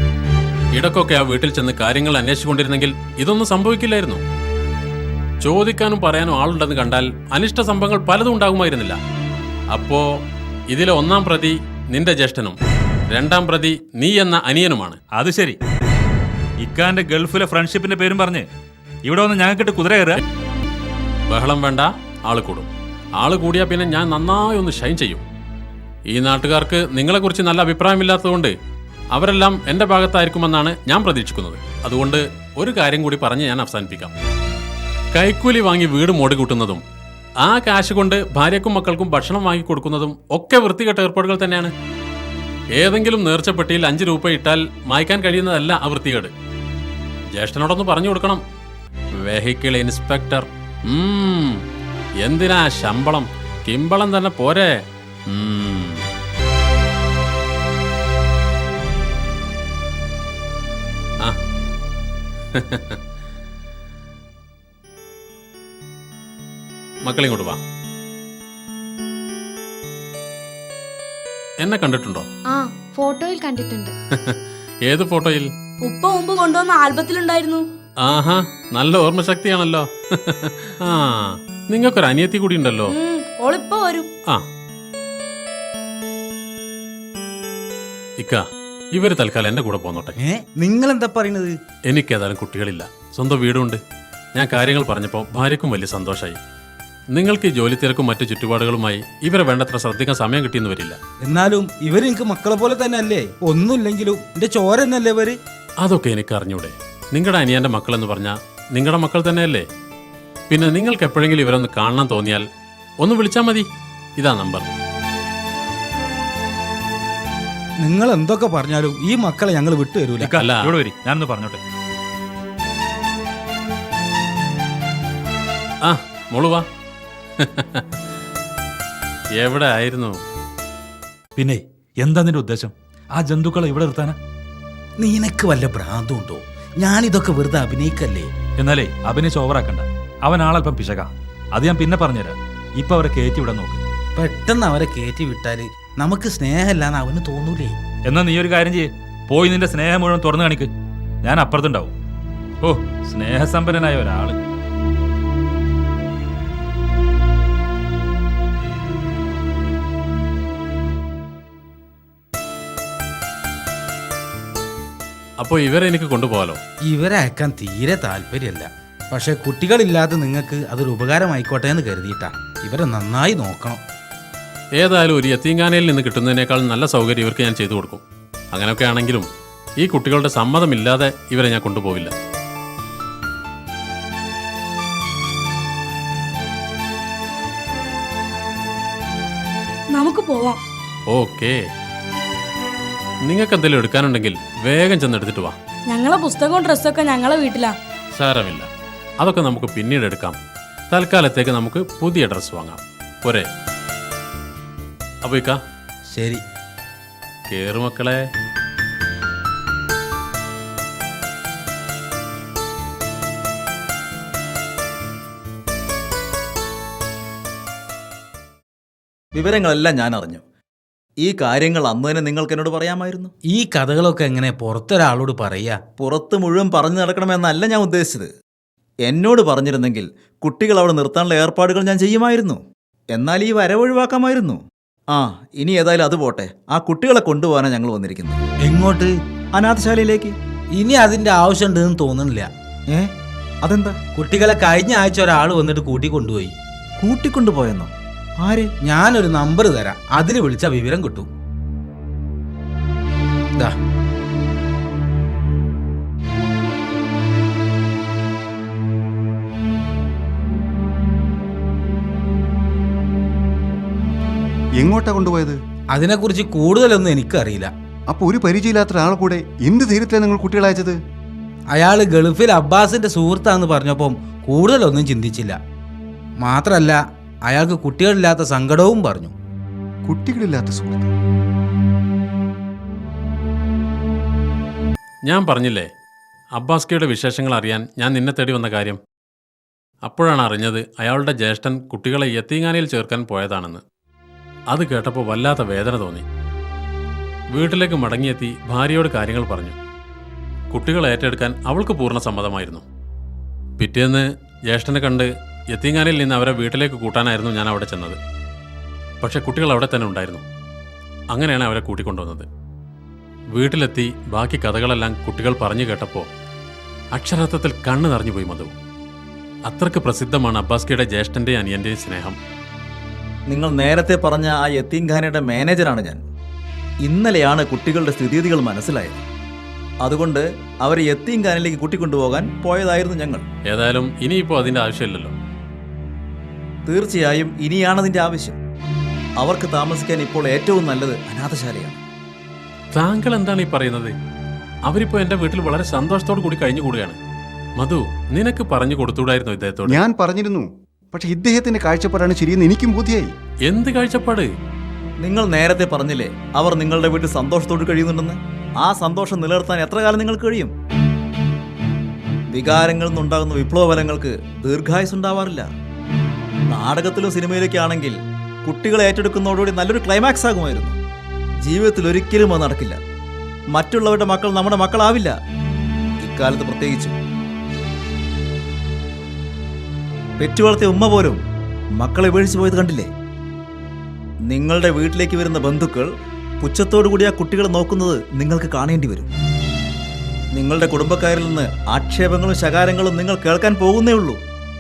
ഇടയ്ക്കൊക്കെ ആ വീട്ടിൽ ചെന്ന് കാര്യങ്ങൾ അന്വേഷിച്ചുകൊണ്ടിരുന്നെങ്കിൽ ഇതൊന്നും സംഭവിക്കില്ലായിരുന്നു. ചോദിക്കാനും പറയാനും ആളുണ്ടെന്ന് കണ്ടാൽ അനിഷ്ട സംഭവങ്ങൾ പലതും ഉണ്ടാകുമായിരുന്നില്ല. അപ്പോ ഇതിലെ ഒന്നാം പ്രതി നിന്റെ ജ്യേഷ്ഠനും രണ്ടാം പ്രതി നീ എന്ന അനിയനുമാണ്. അത് ശരി. ഇക്കാന്റെ ഗൾഫിലെ ഫ്രണ്ട്ഷിപ്പിന്റെ പേരും പറഞ്ഞ് ഇവിടെ വന്ന് ഞങ്ങൾക്കിട്ട് കുതിര കയറുക. ബഹളം വേണ്ട, ആള് കൂടും. ആള് കൂടിയാൽ പിന്നെ ഞാൻ നന്നായി ഒന്ന് ഷൈൻ ചെയ്യും. ഈ നാട്ടുകാർക്ക് നിങ്ങളെക്കുറിച്ച് നല്ല അഭിപ്രായമില്ലാത്തതുകൊണ്ട് അവരെല്ലാം എൻ്റെ ഭാഗത്തായിരിക്കുമെന്നാണ് ഞാൻ പ്രതീക്ഷിക്കുന്നത്. അതുകൊണ്ട് ഒരു കാര്യം കൂടി പറഞ്ഞ് ഞാൻ അവസാനിപ്പിക്കാം. കൈക്കൂലി വാങ്ങി വീട് മോടി കൂട്ടുന്നതും ആ കാശ് കൊണ്ട് ഭാര്യക്കും മക്കൾക്കും ഭക്ഷണം വാങ്ങിക്കൊടുക്കുന്നതും ഒക്കെ വൃത്തികെട്ട ഏർപ്പാടുകൾ തന്നെയാണ്. ഏതെങ്കിലും നേർച്ചപ്പെട്ടിയിൽ 5 രൂപ ഇട്ടാൽ മായ്ക്കാൻ കഴിയുന്നതല്ല ആ വൃത്തികേട്. ജ്യേഷ്ഠനോടൊന്ന് പറഞ്ഞു കൊടുക്കണം. Vehicle inspector. എന്തിനാ ശമ്പളം? കിമ്പളം തന്നെ പോരെ. മക്കളിങ്ങോട്ട് വാ. എന്നെ കണ്ടിട്ടുണ്ടോ? ആ, ഫോട്ടോയിൽ കണ്ടിട്ടുണ്ട്. ഏത് ഫോട്ടോയിൽ? ഉപ്പ മുമ്പ് കൊണ്ടുവന്ന ആൽബത്തിലുണ്ടായിരുന്നു. ആഹാ, നല്ല ഓർമ്മശക്തിയാണല്ലോ. ആ, നിങ്ങൾക്കൊരു അനിയത്തി കൂടി ഉണ്ടല്ലോ. ഓളിപ്പോ വരും. ആ ഇക്ക, ഇവര് തൽക്കാലം എന്റെ കൂടെ പോന്നോട്ടെ. നിങ്ങൾ എന്താ പറയുന്നത്? എനിക്കേതായാലും കുട്ടികളില്ല, സ്വന്തം വീടുണ്ട്. ഞാൻ കാര്യങ്ങൾ പറഞ്ഞപ്പോൾ ഭാര്യക്കും വലിയ സന്തോഷമായി. നിങ്ങൾക്ക് ഈ ജോലി തിരക്കും മറ്റു ചുറ്റുപാടുകളുമായി ഇവരെ വേണ്ടത്ര ശ്രദ്ധിക്കാൻ സമയം കിട്ടിയെന്ന് വരില്ല. എന്നാലും ഇവര് എനിക്ക് മക്കളെ പോലെ തന്നെ അല്ലേ? ഒന്നുമില്ലെങ്കിലും എന്റെ ചോര തന്നെയല്ലേ ഇവര്. അതൊക്കെ എനിക്ക് അറിഞ്ഞൂടെ? നിങ്ങളുടെ അനിയന്റെ മക്കൾ എന്ന് പറഞ്ഞാൽ നിങ്ങളുടെ മക്കൾ തന്നെയല്ലേ? പിന്നെ നിങ്ങൾക്ക് എപ്പോഴെങ്കിലും ഇവരൊന്ന് കാണാൻ തോന്നിയാൽ ഒന്ന് വിളിച്ചാൽ മതി. ഇതാ നമ്പർ. നിങ്ങൾ എന്തൊക്കെ പറഞ്ഞാലും ഈ മക്കളെ ഞങ്ങൾ വിട്ടു തരൂല. ഇവിടെ വരി, ഞാനൊന്ന് പറഞ്ഞോട്ടെ. ആ മോളു വാ. എവിടെ ആയിരുന്നു? പിന്നെ എന്താ നിന്റെ ഉദ്ദേശം? ആ ജന്തുക്കളെ ഇവിടെ നിർത്താനാ? നിനക്ക് വല്ല ഭ്രാന്തും ഉണ്ടോ? ഞാനിതൊക്കെ വെറുതെ അഭിനയിക്കല്ലേ. എന്നാലേ അഭിനയിച്ച് ഓവറാക്കണ്ട. അവൻ ആളല്പം പിശക. അത് ഞാൻ പിന്നെ പറഞ്ഞുതരാം. ഇപ്പൊ അവരെ കയറ്റി വിടാൻ നോക്ക്. പെട്ടെന്ന് അവരെ കയറ്റി വിട്ടാല് നമുക്ക് സ്നേഹമില്ലാന്ന് അവന് തോന്നൂലേ? എന്നാ നീ ഒരു കാര്യം ചെയ്യേ, പോയി നിന്റെ സ്നേഹം മുഴുവൻ തുറന്നു കാണിക്ക്. ഞാൻ അപ്പുറത്തുണ്ടാവും. ഓ, സ്നേഹസമ്പന്നനായ ഒരാള്. അപ്പോ ഇവരെ എനിക്ക് കൊണ്ടുപോകാലോ? ഇവരെ അയക്കാൻ തീരെ താല്പര്യമല്ല. പക്ഷെ കുട്ടികളില്ലാതെ നിങ്ങൾക്ക് അതൊരു ഉപകാരമായിക്കോട്ടെ എന്ന് കരുതിയിട്ടാ. ഇവരെ നന്നായി നോക്കണം. ഏതായാലും ഒരു യത്തീംഖാനയിൽ നിന്ന് കിട്ടുന്നതിനേക്കാൾ നല്ല സൗകര്യം ഇവർക്ക് ഞാൻ ചെയ്തു കൊടുക്കും. അങ്ങനെയൊക്കെ ആണെങ്കിലും ഈ കുട്ടികളുടെ സമ്മതമില്ലാതെ ഇവരെ ഞാൻ കൊണ്ടുപോവില്ല. നമുക്ക് പോവാം. ഓക്കേ, നിങ്ങൾക്ക് എന്തെങ്കിലും എടുക്കാനുണ്ടെങ്കിൽ വേഗം ചെന്നെടുത്തിട്ട് വാ. ഞങ്ങളെ പുസ്തകവും ഡ്രസ്സൊക്കെ ഞങ്ങളെ വീട്ടിലാ. സാരമില്ല, അതൊക്കെ നമുക്ക് പിന്നീട് എടുക്കാം. തൽക്കാലത്തേക്ക് നമുക്ക് പുതിയ ഡ്രസ്സ് വാങ്ങാം. പോരെ? അപ്പൊ ഇക്ക ശരി, കേറു മക്കളെ. വിവരങ്ങളെല്ലാം ഞാൻ അറിഞ്ഞു. ഈ കാര്യങ്ങൾ അന്ന് തന്നെ നിങ്ങൾക്ക് എന്നോട് പറയാമായിരുന്നു. ഈ കഥകളൊക്കെ എങ്ങനെ പുറത്തൊരാളോട് പറയാ? പുറത്ത് മുഴുവൻ പറഞ്ഞു നടക്കണമെന്നല്ല ഞാൻ ഉദ്ദേശിച്ചത്. എന്നോട് പറഞ്ഞിരുന്നെങ്കിൽ കുട്ടികൾ അവിടെ നിർത്താനുള്ള ഏർപ്പാടുകൾ ഞാൻ ചെയ്യുമായിരുന്നു. എന്നാൽ ഈ വരവൊഴിവാക്കാമായിരുന്നു. ആ, ഇനി ഏതായാലും അത് പോട്ടെ. ആ കുട്ടികളെ കൊണ്ടുപോകാനാണ് ഞങ്ങൾ വന്നിരിക്കുന്നത്. എങ്ങോട്ട്? അനാഥശാലയിലേക്ക്. ഇനി അതിന്റെ ആവശ്യമുണ്ടെന്ന് തോന്നുന്നില്ല. അതെന്താ? കുട്ടികളെ കഴിഞ്ഞ ആഴ്ച ഒരാൾ വന്നിട്ട് കൂട്ടിക്കൊണ്ടുപോയി. കൂട്ടിക്കൊണ്ടുപോയെന്നോ? ആര്? ഞാനൊരു നമ്പർ തരാം, അതിൽ വിളിച്ച വിവരം കിട്ടും. ദാ. എങ്ങോട്ടാ കൊണ്ടുപോയത്? അതിനെക്കുറിച്ച് കൂടുതലൊന്നും എനിക്കറിയില്ല. അപ്പൊ ഒരു പരിചയമില്ലാത്ത ഒരാളെ കൂടെ എന്ത് ധൈര്യത്തിലാണ് നിങ്ങൾ കുട്ടികളെ അയച്ചത്? അയാൾ ഗൾഫിൽ അബ്ബാസിന്റെ സുഹൃത്താന്ന് പറഞ്ഞപ്പം കൂടുതലൊന്നും ചിന്തിച്ചില്ല. മാത്രല്ല അയാൾക്ക് കുട്ടികളില്ലാത്ത സങ്കടവും പറഞ്ഞു. കുട്ടികളില്ലാത്ത സുഹൃത്ത്. ഞാൻ പറഞ്ഞില്ലേ അബ്ബാസ്കയുടെ വിശേഷങ്ങൾ അറിയാൻ ഞാൻ നിന്നെ തേടി വന്ന കാര്യം. അപ്പോഴാണ് അറിഞ്ഞത് അയാളുടെ ജ്യേഷ്ഠൻ കുട്ടികളെ യത്തീംഖാനയിൽ ചേർക്കാൻ പോയതാണെന്ന്. അത് കേട്ടപ്പോൾ വല്ലാത്ത വേദന തോന്നി. വീട്ടിലേക്ക് മടങ്ങിയെത്തി ഭാര്യയോട് കാര്യങ്ങൾ പറഞ്ഞു. കുട്ടികളെ ഏറ്റെടുക്കാൻ അവൾക്ക് പൂർണ്ണ സമ്മതമായിരുന്നു. പിറ്റേന്ന് ജ്യേഷ്ഠനെ കണ്ട് യത്തീംഖാനയിൽ നിന്ന് അവരെ വീട്ടിലേക്ക് കൂട്ടാനായിരുന്നു ഞാൻ അവിടെ ചെന്നത്. പക്ഷെ കുട്ടികൾ അവിടെ തന്നെ ഉണ്ടായിരുന്നു. അങ്ങനെയാണ് അവരെ കൂട്ടിക്കൊണ്ടുവന്നത്. വീട്ടിലെത്തി ബാക്കി കഥകളെല്ലാം കുട്ടികൾ പറഞ്ഞു കേട്ടപ്പോൾ അക്ഷരാർത്ഥത്തിൽ കണ്ണ് നിറഞ്ഞുപോയി മധു. അത്രയ്ക്ക് പ്രസിദ്ധമാണ് അബ്ബാസ്കയുടെ ജ്യേഷ്ഠൻ്റെയും അനിയൻ്റെയും സ്നേഹം. നിങ്ങൾ നേരത്തെ പറഞ്ഞ ആ യത്തീംഖാനയുടെ മാനേജറാണ് ഞാൻ. ഇന്നലെയാണ് കുട്ടികളുടെ സ്ഥിതിഗതികൾ മനസ്സിലായത്. അതുകൊണ്ട് അവരെ യത്തീംഖാനയിലേക്ക് കൂട്ടിക്കൊണ്ടുപോകാൻ പോയതായിരുന്നു ഞങ്ങൾ. ഏതായാലും ഇനിയിപ്പോൾ അതിൻ്റെ ആവശ്യമില്ലല്ലോ. തീർച്ചയായും ഇനിയാണ് അതിൻ്റെ ആവശ്യം. അവർക്ക് താമസിക്കാൻ ഇപ്പോൾ ഏറ്റവും നല്ലത് അനാഥശാലയാണ്. താങ്കൾ എന്താണ് ഈ പറയുന്നത്? അവരിപ്പോൾ എൻ്റെ വീട്ടിൽ വളരെ സന്തോഷത്തോടു കൂടി കഴിഞ്ഞുകൂടുകയാണ്. മധു, നിനക്ക് പറഞ്ഞു കൊടുത്തുകൂടായിരുന്നു ഇദ്ദേഹത്തോട്? ഞാൻ പറഞ്ഞിരുന്നു, പക്ഷെ ഇദ്ദേഹത്തിന്റെ കാഴ്ചപ്പാടാണ് ശരിയെന്ന് എനിക്കും ബോധ്യായി. എന്ത് കാഴ്ചപ്പാട്? നിങ്ങൾ നേരത്തെ പറഞ്ഞില്ലേ അവർ നിങ്ങളുടെ വീട്ടിൽ സന്തോഷത്തോട് കഴിയുന്നുണ്ടെന്ന്. ആ സന്തോഷം നിലനിർത്താൻ എത്ര കാലം നിങ്ങൾക്ക് കഴിയും? വികാരങ്ങളിൽ നിന്നുണ്ടാകുന്ന വിപ്ലവ ഫലങ്ങൾക്ക് ദീർഘായുസ് ഉണ്ടാവാറില്ല. നാടകത്തിലും സിനിമയിലൊക്കെ ആണെങ്കിൽ കുട്ടികളെ ഏറ്റെടുക്കുന്നതോടുകൂടി നല്ലൊരു ക്ലൈമാക്സ് ആകുമായിരുന്നു. ജീവിതത്തിൽ ഒരിക്കലും അത് നടക്കില്ല. മറ്റുള്ളവരുടെ മക്കൾ നമ്മുടെ മക്കളാവില്ല, ഇക്കാലത്ത് പ്രത്യേകിച്ചും. പെറ്റുവളർത്തിയ ഉമ്മ പോലും മക്കളെ ഉപേക്ഷിച്ചു പോയത് കണ്ടില്ലേ? നിങ്ങളുടെ വീട്ടിലേക്ക് വരുന്ന ബന്ധുക്കൾ പുച്ഛത്തോടു കൂടി ആ കുട്ടികളെ നോക്കുന്നത് നിങ്ങൾക്ക് കാണേണ്ടി വരും. നിങ്ങളുടെ കുടുംബക്കാരിൽ നിന്ന് ആക്ഷേപങ്ങളും ശകാരങ്ങളും നിങ്ങൾ കേൾക്കാൻ പോകുന്നേ ഉള്ളൂ.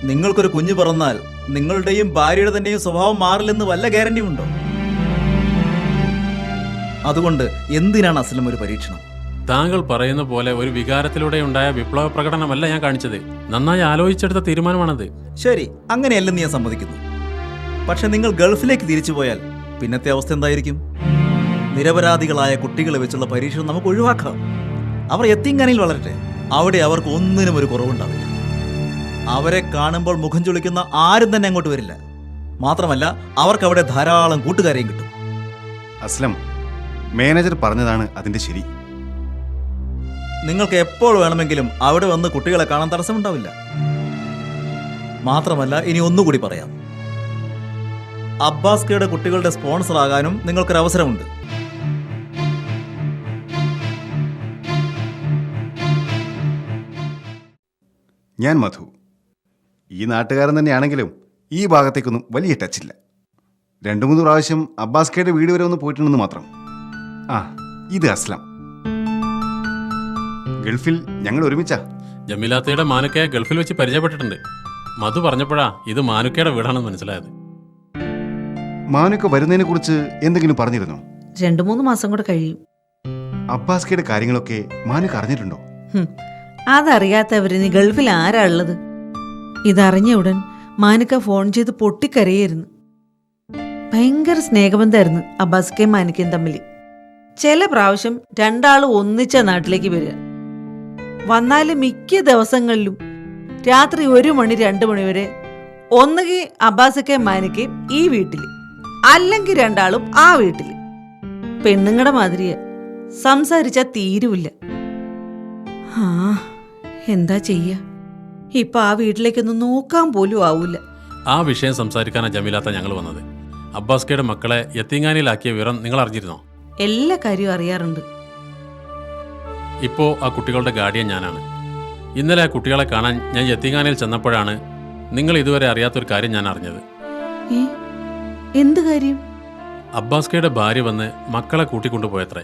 നിങ്ങൾക്കൊരു കുഞ്ഞു പിറന്നാൽ നിങ്ങളുടെയും ഭാര്യയുടെ തന്നെയും സ്വഭാവം മാറില്ലെന്ന് വല്ല ഗ്യാരണ്ടി ഉണ്ടോ? അതുകൊണ്ട് എന്തിനാണ് അസ്ലം ഒരു പരീക്ഷണം? താങ്കൾ പറയുന്ന പോലെ ഒരു വികാരത്തിലൂടെ ഉണ്ടായ വിപ്ലവ പ്രകടനമല്ല ഞാൻ കാണിച്ചത്. നന്നായി ആലോചിച്ചെടുത്ത തീരുമാനമാണത്. ശരി, അങ്ങനെയല്ലെന്ന് ഞാൻ സമ്മതിക്കുന്നു. പക്ഷെ നിങ്ങൾ ഗൾഫിലേക്ക് തിരിച്ചു പോയാൽ പിന്നത്തെ അവസ്ഥ എന്തായിരിക്കും? നിരപരാധികളായ കുട്ടികളെ വെച്ചുള്ള പരീക്ഷണം നമുക്ക് ഒഴിവാക്കാം. അവർ യത്തീംഖാനയിൽ വളരട്ടെ. അവിടെ അവർക്ക് ഒന്നിനും ഒരു കുറവുണ്ടാവില്ല. അവരെ കാണുമ്പോൾ മുഖം ചുളിക്കുന്ന ആരും തന്നെ അങ്ങോട്ട് വരില്ല. മാത്രമല്ല അവർക്ക് അവിടെ ധാരാളം കൂട്ടുകാരെയും കിട്ടും. അസ്ലം, മാനേജർ പറഞ്ഞതാണ് അതിന്റെ ശരി. നിങ്ങൾക്ക് എപ്പോൾ വേണമെങ്കിലും അവിടെ വന്ന് കുട്ടികളെ കാണാൻ തടസ്സമുണ്ടാവില്ല. മാത്രമല്ല ഇനി ഒന്നുകൂടി പറയാം, അബ്ബാസ്കയുടെ കുട്ടികളുടെ സ്പോൺസർ ആകാനും നിങ്ങൾക്കൊരവസരമുണ്ട്. ഞാൻ മധു. ഈ നാട്ടുകാരൻ തന്നെയാണെങ്കിലും ഈ ഭാഗത്തേക്കൊന്നും വലിയ ടച്ചില്ല. 2-3 പ്രാവശ്യം അബ്ബാസ്കയുടെ വീട് വരെ ഒന്ന് പോയിട്ടുണ്ടെന്ന് മാത്രം. ആ, ഇത് അസ്ലം. ഗൾഫിൽ ഞങ്ങൾ ഒരുമിച്ചാ. ജമീലാത്തയുടെ മാനുക്കയെ ഗൾഫിൽ വെച്ച് പരിചയപ്പെട്ടിട്ടുണ്ട്. മധു പറഞ്ഞപ്പോഴാ ഇത് മാനുക്കയുടെ വീടാണെന്ന് മനസ്സിലായത്. മാനുക്ക വരുന്നതിനെ കുറിച്ച് എന്തെങ്കിലും പറഞ്ഞിരുന്നോ? 2-3 മാസം കൂടെ കഴിയും. അബ്ബാസ്കയുടെ കാര്യങ്ങളൊക്കെ മാനുക്ക അറിഞ്ഞിട്ടുണ്ടോ? അതറിയാത്തവരിനി ഗൾഫിൽ ആരാ ഉള്ളത്? ഇതറിഞ്ഞ ഉടൻ മാനുക്ക ഫോൺ ചെയ്ത് പൊട്ടിക്കരയായിരുന്നു. ഭയങ്കര സ്നേഹബന്ധമായിരുന്നു അബ്ബാസ്കയും മാനുക്കയും തമ്മിൽ. ചില പ്രാവശ്യം രണ്ടാളും ഒന്നിച്ച നാട്ടിലേക്ക് വരിക. വന്നാലും മിക്ക ദിവസങ്ങളിലും രാത്രി 1 മണി 2 മണി വരെ ഒന്നുകിൽ അബ്ബാസക്കയും മാനുക്കയും ഈ വീട്ടിൽ, അല്ലെങ്കിൽ രണ്ടാളും ആ വീട്ടിൽ. പെണ്ണുങ്ങളുടെ മാതിരിയാ, സംസാരിച്ചാ തീരുവില്ല. ആ, എന്താ ചെയ്യ? ഇപ്പൊ ആ വീട്ടിലേക്കൊന്നും നോക്കാൻ പോലും ആവൂല. ആ വിഷയം സംസാരിക്കാനാണ് ജമീലാത്ത ഞങ്ങൾ വന്നത്. അബ്ബാസ്കയുടെ മക്കളെ യത്തീംഖാനയിലാക്കിയ വിവരം നിങ്ങൾ അറിഞ്ഞിരുന്നോ? എല്ലാ കാര്യവും അറിയാറുണ്ട്. ഇപ്പോൾ ആ കുട്ടികളുടെ ഗാർഡിയൻ ഞാനാണ്. ഇന്നലെ ആ കുട്ടികളെ കാണാൻ ഞാൻ യത്തീംഖാനയിൽ ചെന്നപ്പോഴാണ് നിങ്ങൾ ഇതുവരെ അറിയാത്തൊരു കാര്യം ഞാൻ അറിഞ്ഞത്. എന്ത് കാര്യം? അബ്ബാസ്കയുടെ ഭാര്യ വന്ന് മക്കളെ കൂട്ടിക്കൊണ്ടുപോയത്രേ.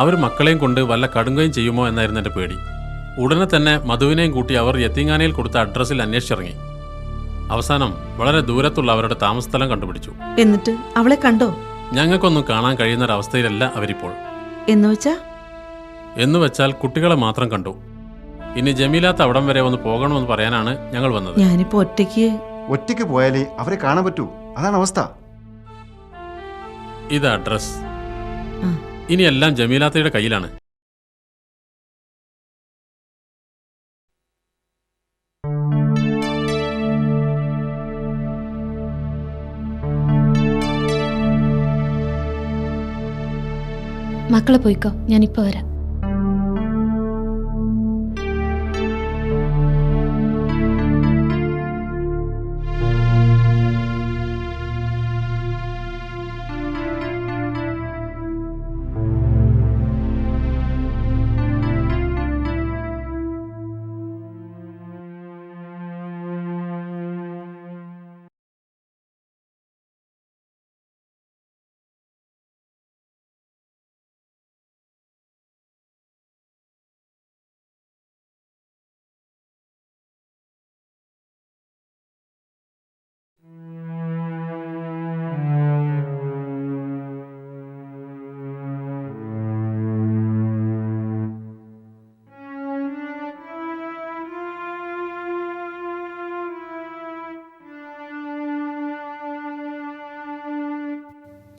അവർ മക്കളെയും കൊണ്ട് വല്ല കടുങ്കയും ചെയ്യുമോ എന്നായിരുന്നു എൻ്റെ പേടി. ഉടനെ തന്നെ മധുവിനെയും കൂട്ടി അവർ യത്തീംഖാനയിൽ കൊടുത്ത അഡ്രസ്സിൽ അന്വേഷിച്ചിറങ്ങി. അവസാനം വളരെ ദൂരത്തുള്ള അവരുടെ താമസസ്ഥലം കണ്ടുപിടിച്ചു. എന്നിട്ട് അവളെ കണ്ടോ? ഞങ്ങൾക്കൊന്നും കാണാൻ കഴിയുന്നൊരവസ്ഥയിലല്ല അവരിപ്പോൾ. എന്നുവെച്ചാൽ കുട്ടികളെ മാത്രം കണ്ടു. ഇനി ജമീലാത്ത അവിടം വരെ ഒന്ന് പോകണമെന്ന് പറയാനാണ് ഞങ്ങൾ വന്നത്. ഞാനിപ്പോ ഒറ്റയ്ക്ക് പോയാലേ അവരെ കാണാൻ പറ്റൂ. അതാണ് അവസ്ഥ. ഇത് അഡ്രസ്. ഇനി എല്ലാം ജമീലാത്തയുടെ കയ്യിലാണ്. മക്കളെ പോയിക്കോ, ഞാനിപ്പോൾ വരാം.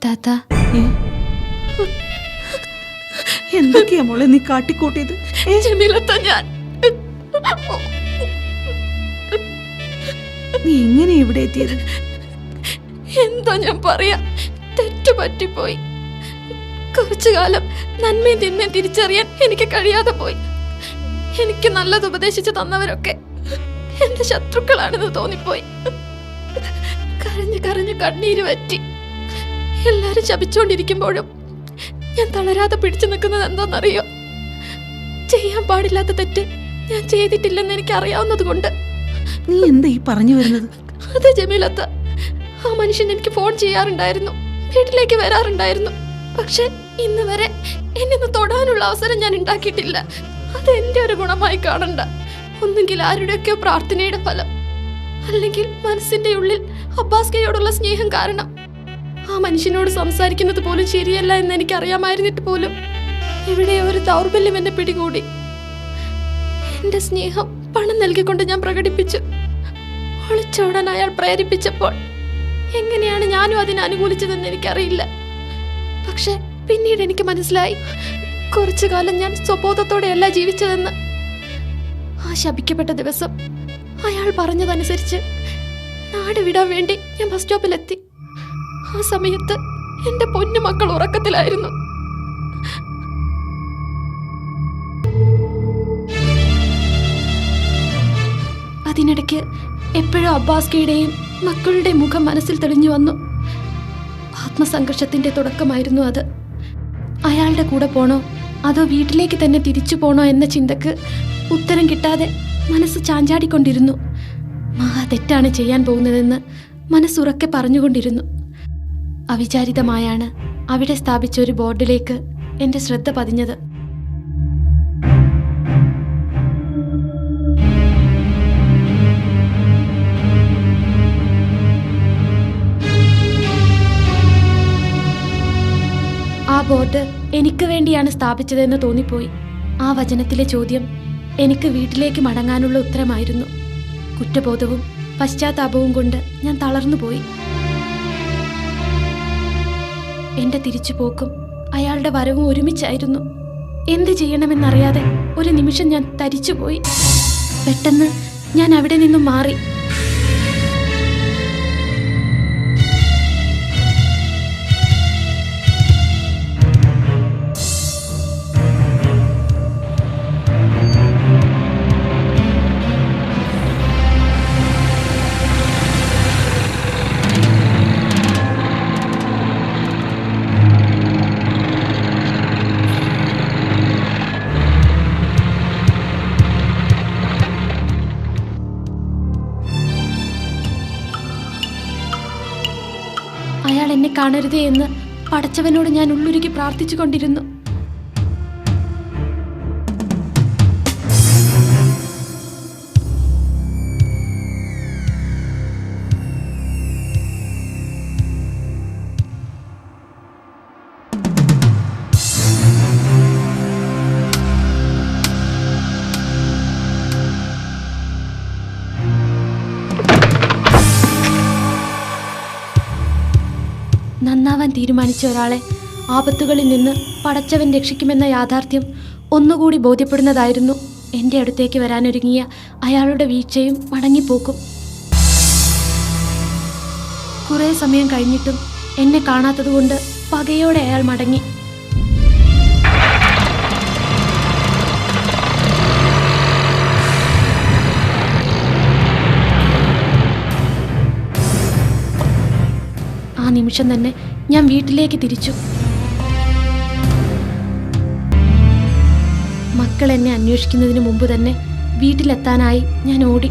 താത്ത, എന്തൊക്കെയാ മോളെ നീ കാട്ടിക്കൂട്ടിയത്? ഞാൻ നീ എങ്ങനെ ഇവിടെ എത്തിയത്? എന്താ ഞാൻ പറയാ, തെറ്റു പറ്റിപ്പോയി. കുറച്ചു കാലം നന്മയും തിന്മയും തിരിച്ചറിയാൻ എനിക്ക് കഴിയാതെ പോയി. എനിക്ക് നല്ലത് ഉപദേശിച്ചു തന്നവരൊക്കെ എന്റെ ശത്രുക്കളാണെന്ന് തോന്നിപ്പോയി. കരഞ്ഞു കരഞ്ഞു കണ്ണീര് വറ്റി. എല്ലാരും ശപിച്ചുകൊണ്ടിരിക്കുമ്പോഴും ഞാൻ തളരാതെ പിടിച്ചു നിൽക്കുന്നത് എന്താണെന്നറിയോ? ചെയ്യാൻ പാടില്ലാത്ത തെറ്റ് ഞാൻ ചെയ്തിട്ടില്ലെന്ന് എനിക്ക് അറിയാവുന്നത് കൊണ്ട്. നീ എന്താ ഈ പറഞ്ഞു വരുന്നത്? അതെ ജമീലത്ത, ആ മനുഷ്യൻ എനിക്ക് ഫോൺ ചെയ്യാറുണ്ടായിരുന്നു, വീട്ടിലേക്ക് വരാറുണ്ടായിരുന്നു. പക്ഷെ ഇന്ന് വരെ എന്നെ തൊടാനുള്ള അവസരം ഞാൻ ഉണ്ടാക്കിയിട്ടില്ല. അത് എന്റെ ഒരു ഗുണമായി കാണണ്ട. ഒന്നുകിൽ ആരുടെയൊക്കെയോ പ്രാർത്ഥനയുടെ ഫലം, അല്ലെങ്കിൽ മനസ്സിന്റെ ഉള്ളിൽ അബ്ബാസ്കയോടുള്ള സ്നേഹം കാരണം. ആ മനുഷ്യനോട് സംസാരിക്കുന്നത് പോലും ശരിയല്ല എന്ന് എനിക്ക് അറിയാമായിരുന്നിട്ട് പോലും എവിടെയോ ഒരു ദൗർബല്യം എന്നെ പിടികൂടി. എന്റെ സ്നേഹം പണം നൽകിക്കൊണ്ട് ഞാൻ പ്രകടിപ്പിച്ചു. ഒളിച്ചോടാൻ അയാൾ പ്രേരിപ്പിച്ചപ്പോൾ എങ്ങനെയാണ് ഞാനും അതിനെ അനുകൂലിച്ചതെന്ന് എനിക്കറിയില്ല. പക്ഷെ പിന്നീട് എനിക്ക് മനസ്സിലായി, കുറച്ചു കാലം ഞാൻ സ്വബോധത്തോടെയല്ല ജീവിച്ചതെന്ന്. ആ ശപിക്കപ്പെട്ട ദിവസം അയാൾ പറഞ്ഞതനുസരിച്ച് നാട് വിടാൻ വേണ്ടി ഞാൻ ബസ് സ്റ്റോപ്പിലെത്തി. ആ സമയത്ത് എന്റെ പൊന്നു മക്കൾ ഉറക്കത്തിലായിരുന്നു. അതിനിടയ്ക്ക് എപ്പോഴും അബ്ബാസ്കയുടെയും മക്കളുടെയും മുഖം മനസ്സിൽ തെളിഞ്ഞു വന്നു. ആത്മസംഘർഷത്തിന്റെ തുടക്കമായിരുന്നു അത്. അയാളുടെ കൂടെ പോണോ അതോ വീട്ടിലേക്ക് തന്നെ തിരിച്ചു പോണോ എന്ന ചിന്തക്ക് ഉത്തരം കിട്ടാതെ മനസ്സ് ചാഞ്ചാടിക്കൊണ്ടിരുന്നു. മഹാ തെറ്റാണ് ചെയ്യാൻ പോകുന്നതെന്ന് മനസ്സുറക്കെ പറഞ്ഞുകൊണ്ടിരുന്നു. അവിചാരിതമായാണ് അവിടെ സ്ഥാപിച്ച ഒരു ബോർഡിലേക്ക് എൻ്റെ ശ്രദ്ധ പതിഞ്ഞത്. ആ ബോർഡ് എനിക്ക് വേണ്ടിയാണ് സ്ഥാപിച്ചതെന്ന് തോന്നിപ്പോയി. ആ വചനത്തിലെ ചോദ്യം എനിക്ക് വീട്ടിലേക്ക് മടങ്ങാനുള്ള ഉത്തരമായിരുന്നു. കുറ്റബോധവും പശ്ചാത്താപവും കൊണ്ട് ഞാൻ തളർന്നുപോയി. എന്റെ തിരിച്ചുപോക്കും അയാളുടെ വരവും ഒരുമിച്ചായിരുന്നു. എന്ത് ചെയ്യണമെന്നറിയാതെ ഒരു നിമിഷം ഞാൻ തരിച്ചുപോയി. പെട്ടെന്ന് ഞാൻ അവിടെ നിന്നും മാറി. അയാൾ എന്നെ കാണരുതേ എന്ന് പടച്ചവനോട് ഞാൻ ഉള്ളുരുകി പ്രാർത്ഥിച്ചു കൊണ്ടിരുന്നു. നന്നാവാൻ തീരുമാനിച്ച ഒരാളെ ആപത്തുകളിൽ നിന്ന് പടച്ചവൻ രക്ഷിക്കുമെന്ന യാഥാർത്ഥ്യം ഒന്നുകൂടി ബോധ്യപ്പെടുന്നതായിരുന്നു എൻ്റെ അടുത്തേക്ക് വരാനൊരുങ്ങിയ അയാളുടെ വീഴ്ചയും മടങ്ങിപ്പോക്കും. കുറേ സമയം കഴിഞ്ഞിട്ടും എന്നെ കാണാത്തതുകൊണ്ട് പകയോടെ അയാൾ മടങ്ങി. ആ നിമിഷം തന്നെ ഞാൻ വീട്ടിലേക്ക് തിരിച്ചു. മക്കൾ എന്നെ അന്വേഷിക്കുന്നതിന് മുമ്പ് തന്നെ വീട്ടിലെത്താനായി ഞാൻ ഓടി.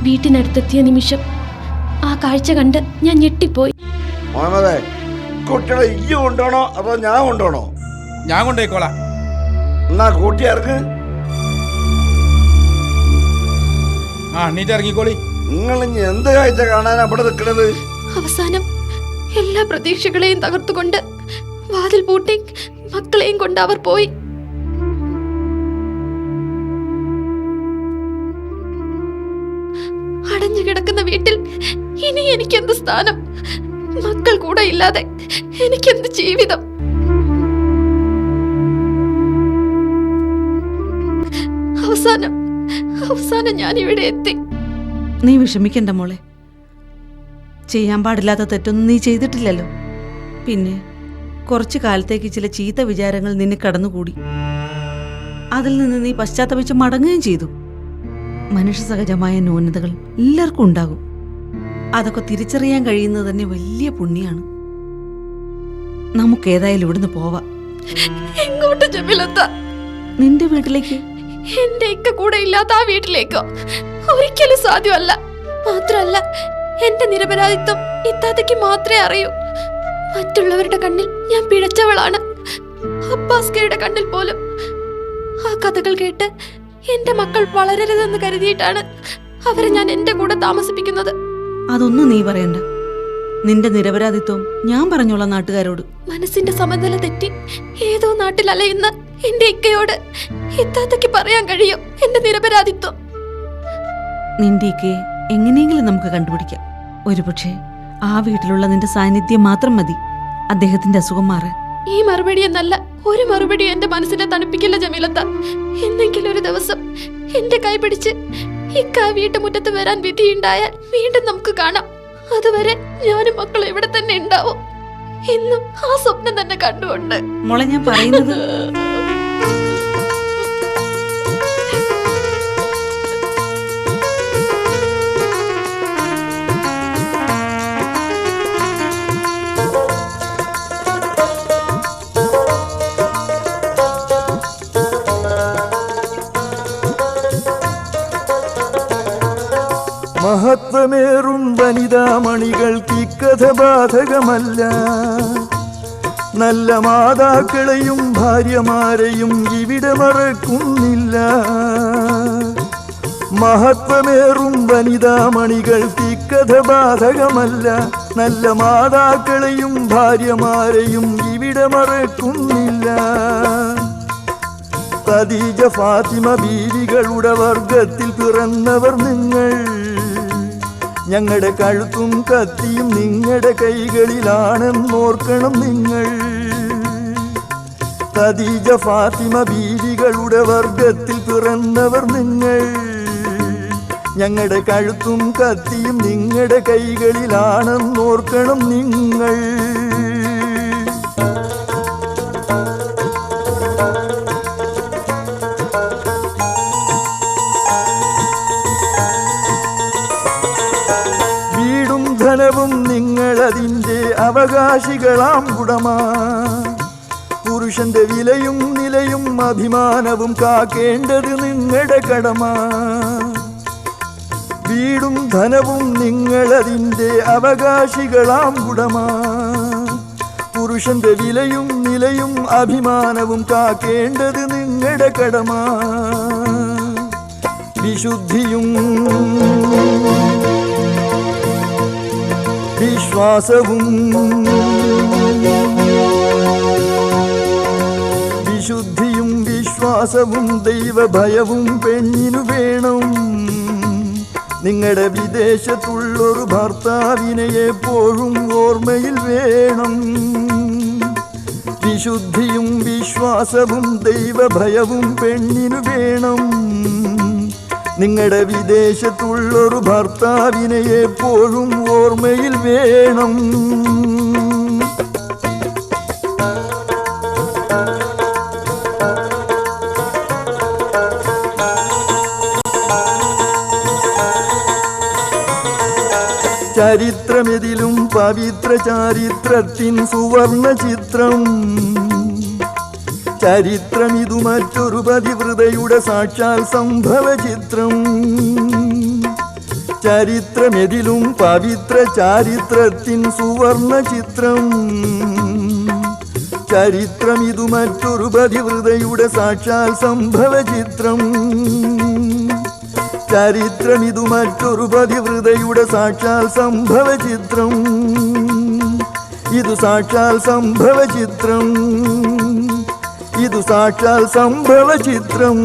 വീട്ടിനടുത്തെത്തിയ നിമിഷം ആ കാഴ്ച കണ്ട് ഞാൻ ഞെട്ടിപ്പോയി. മുഹമ്മദേ, കുട്ടികളെ ഈ കൊണ്ടോണോ അതോ ഞാൻ കൊണ്ടോണോ? ഞാൻ കൊണ്ടുപോയിക്കോളാം. എന്നാ കൂട്ടി ഇറങ്ങ്. എണ്ണീറ്റ് ഇറങ്ങിക്കോളി. നിങ്ങൾ ഇനി എന്ത് കാഴ്ച കാണാൻ അവിടെ നിൽക്കണത്? അവസാനം എല്ലാ പ്രതീക്ഷകളെയും തകർത്തുകൊണ്ട് വാതിൽ പൂട്ടി മക്കളെയും കൊണ്ട് അവർ പോയി. അടഞ്ഞു കിടക്കുന്ന വീട്ടിൽ ഇനി എനിക്കെന്ത് സ്ഥാനം? മക്കൾ കൂടെ ഇല്ലാതെ എനിക്കെന്ത് ജീവിതം? അവസാനം ഞാൻ ഇവിടെ എത്തി. നീ വിഷമിക്കണ്ട മോളെ. ചെയ്യാൻ പാടില്ലാത്ത തെറ്റൊന്നും നീ ചെയ്തിട്ടില്ലല്ലോ. പിന്നെ കുറച്ചു കാലത്തേക്ക് ചില ചീത്ത വിചാരങ്ങൾ നിന്നെ കടന്നുകൂടി. അതിൽ നിന്ന് നീ പശ്ചാത്തപിച്ച് മടങ്ങുകയും ചെയ്തു. മനുഷ്യ സഹജമായ ന്യൂനതകൾ എല്ലാവർക്കും ഉണ്ടാകും. അതൊക്കെ തിരിച്ചറിയാൻ കഴിയുന്നത് തന്നെ വലിയ പുണ്യാണ്. നമുക്കേതായാലും ഇവിടുന്ന് പോവാം. എങ്ങോട്ട് ജമീലത്ത? നിന്റെ വീട്ടിലേക്ക്. എന്റെ ഇക്ക കൂടെ ഇല്ലാത്ത ആ വീട്ടിലേക്കോ? ഒരിക്കലും സാധ്യമല്ല. മാത്രമല്ല, എന്റെ നിരപരാധിത്വം ഇത്താത്തയ്ക്ക് മാത്രമേ അറിയൂ. മറ്റുള്ളവരുടെ കണ്ണിൽ ഞാൻ പിഴച്ചവളാണ്. അബ്ബാസ്കയുടെ കണ്ണിൽ പോലും. ആ കഥകൾ കേട്ട് എന്റെ മക്കൾ വളരരുതെന്ന് കരുതിയിട്ടാണ് അവരെ ഞാൻ എന്റെ കൂടെ താമസിപ്പിക്കുന്നത്. അതൊന്നും നീ പറയണ്ട. നിന്റെ നിരപരാധിത്വം ഞാൻ പറഞ്ഞോളാം നാട്ടുകാരോട്. മനസ്സിന്റെ സമനില തെറ്റി ഏതോ നാട്ടിൽ അലയുന്ന എന്റെ ഇക്കയോട് ഇത്താത്തയ്ക്ക് പറയാൻ കഴിയും എന്റെ നിരപരാധിത്വം. നിന്റെ ഇക്കയെ എങ്ങനെയെങ്കിലും നമുക്ക് കണ്ടുപിടിക്കാം. ഒരുപക്ഷെ ആ വീട്ടിലുള്ള നിന്റെ സാന്നിധ്യം മാത്രം മതി അദ്ദേഹത്തിന്റെ അസുഖം മാറാൻ. ഈ മറുപടി എന്നല്ല ഒരു മറുപടി എന്റെ മനസ്സിനെ തണുപ്പിക്കില്ല ജമീലത്ത. എന്നെങ്കിലും ഒരു ദിവസം എന്റെ കൈ പിടിച്ച് ഇക്ക വീട്ടുമുറ്റത്ത് വരാൻ വിധിയുണ്ടായാൽ വീണ്ടും നമുക്ക് കാണാം. അതുവരെ ഞാനും മക്കളും ഇവിടെ തന്നെ ഉണ്ടാവും. ഇന്നും ആ സ്വപ്നം തന്നെ കണ്ടുകൊണ്ട്. മോളെ, ഞാൻ പറയുന്നത് മഹത്വമേറും വനിതാമണികൾക്ക് ഇക്കഥ ബാധകമല്ല. നല്ല മാതാക്കളെയും ഭാര്യമാരെയും ഇവിടെ മറക്കുന്നില്ല. മഹത്വമേറും വനിതാമണികൾക്ക് ഇക്കഥ ബാധകമല്ല. നല്ല മാതാക്കളെയും ഭാര്യമാരെയും ഇവിടെ മറക്കുന്നില്ല. ഖദീജ ഫാത്തിമ ബീവികളുടെ വർഗത്തിൽ പിറന്നവർ നിങ്ങൾ. ഞങ്ങളുടെ കഴുത്തും കത്തിയും നിങ്ങളുടെ കൈകളിലാണെന്നോർക്കണം നിങ്ങൾ. ഖദീജ ഫാത്തിമ ബീവികളുടെ വർഗത്തിൽ പിറന്നവർ നിങ്ങൾ. ഞങ്ങളുടെ കഴുത്തും കത്തിയും നിങ്ങളുടെ കൈകളിലാണെന്നോർക്കണം നിങ്ങൾ. ധനവും നിങ്ങളതിൻ്റെ അവകാശികളാം ഉടമ. പുരുഷന്റെ വിലയും നിലയും അഭിമാനവും കാക്കേണ്ടത് നിങ്ങളുടെ കടമ. വീടും ധനവും നിങ്ങളതിൻ്റെ അവകാശികളാം ഉടമ. പുരുഷന്റെ വിലയും നിലയും അഭിമാനവും കാക്കേണ്ടത് നിങ്ങളുടെ കടമ. വിശുദ്ധിയും വിശ്വാസവും വിശുദ്ധിയും വിശ്വാസവും വിശ്വാസവും ദൈവഭയവും പെണ്ണിനു വേണം. നിങ്ങളുടെ വിദേശത്തുള്ളൊരു ഭർത്താവിനെ എപ്പോഴും ഓർമ്മയിൽ വേണം. വിശുദ്ധിയും വിശ്വാസവും ദൈവഭയവും പെണ്ണിനു വേണം. നിങ്ങളുടെ വിദേശത്തുള്ളൊരു ഭർത്താവിനെ എപ്പോഴും ഓർമ്മയിൽ വേണം. ചരിത്രമെതിലും പവിത്ര ചാരിത്രത്തിൻ സുവർണ ചിത്രം. ചരിത്രമിതു മറ്റൊരു പതിവ്രതയുടെ സാക്ഷാൽ സംഭവ ചിത്രം. ചരിത്രമെതിലും പവിത്ര ചാരിത്രത്തിൻ സുവർണ ചിത്രം. ചരിത്രമിതു മറ്റൊരു പതിവ്രതയുടെ സാക്ഷാൽ സംഭവ ചിത്രം. ചരിത്രമിതു മറ്റൊരു പതിവ്രതയുടെ സാക്ഷാൽ സംഭവ ചിത്രം. ഇതു സാക്ഷാൽ സംഭവ ചിത്രം. ഇതു സാക്ഷാൽ സംഭവ ചിത്രം.